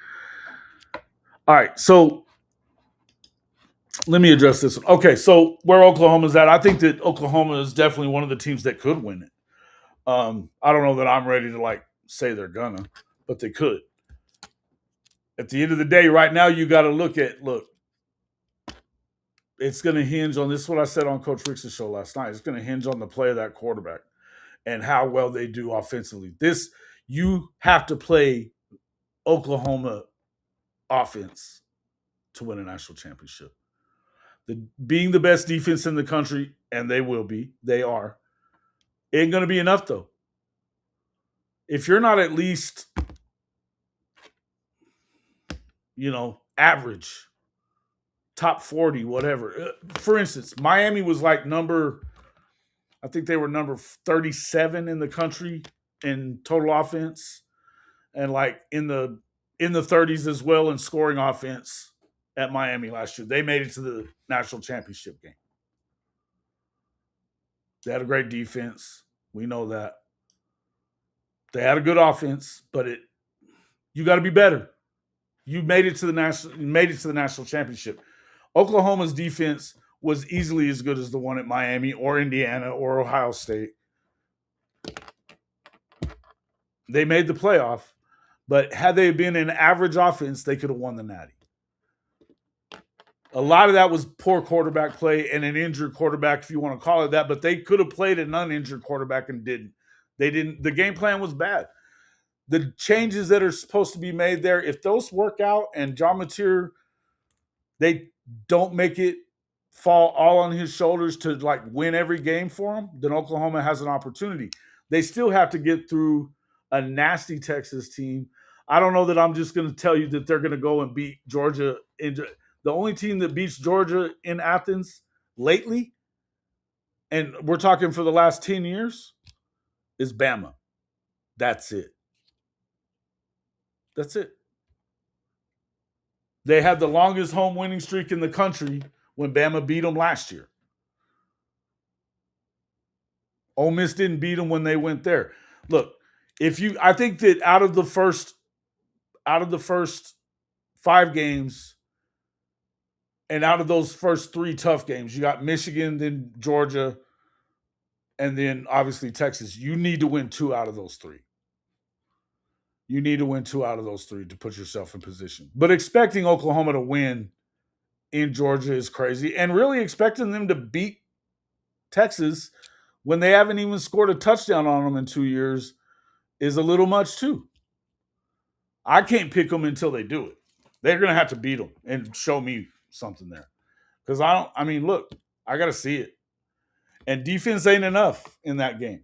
All right, so let me address this one. Okay, so where Oklahoma's at, I think that Oklahoma is definitely one of the teams that could win it. I don't know that I'm ready to say they're gonna, but they could. At the end of the day, right now, you got to look, it's going to hinge on this. Is what I said on Coach Rick's show last night. It's going to hinge on the play of that quarterback and how well they do offensively. You have to play Oklahoma offense to win a national championship. Being the best defense in the country, and they will be, they are, ain't going to be enough, though. If you're not at least, average, top 40, whatever. For instance, Miami was I think they were number 37 in the country in total offense, and in the 30s as well in scoring offense at Miami last year. They made it to the national championship game. They had a great defense. We know that. They had a good offense, but you got to be better. You made it to the national championship. Oklahoma's defense was easily as good as the one at Miami or Indiana or Ohio State. They made the playoff, but had they been an average offense, they could have won the Natty. A lot of that was poor quarterback play and an injured quarterback, if you want to call it that, but they could have played an uninjured quarterback and didn't. They didn't. The game plan was bad. The changes that are supposed to be made there, if those work out and John Mateer, they don't make it fall all on his shoulders to win every game for them, then Oklahoma has an opportunity. They still have to get through a nasty Texas team. I don't know that I'm just going to tell you that they're going to go and beat Georgia. The only team that beats Georgia in Athens lately, and we're talking for the last 10 years, is Bama. That's it. That's it. They had the longest home winning streak in the country when Bama beat them last year. Ole Miss didn't beat them when they went there. Look, I think that out of the first 5 games, and out of those first 3 tough games, you got Michigan, then Georgia, and then obviously Texas. You need to win 2 out of those 3. You need to win 2 out of those 3 to put yourself in position. But expecting Oklahoma to win in Georgia is crazy. And really expecting them to beat Texas when they haven't even scored a touchdown on them in 2 years is a little much too. I can't pick them until they do it. They're going to have to beat them and show me something there. Because look, I got to see it. And defense ain't enough in that game.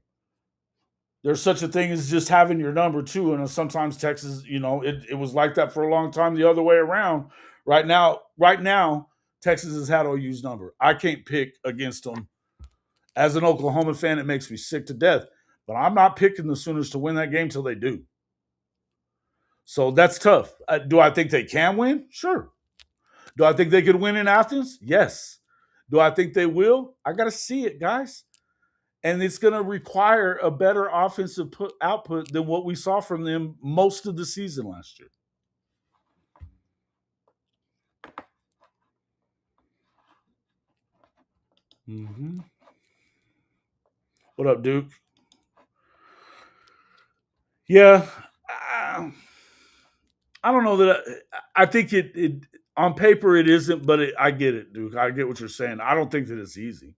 There's such a thing as just having your number too. And sometimes Texas, it was like that for a long time the other way around. Right now, Texas has had OU's number. I can't pick against them. As an Oklahoma fan, it makes me sick to death. But I'm not picking the Sooners to win that game till they do. So that's tough. Do I think they can win? Sure. Do I think they could win in Athens? Yes. Do I think they will? I got to see it, guys. And it's going to require a better offensive output than what we saw from them most of the season last year. Mm-hmm. What up, Duke? Yeah, I don't know that I think it on paper it isn't, but I get it, Duke. I get what you're saying. I don't think that it's easy,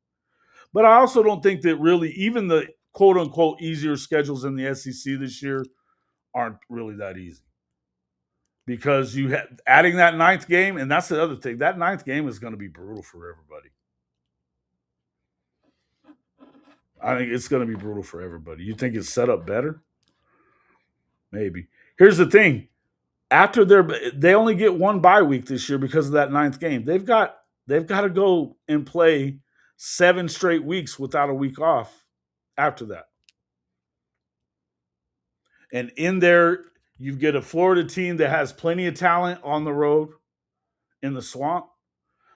but I also don't think that really even the quote unquote easier schedules in the SEC this year aren't really that easy because you have adding that ninth game, and that's the other thing. That ninth game is going to be brutal for everybody. I think it's going to be brutal for everybody. You think it's set up better? Maybe. Here's the thing. After they only get one bye week this year because of that ninth game. They've got to go and play 7 straight weeks without a week off after that. And in there, you get a Florida team that has plenty of talent on the road in the swamp.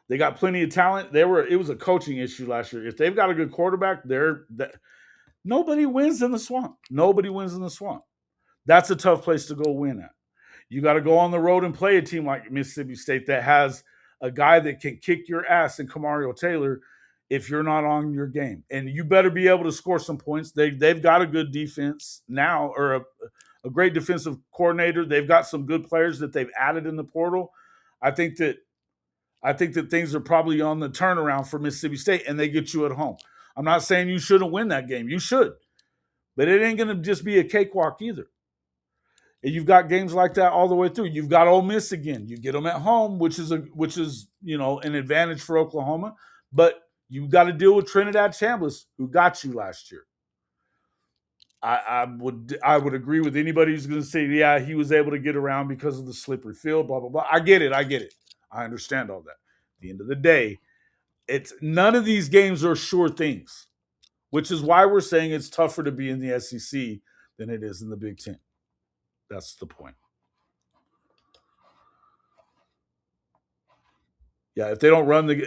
They got plenty of talent. It was a coaching issue last year. If they've got a good quarterback, nobody wins in the swamp. Nobody wins in the swamp. That's a tough place to go win at. You got to go on the road and play a team like Mississippi State that has a guy that can kick your ass in Kamario Taylor if you're not on your game. And you better be able to score some points. They've got a good defense now, or a great defensive coordinator. They've got some good players that they've added in the portal. I think that things are probably on the turnaround for Mississippi State, and they get you at home. I'm not saying you shouldn't win that game. You should. But it ain't going to just be a cakewalk either. And you've got games like that all the way through. You've got Ole Miss again. You get them at home, which is an advantage for Oklahoma. But you've got to deal with Trinidad Chambliss, who got you last year. I would agree with anybody who's going to say, yeah, he was able to get around because of the slippery field, blah, blah, blah. I get it. I understand all that. At the end of the day, it's none of these games are sure things, which is why we're saying it's tougher to be in the SEC than it is in the Big Ten. That's the point. Yeah, if they don't run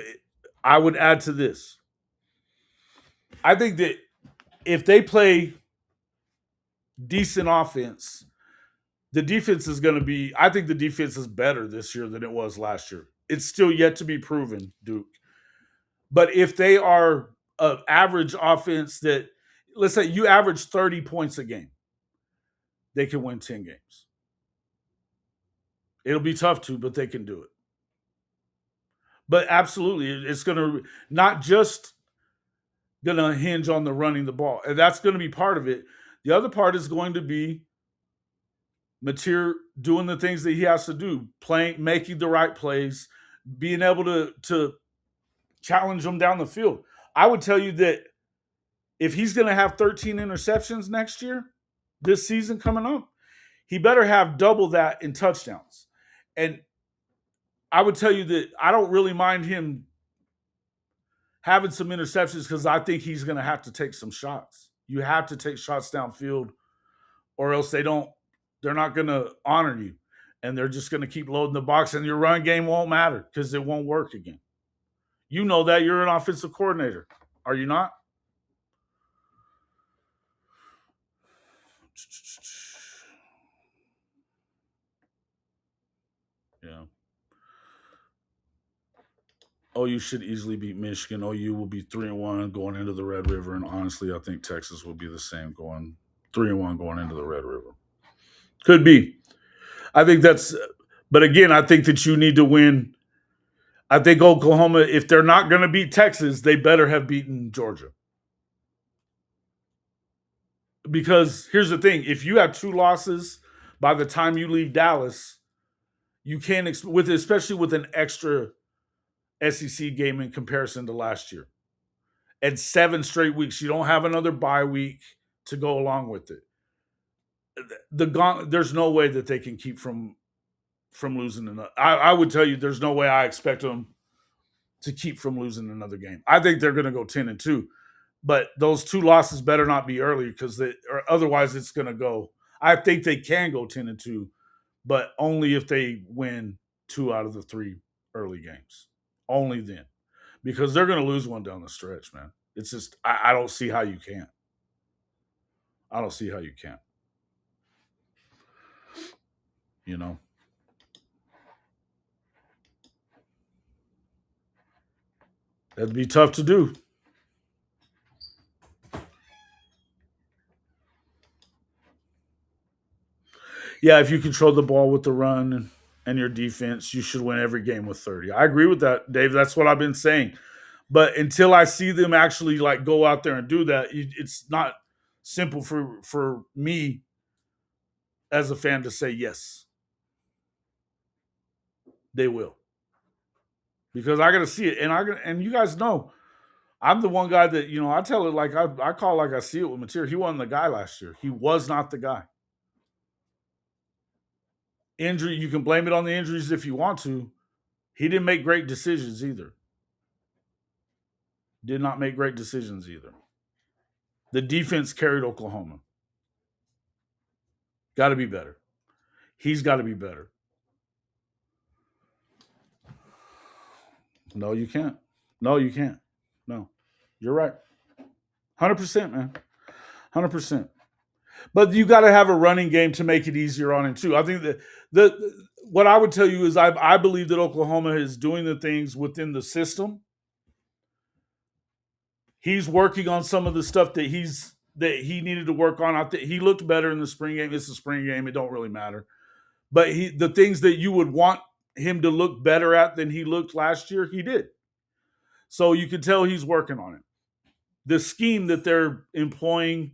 I would add to this. I think that if they play decent offense, the defense is going to be, I think the defense is better this year than it was last year. It's still yet to be proven, Duke. But if they are an average offense that, let's say you average 30 points a game, they can win 10 games. It'll be tough to, but they can do it. But absolutely, it's going to not just going to hinge on the running the ball. And that's going to be part of it. The other part is going to be Mateer doing the things that he has to do, making the right plays, being able to challenge them down the field. I would tell you that if he's going to have 13 interceptions next year, this season coming up, he better have double that in touchdowns. And I would tell you that I don't really mind him having some interceptions because I think he's going to have to take some shots. You have to take shots downfield or else they're not going to honor you. And they're just going to keep loading the box and your run game won't matter because it won't work again. You know that. You're an offensive coordinator. Are you not? Yeah. OU should easily beat Michigan. OU will be 3-1 going into the Red River, and honestly, I think Texas will be the same, going 3-1 going into the Red River. Could be. I think that's. But again, I think that you need to win. I think Oklahoma, if they're not going to beat Texas, they better have beaten Georgia. Because here's the thing: if you have 2 losses by the time you leave Dallas, you can't especially with an extra SEC game in comparison to last year. And 7 straight weeks. You don't have another bye week to go along with it. There's no way that they can keep from losing enough. I would tell you there's no way I expect them to keep from losing another game. I think they're going to go 10-2, but those 2 losses better not be early or otherwise it's going to go. I think they can go 10-2, but only if they win 2 out of the 3 early games. Only then, because they're going to lose one down the stretch, man. It's just I don't see how you can't. I don't see how you can't. You know. That'd be tough to do. Yeah, if you control the ball with the run and your defense, you should win every game with 30. I agree with that, Dave. That's what I've been saying. But until I see them actually like go out there and do that, it's not simple for me as a fan to say yes. They will. Because I got to see it, and you guys know, I'm the one guy that I tell it like I call it like I see it with Material. He wasn't the guy last year. He was not the guy. Injury, you can blame it on the injuries if you want to. He didn't make great decisions either. Did not make great decisions either. The defense carried Oklahoma. Got to be better. He's got to be better. No, you can't. No, you can't. No, you're right. 100%, man. 100%. But you got to have a running game to make it easier on him too. I think that what I would tell you is I believe that Oklahoma is doing the things within the system. He's working on some of the stuff that he needed to work on. I think he looked better in the spring game. It's a spring game. It don't really matter. But the things that you would want him to look better at than he looked last year, he did. So you can tell he's working on it. The scheme that they're employing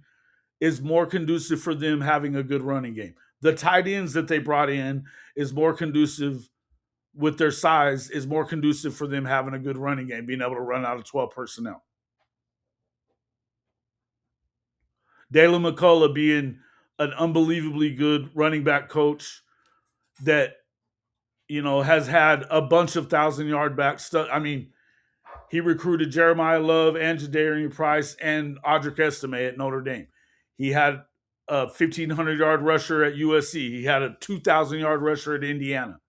is more conducive for them having a good running game. The tight ends that they brought in is more conducive with their size, is more conducive for them having a good running game, being able to run out of 12 personnel. Dalen McCullough being an unbelievably good running back coach that, has had a bunch of 1,000-yard back stuff. I mean, he recruited Jeremiah Love and Jadarian Price and Audric Estime at Notre Dame. He had a 1,500-yard rusher at USC. He had a 2,000-yard rusher at Indiana.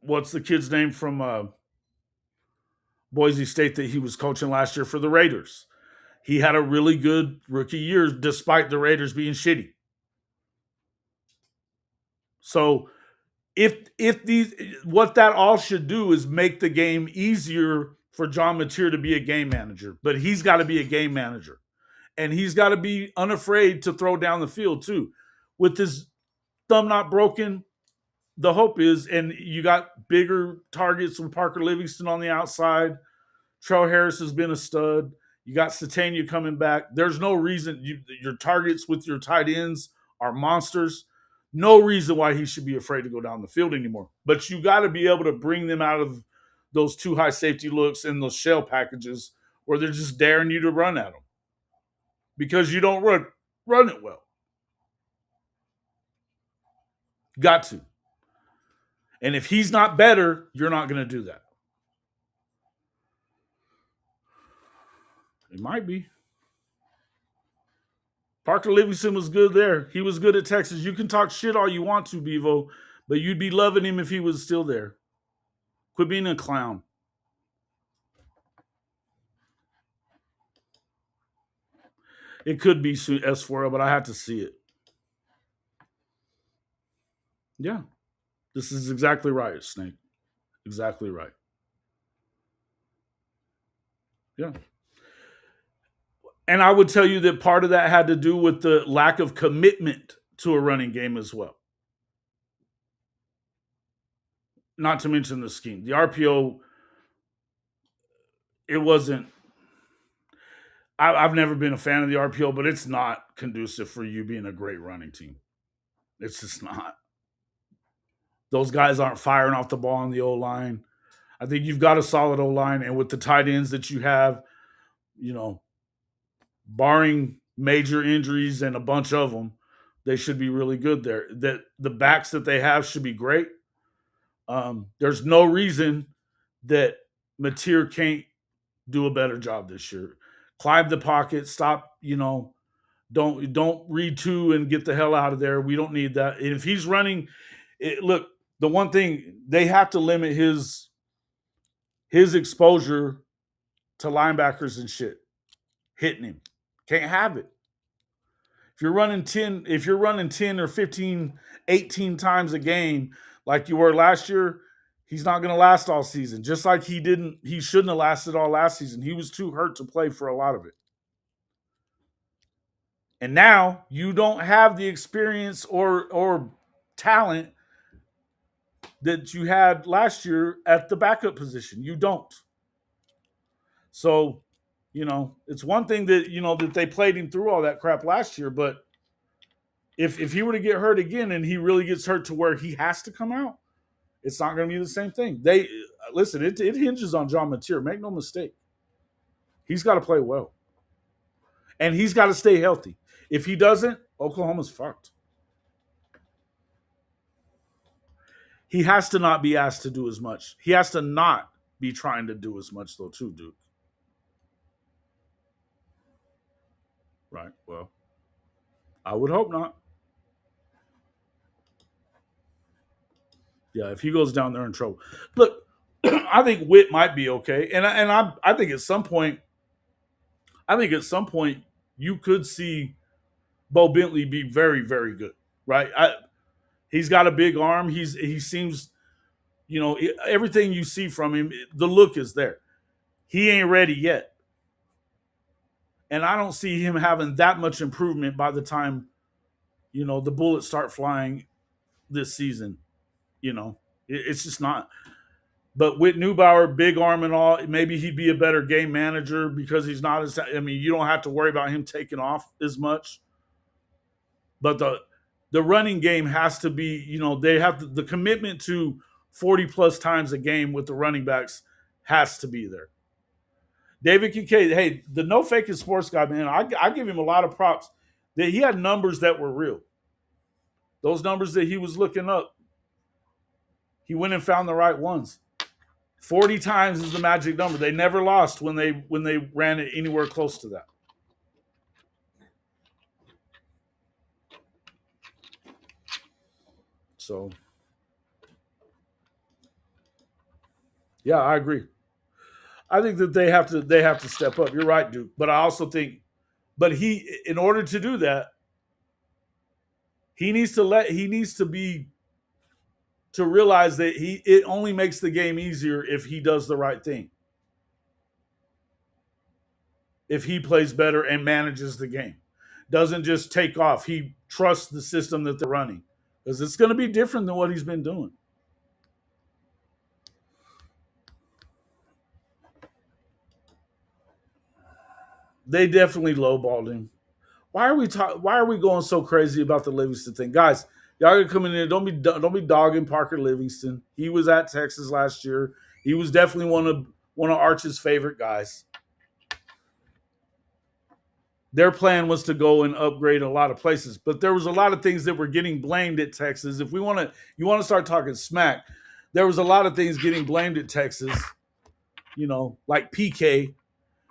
What's the kid's name from Boise State that he was coaching last year for the Raiders? He had a really good rookie year despite the Raiders being shitty. So what that all should do is make the game easier for John Mateer to be a game manager. But he's got to be a game manager. And he's got to be unafraid to throw down the field too. With his thumb not broken, the hope is, and you got bigger targets with Parker Livingston on the outside. Trell Harris has been a stud. You got Satania coming back. There's no reason your targets with your tight ends are monsters. No reason why he should be afraid to go down the field anymore. But you got to be able to bring them out of those too high safety looks and those shell packages where they're just daring you to run at them because you don't run it well. Got to. And if he's not better, you're not going to do that. It might be. Parker Livingston was good there. He was good at Texas. You can talk shit all you want to, Bevo, but you'd be loving him if he was still there. Quit being a clown. It could be S4L, but I have to see it. Yeah. This is exactly right, Snake. Exactly right. Yeah. And I would tell you that part of that had to do with the lack of commitment to a running game as well. Not to mention the scheme. The RPO, it wasn't. I've never been a fan of the RPO, but it's not conducive for you being a great running team. It's just not. Those guys aren't firing off the ball on the O-line. I think you've got a solid O-line, and with the tight ends that you have, barring major injuries and a bunch of them, they should be really good there. That the backs that they have should be great. There's no reason that Mateer can't do a better job this year. Climb the pocket, stop, don't read two and get the hell out of there. We don't need that. And if he's running, look, the one thing they have to limit his exposure to linebackers and shit hitting him. Can't have it. If you're running 10 or 15, 18 times a game like you were last year, he's not going to last all season. Just like he shouldn't have lasted all last season. He was too hurt to play for a lot of it. And now you don't have the experience or talent that you had last year at the backup position. You don't. So, it's one thing that, that they played him through all that crap last year, but if he were to get hurt again and he really gets hurt to where he has to come out, it's not going to be the same thing. Listen, it hinges on John Mateer. Make no mistake. He's got to play well. And he's got to stay healthy. If he doesn't, Oklahoma's fucked. He has to not be asked to do as much. He has to not be trying to do as much, though, too, dude. Right. Well, I would hope not. Yeah, if he goes down there in trouble. Look, I think Witt might be okay. And I think at some point, you could see Bo Bentley be very, very good, right? He's got a big arm. He seems, everything you see from him, the look is there. He ain't ready yet. And I don't see him having that much improvement by the time, the bullets start flying this season. It's just not. But with Neubauer, big arm and all, maybe he'd be a better game manager because he's not as. You don't have to worry about him taking off as much. But the running game has to be, they have the commitment to 40 plus times a game with the running backs has to be there. David Kincaid, hey, the no faking sports guy, man, I give him a lot of props. That he had numbers that were real. Those numbers that he was looking up, he went and found the right ones. 40 times is the magic number. They never lost when they ran it anywhere close to that. So, yeah, I agree. I think that they have to step up. You're right, Duke. But I also think, in order to do that, he needs to realize that it only makes the game easier if he does the right thing. If he plays better and manages the game. Doesn't just take off. He trusts the system that they're running. Because it's going to be different than what he's been doing. They definitely lowballed him. Why are we going so crazy about the Livingston thing? Guys, y'all gonna come in there. Don't be dogging Parker Livingston. He was at Texas last year. He was definitely one of Arch's favorite guys. Their plan was to go and upgrade a lot of places, but there was a lot of things that were getting blamed at Texas. If you want to start talking smack, there was a lot of things getting blamed at Texas, like PK,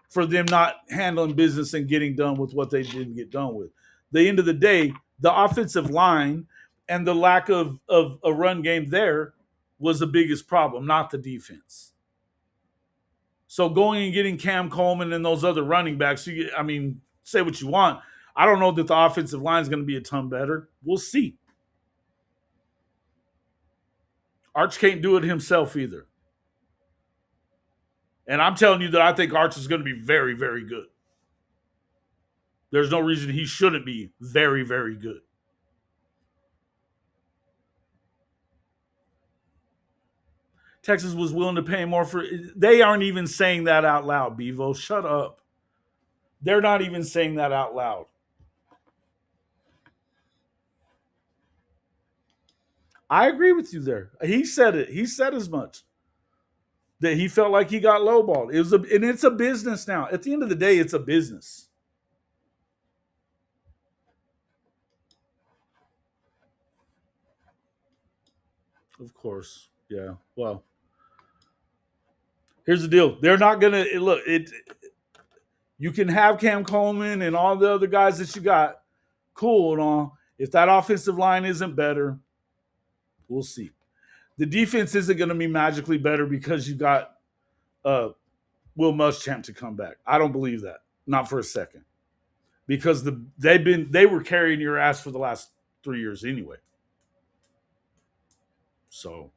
for them not handling business and getting done with what they didn't get done with. The end of the day, the offensive line and the lack of a run game there was the biggest problem, not the defense. So going and getting Cam Coleman and those other running backs, say what you want. I don't know that the offensive line is going to be a ton better. We'll see. Arch can't do it himself either. And I'm telling you that I think Arch is going to be very, very good. There's no reason he shouldn't be very, very good. Texas was willing to pay more for it. They aren't even saying that out loud, Bevo. Shut up. They're not even saying that out loud. I agree with you there. He said it. He said as much. That he felt like he got lowballed. And it's a business now. At the end of the day, it's a business. Of course. Yeah. Well, here's the deal. They're not gonna look. You can have Cam Coleman and all the other guys that you got. Cool and all. If that offensive line isn't better, we'll see. The defense isn't going to be magically better because you got uh, Will Muschamp to come back. I don't believe that. Not for a second. Because they were carrying your ass for the last 3 years anyway. So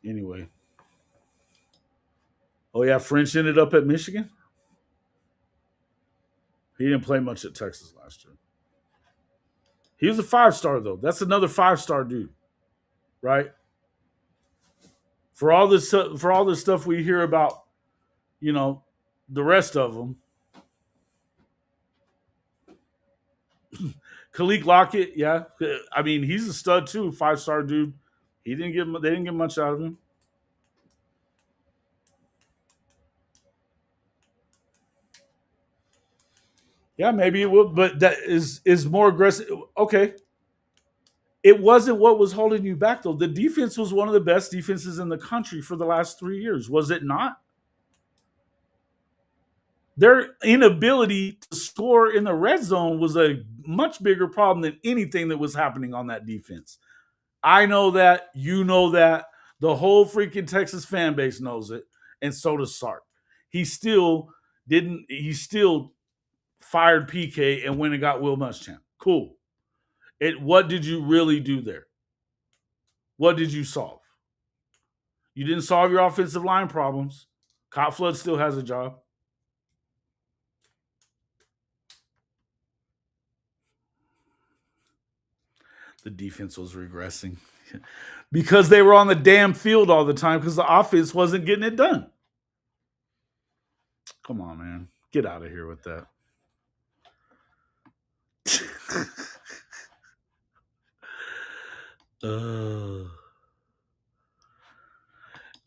anyway. Oh yeah, French ended up at Michigan. He didn't play much at Texas last year. He was a 5-star though. That's another 5-star dude, right? For all this stuff we hear about, you know, the rest of them. Khalid Lockett, yeah. I mean, he's a stud too, 5-star dude. They didn't get much out of him. Yeah, maybe it will, but that is more aggressive. Okay. It wasn't what was holding you back though. The defense was one of the best defenses in the country for the last 3 years, was it not? Their inability to score in the red zone was a much bigger problem than anything that was happening on that defense. I know that, you know that, the whole freaking Texas fan base knows it, and so does Sark. He still fired PK and went and got Will Muschamp. Cool. What did you really do there? What did you solve? You didn't solve your offensive line problems. Cot Flood still has a job. The defense was regressing because they were on the damn field all the time because the offense wasn't getting it done. Come on, man. Get out of here with that.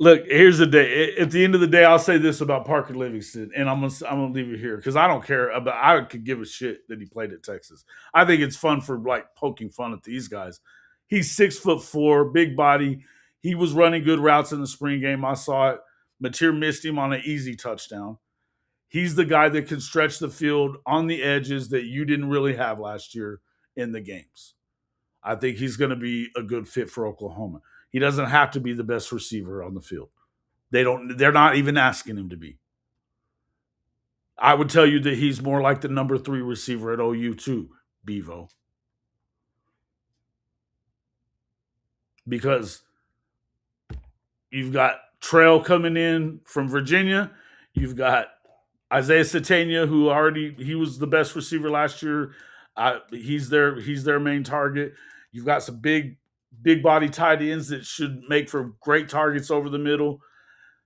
Look, here's the day. At the end of the day, I'll say this about Parker Livingston, and I'm gonna leave it here because I don't care about. I could give a shit that he played at Texas. I think it's fun for like poking fun at these guys. He's 6'4", big body. He was running good routes in the spring game. I saw it. Mateer missed him on an easy touchdown. He's the guy that can stretch the field on the edges that you didn't really have last year in the games. I think he's going to be a good fit for Oklahoma. He doesn't have to be the best receiver on the field. They're not even asking him to be. I would tell you that he's more like the number 3 receiver at OU too, Bevo. Because you've got Trail coming in from Virginia. You've got Isaiah Satania, who he was the best receiver last year. He's their main target. You've got some big body tight ends that should make for great targets over the middle.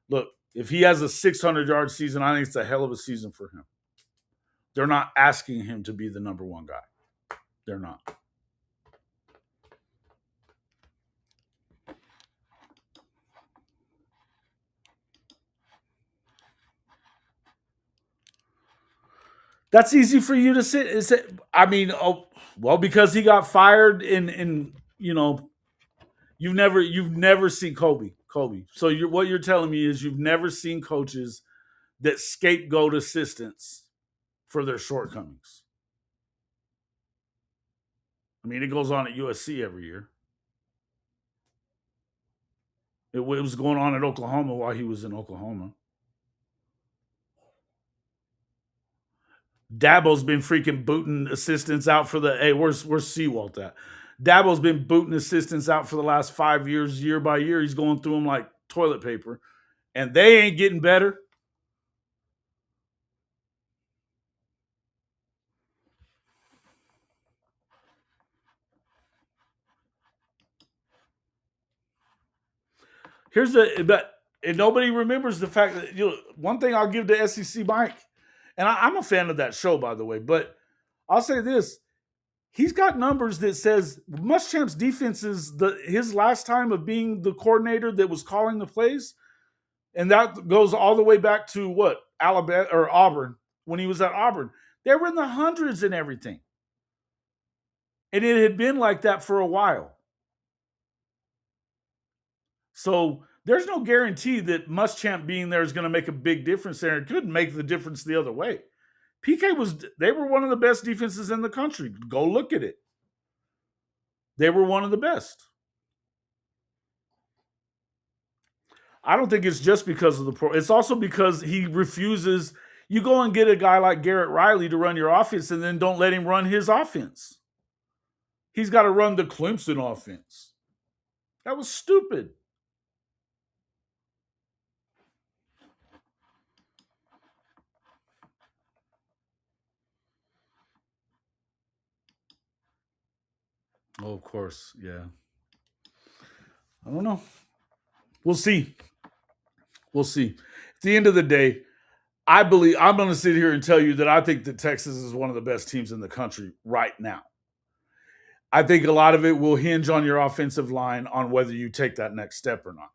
Look, if he has a 600-yard season, I think it's a hell of a season for him. They're not asking him to be the number 1 guy. They're not. That's easy for you to say. I mean, because he got fired and you know, you've never seen Kobe. So what you're telling me is you've never seen coaches that scapegoat assistants for their shortcomings. I mean, it goes on at USC every year. It was going on at Oklahoma while he was in Oklahoma. Dabo's been freaking booting assistants out for the where's Seawalt at? Dabo's been booting assistants out for the last 5 years, year by year. He's going through them like toilet paper, and they ain't getting better. And nobody remembers the fact that one thing I'll give to SEC Mike, and I'm a fan of that show, by the way, but I'll say this. He's got numbers that says Muschamp's defense is his last time of being the coordinator that was calling the plays, and that goes all the way back to what? Alabama or Auburn, when he was at Auburn. They were in the hundreds and everything. And it had been like that for a while. So there's no guarantee that Muschamp being there is going to make a big difference there. It could make the difference the other way. They were one of the best defenses in the country. Go look at it. They were one of the best. I don't think it's just because of the pro. It's also because he refuses. You go and get a guy like Garrett Riley to run your offense and then don't let him run his offense. He's got to run the Clemson offense. That was stupid. Oh, of course. Yeah. I don't know. We'll see. We'll see. At the end of the day, I'm going to sit here and tell you that I think that Texas is one of the best teams in the country right now. I think a lot of it will hinge on your offensive line on whether you take that next step or not.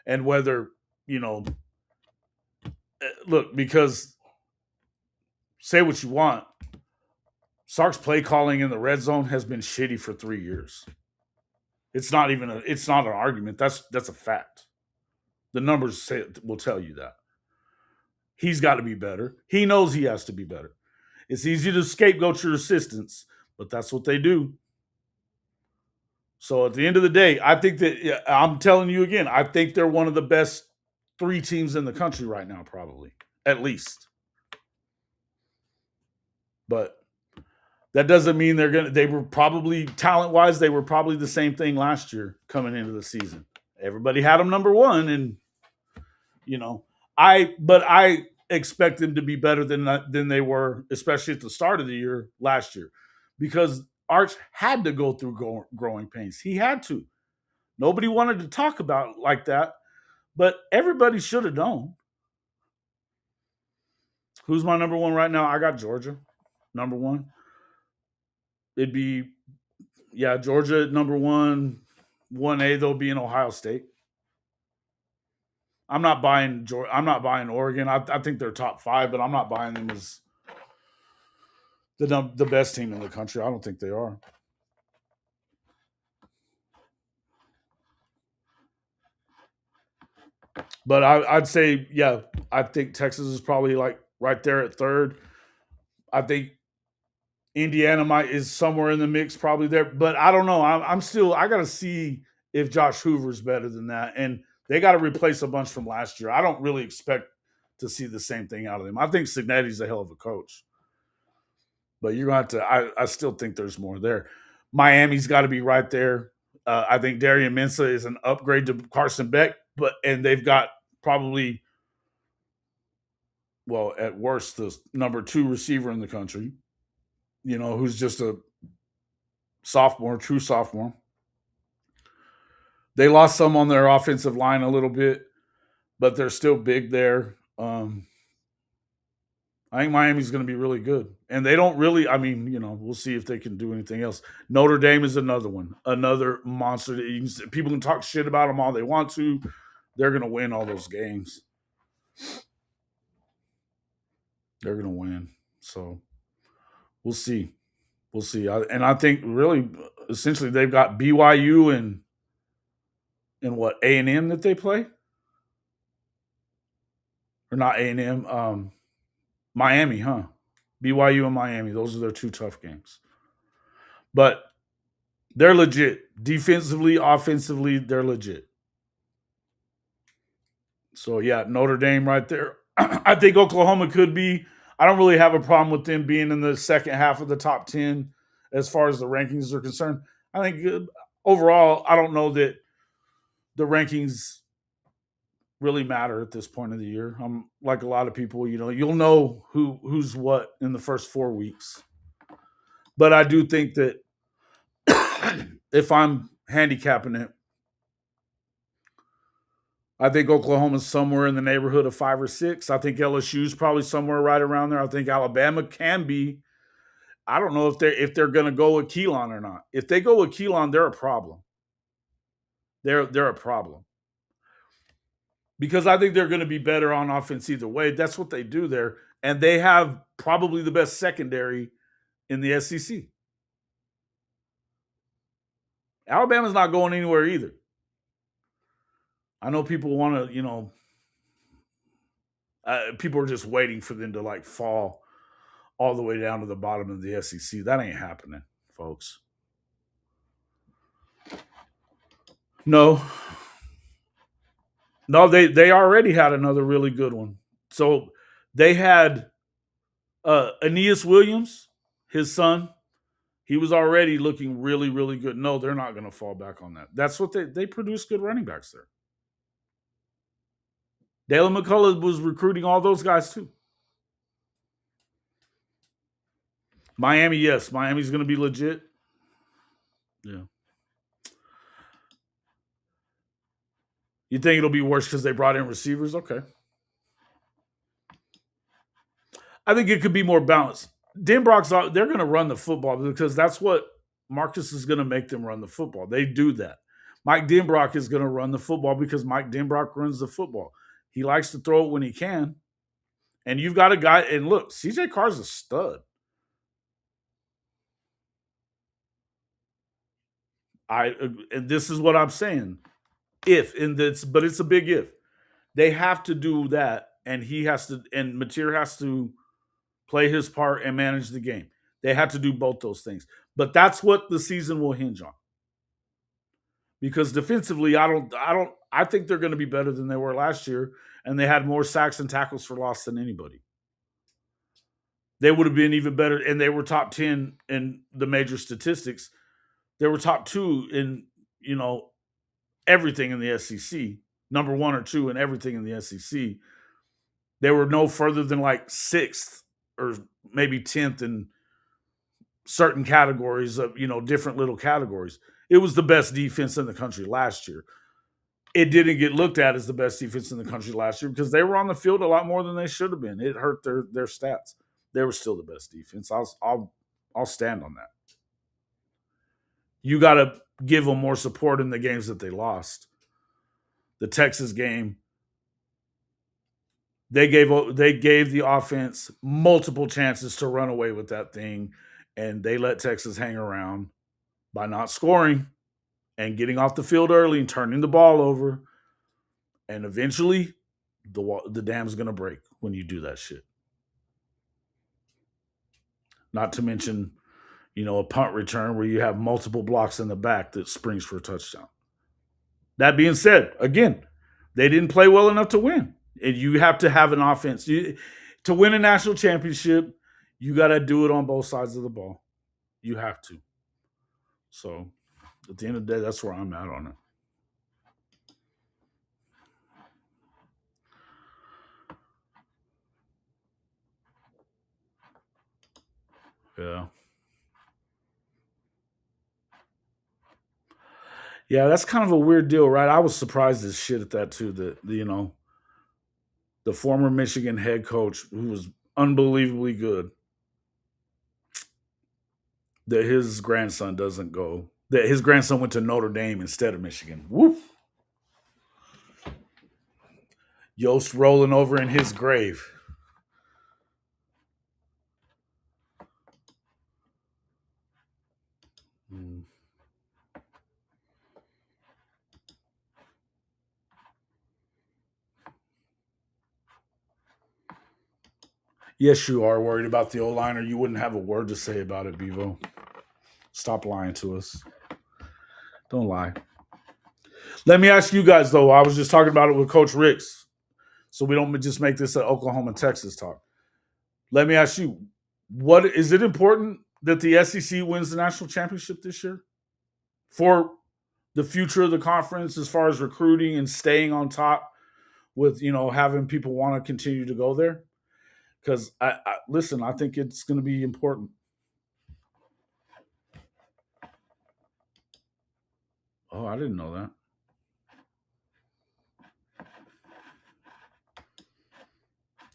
And whether, look, because say what you want, Sark's play calling in the red zone has been shitty for 3 years. It's not an argument. That's a fact. The numbers will tell you that. He's got to be better. He knows he has to be better. It's easy to scapegoat your assistants, but that's what they do. So at the end of the day, I think that I'm telling you again, I think they're one of the best 3 teams in the country right now, probably, at least. But that doesn't mean they were probably talent-wise, they were probably the same thing last year coming into the season. Everybody had them number 1, and I expect them to be better than they were, especially at the start of the year last year, because Arch had to go through growing pains. He had to. Nobody wanted to talk about it like that, but everybody should have known. Who's my number 1 right now? I got Georgia, number 1. It'd be, Georgia at number 1. 1A, they'll be in Ohio State. I'm not buying Oregon. I think they're top 5, but I'm not buying them as the best team in the country. I don't think they are. But I'd say, I think Texas is probably like right there at 3rd. I think Indiana is somewhere in the mix, probably there. But I don't know. I got to see if Josh Hoover's better than that. And they got to replace a bunch from last year. I don't really expect to see the same thing out of them. I think Signetti's a hell of a coach. But you're going to have to – I still think there's more there. Miami's got to be right there. I think Darian Mensah is an upgrade to Carson Beck, and they've got probably, well, at worst, the number 2 receiver in the country, who's just a sophomore, true sophomore. They lost some on their offensive line a little bit, but they're still big there. I think Miami's going to be really good. And they don't really, we'll see if they can do anything else. Notre Dame is another one, another monster. People can talk shit about them all they want to. They're going to win all those games. They're going to win. So we'll see. We'll see. I think really, essentially, they've got BYU and what, A&M that they play? Or not A&M, Miami, huh? BYU and Miami. Those are their 2 tough games. But they're legit. Defensively, offensively, they're legit. So, Notre Dame right there. I think Oklahoma could be. I don't really have a problem with them being in the second half of the top 10 as far as the rankings are concerned. I think overall, I don't know that the rankings really matter at this point of the year. I'm like a lot of people, you'll know who's what in the first 4 weeks. But I do think that if I'm handicapping it, I think Oklahoma's somewhere in the neighborhood of 5 or 6. I think LSU's probably somewhere right around there. I think Alabama can be. I don't know if they're going to go with Keelan or not. If they go with Keelan, they're a problem. They're a problem. Because I think they're going to be better on offense either way. That's what they do there. And they have probably the best secondary in the SEC. Alabama's not going anywhere either. I know people want to, people are just waiting for them to like fall all the way down to the bottom of the SEC. That ain't happening, folks. No, they already had another really good one. So they had Aeneas Williams, his son. He was already looking really, really good. No, they're not going to fall back on that. That's what they produce good running backs there. Dalen McCullough was recruiting all those guys too. Miami, yes. Miami's going to be legit. Yeah. You think it'll be worse because they brought in receivers? Okay. I think it could be more balanced. Denbrock's they're going to run the football because that's what Marcus is going to make them run the football. They do that. Mike Denbrock is going to run the football because Mike Denbrock runs the football. He likes to throw it when he can. And you've got a guy, and look, CJ Carr's a stud. And this is what I'm saying. But it's a big if. They have to do that, and Mateer has to play his part and manage the game. They have to do both those things. But that's what the season will hinge on. Because defensively, I think they're going to be better than they were last year, and they had more sacks and tackles for loss than anybody. They would have been even better, and they were top 10 in the major statistics. They were top 2 in, everything in the SEC, number 1 or 2 in everything in the SEC. They were no further than like 6th or maybe 10th in certain categories of, different little categories. It was the best defense in the country last year. It didn't get looked at as the best defense in the country last year because they were on the field a lot more than they should have been. It hurt their stats. They were still the best defense. I'll stand on that. You got to give them more support in the games that they lost. The Texas game, they gave the offense multiple chances to run away with that thing, and they let Texas hang around by not scoring and getting off the field early and turning the ball over. And eventually, the dam's going to break when you do that shit. Not to mention, a punt return where you have multiple blocks in the back that springs for a touchdown. That being said, again, they didn't play well enough to win. And you have to have an offense. To win a national championship, you got to do it on both sides of the ball. You have to. So, at the end of the day, that's where I'm at on it. Yeah. Yeah, that's kind of a weird deal, right? I was surprised as shit at that too. That the former Michigan head coach, who was unbelievably good, that his grandson doesn't go. That his grandson went to Notre Dame instead of Michigan. Woof. Yost rolling over in his grave. Yes, you are worried about the O-line, or you wouldn't have a word to say about it, Bevo. Stop lying to us. Don't lie. Let me ask you guys, though. I was just talking about it with Coach Ricks, so we don't just make this an Oklahoma, Texas talk. Let me ask you, what is it important that the SEC wins the national championship this year for the future of the conference as far as recruiting and staying on top with, having people want to continue to go there? Because, listen, I think it's going to be important. Oh, I didn't know that.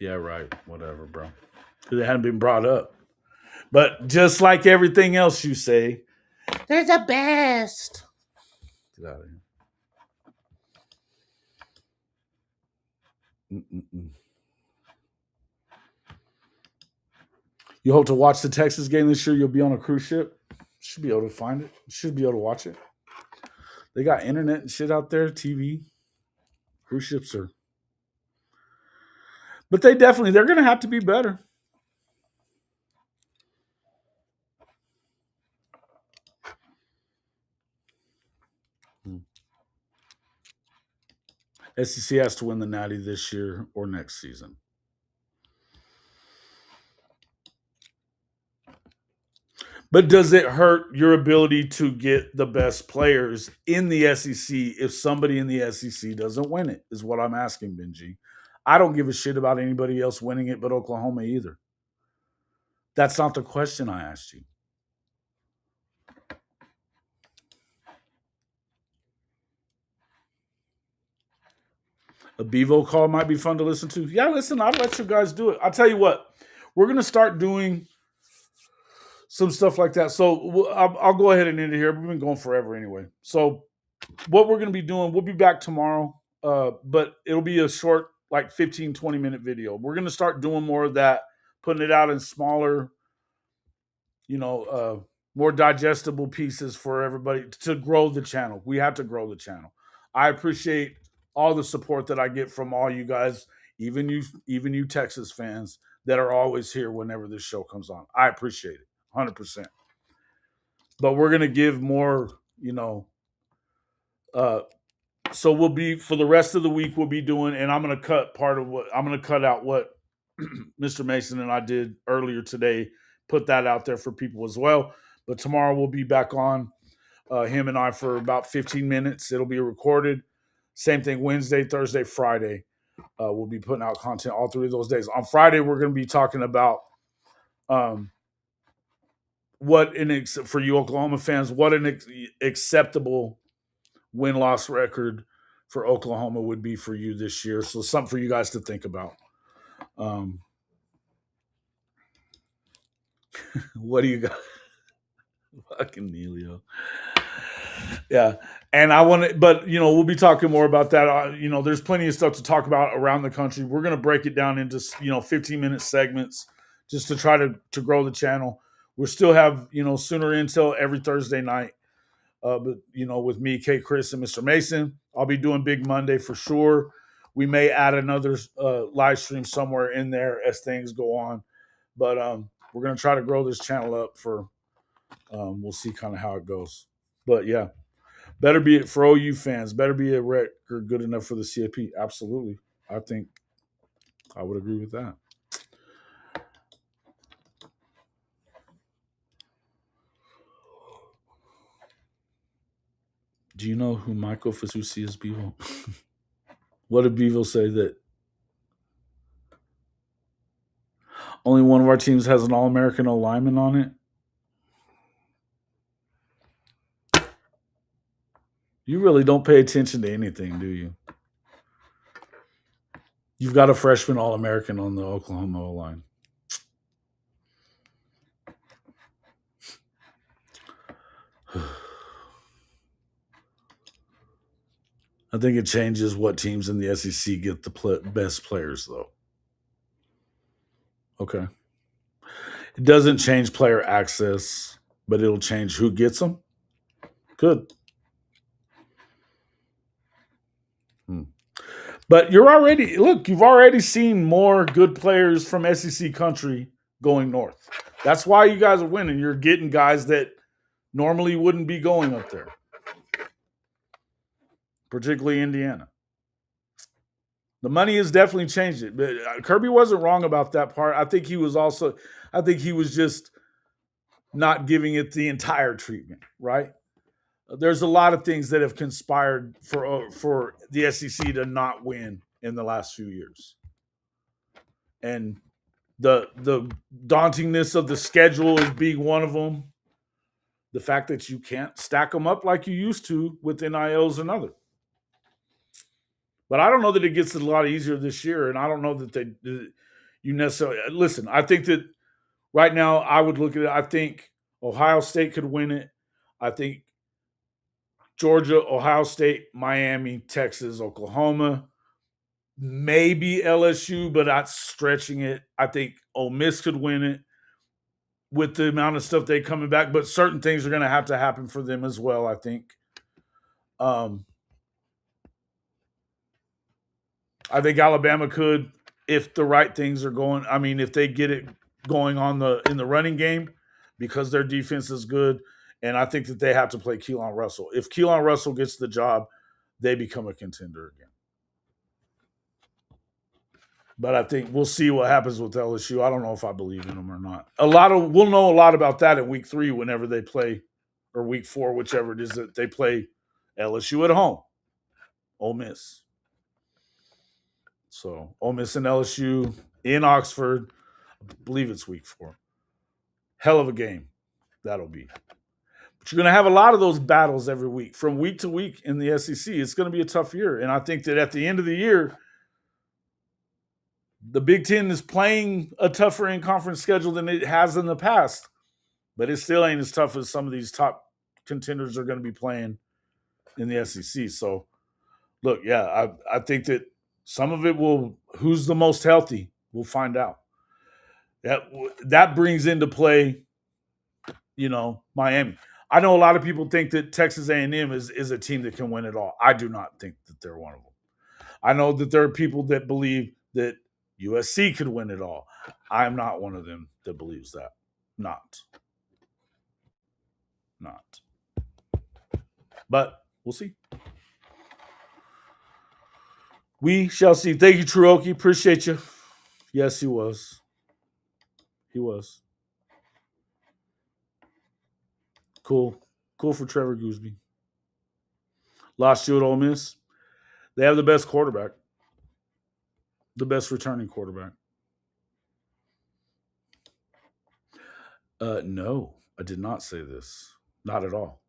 Yeah, right. Whatever, bro. Because it hadn't been brought up. But just like everything else you say, they're the best. Get out of here. You hope to watch the Texas game this year? You'll be on a cruise ship? Should be able to find it. Should be able to watch it. They got internet and shit out there, TV. Cruise ships are, but they're going to have to be better. SEC has to win the Natty this year or next season. But does it hurt your ability to get the best players in the SEC if somebody in the SEC doesn't win it, is what I'm asking, Benji. I don't give a shit about anybody else winning it but Oklahoma either. That's not the question I asked you. A Bevo call might be fun to listen to. Yeah, listen, I'll let you guys do it. I'll tell you what, we're going to start doing some stuff like that. So I'll go ahead and end it here. We've been going forever anyway. So what we're going to be doing, we'll be back tomorrow, but it'll be a short, like 15, 20-minute video. We're going to start doing more of that, putting it out in smaller, more digestible pieces for everybody to grow the channel. We have to grow the channel. I appreciate all the support that I get from all you guys, even you Texas fans that are always here whenever this show comes on. I appreciate it 100%. But we're going to give more, so we'll be, for the rest of the week, we'll be doing, and I'm going to cut out what Mr. Mason and I did earlier today, put that out there for people as well. But tomorrow we'll be back on, him and I, for about 15 minutes. It'll be recorded. Same thing Wednesday, Thursday, Friday. We'll be putting out content all 3 of those days. On Friday, we're going to be talking about for you Oklahoma fans, what an acceptable win-loss record for Oklahoma would be for you this year. So something for you guys to think about. What do you got? Fucking Neilio. Yeah. And we'll be talking more about that. There's plenty of stuff to talk about around the country. We're going to break it down into, 15-minute segments just to try to grow the channel. We still have, Sooner Intel every Thursday night. But with me, K. Chris, and Mr. Mason, I'll be doing Big Monday for sure. We may add another live stream somewhere in there as things go on. But we're going to try to grow this channel up we'll see kind of how it goes. But yeah, better be it for OU fans. Better be a record good enough for the CFP. Absolutely. I think I would agree with that. Do you know who Michael Fasusi is, Bevo? What did Bevo say that only one of our teams has an All-American lineman on it? You really don't pay attention to anything, do you? You've got a freshman All-American on the Oklahoma O-line. I think it changes what teams in the SEC get the best players, though. Okay. It doesn't change player access, but it'll change who gets them. Good. But you've already seen more good players from SEC country going north. That's why you guys are winning. You're getting guys that normally wouldn't be going up there, particularly Indiana. The money has definitely changed it. But Kirby wasn't wrong about that part. I think he was just not giving it the entire treatment, right? There's a lot of things that have conspired for the SEC to not win in the last few years. And the dauntingness of the schedule is being one of them. The fact that you can't stack them up like you used to with NILs another. But I don't know that it gets a lot easier this year, and I don't know that you necessarily – listen, I think that right now I would look at it. I think Ohio State could win it. I think Georgia, Ohio State, Miami, Texas, Oklahoma, maybe LSU, but that's stretching it. I think Ole Miss could win it with the amount of stuff they coming back, but certain things are going to have to happen for them as well, I think. I think Alabama could, if the right things are going. I mean, if they get it going in the running game, because their defense is good, and I think that they have to play Keelan Russell. If Keelan Russell gets the job, they become a contender again. But I think we'll see what happens with LSU. I don't know if I believe in them or not. We'll know a lot about that in week 3 whenever they play, or week 4, whichever it is that they play LSU at home. Ole Miss. So Ole Miss and LSU in Oxford. I believe it's week 4. Hell of a game that'll be. But you're going to have a lot of those battles every week. From week to week in the SEC, it's going to be a tough year. And I think that at the end of the year, the Big Ten is playing a tougher in-conference schedule than it has in the past. But it still ain't as tough as some of these top contenders are going to be playing in the SEC. So, look, yeah, I think that some of it who's the most healthy, we'll find out. That brings into play, Miami. I know a lot of people think that Texas A&M is a team that can win it all. I do not think that they're one of them. I know that there are people that believe that USC could win it all. I'm not one of them that believes that. Not. But we'll see. We shall see. Thank you, Truoki. Appreciate you. Yes, he was. Cool for Trevor Gooseby. Lost you at Ole Miss. They have the best quarterback. The best returning quarterback. No, I did not say this. Not at all.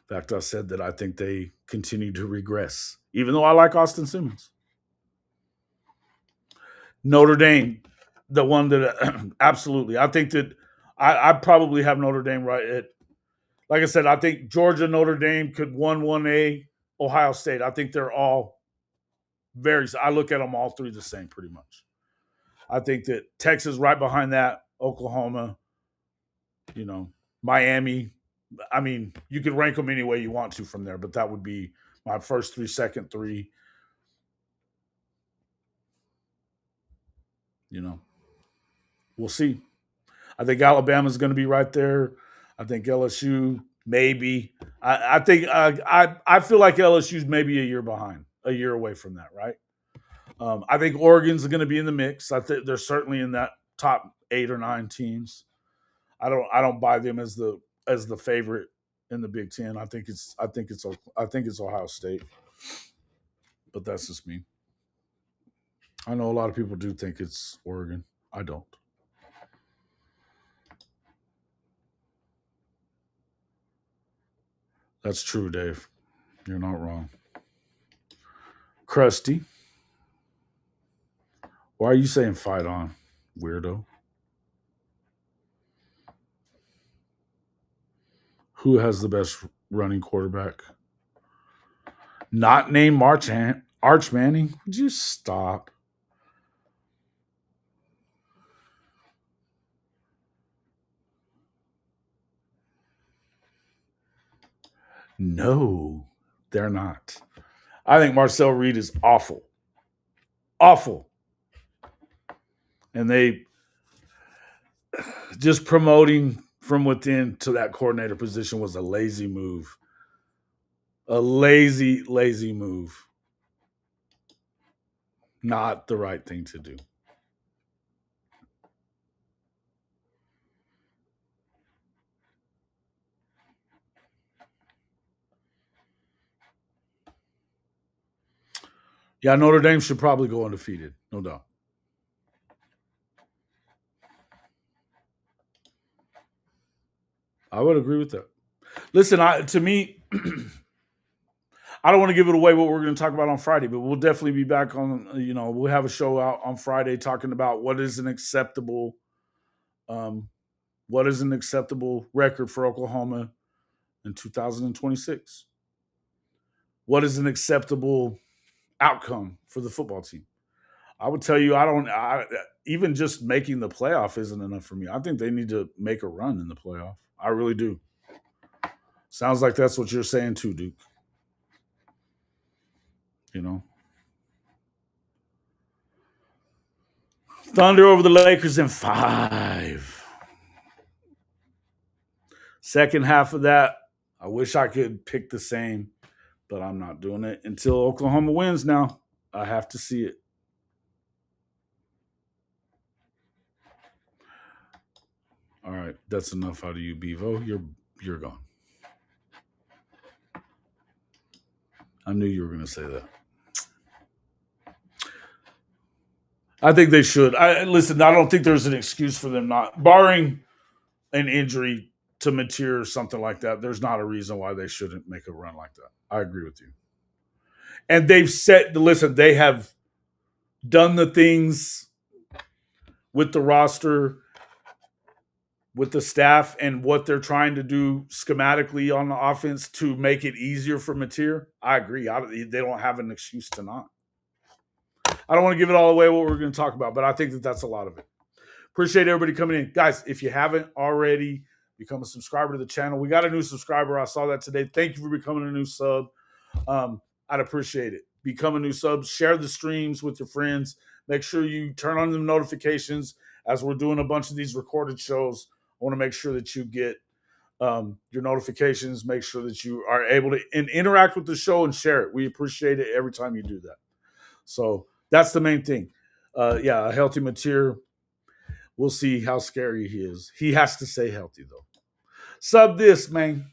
In fact, I said that I think they continue to regress, even though I like Austin Simmons. Notre Dame, the one that absolutely. I think that I probably have Notre Dame right at, like I said, I think Georgia, Notre Dame could 1-1A, Ohio State. I think they're all I look at them all 3 the same pretty much. I think that Texas right behind that, Oklahoma, Miami. I mean, you could rank them any way you want to from there, but that would be my first 3, second 3. We'll see. I think Alabama's going to be right there. I think LSU maybe. I think I feel like LSU's maybe a year away from that, right? I think Oregon's going to be in the mix. I think they're certainly in that top 8 or 9 teams. I don't buy them as the favorite in the Big Ten. I think it's Ohio State, but that's just me. I know a lot of people do think it's Oregon. I don't. That's true, Dave. You're not wrong. Krusty. Why are you saying fight on, weirdo? Who has the best running quarterback? Not named Arch Manning? Would you stop? No, they're not. I think Marcel Reed is awful. Awful. And they just promoting from within to that coordinator position was a lazy move. A lazy move. Not the right thing to do. Yeah, Notre Dame should probably go undefeated, no doubt. I would agree with that. Listen, to me, I don't want to give it away what we're going to talk about on Friday, but we'll definitely be back on, we'll have a show out on Friday talking about what is an acceptable record for Oklahoma in 2026. What is an acceptable outcome for the football team? I would tell you, even just making the playoff isn't enough for me. I think they need to make a run in the playoff. I really do. Sounds like that's what you're saying too, Duke. Thunder over the Lakers in 5. Second half of that, I wish I could pick the same, but I'm not doing it until Oklahoma wins now. I have to see it. All right, that's enough out of you, Bevo. You're gone. I knew you were going to say that. I think they should. Listen, I don't think there's an excuse for them not, barring an injury to Mateer or something like that. There's not a reason why they shouldn't make a run like that. I agree with you. And they've they have done the things with the roster, with the staff, and what they're trying to do schematically on the offense to make it easier for Mateer. I agree. They don't have an excuse to not. I don't want to give it all away what we're going to talk about, but I think that that's a lot of it. Appreciate everybody coming in. Guys, if you haven't already, become a subscriber to the channel. We got a new subscriber. I saw that today. Thank you for becoming a new sub. I'd appreciate it. Become a new sub. Share the streams with your friends. Make sure you turn on the notifications as we're doing a bunch of these recorded shows. I want to make sure that you get your notifications. Make sure that you are able to interact with the show and share it. We appreciate it every time you do that. So that's the main thing. A healthy Mateer. We'll see how scary he is. He has to stay healthy, though. Sub this, man.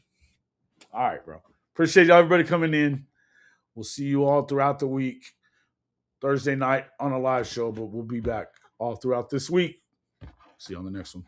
All right, bro. Appreciate everybody coming in. We'll see you all throughout the week. Thursday night on a live show, but we'll be back all throughout this week. See you on the next one.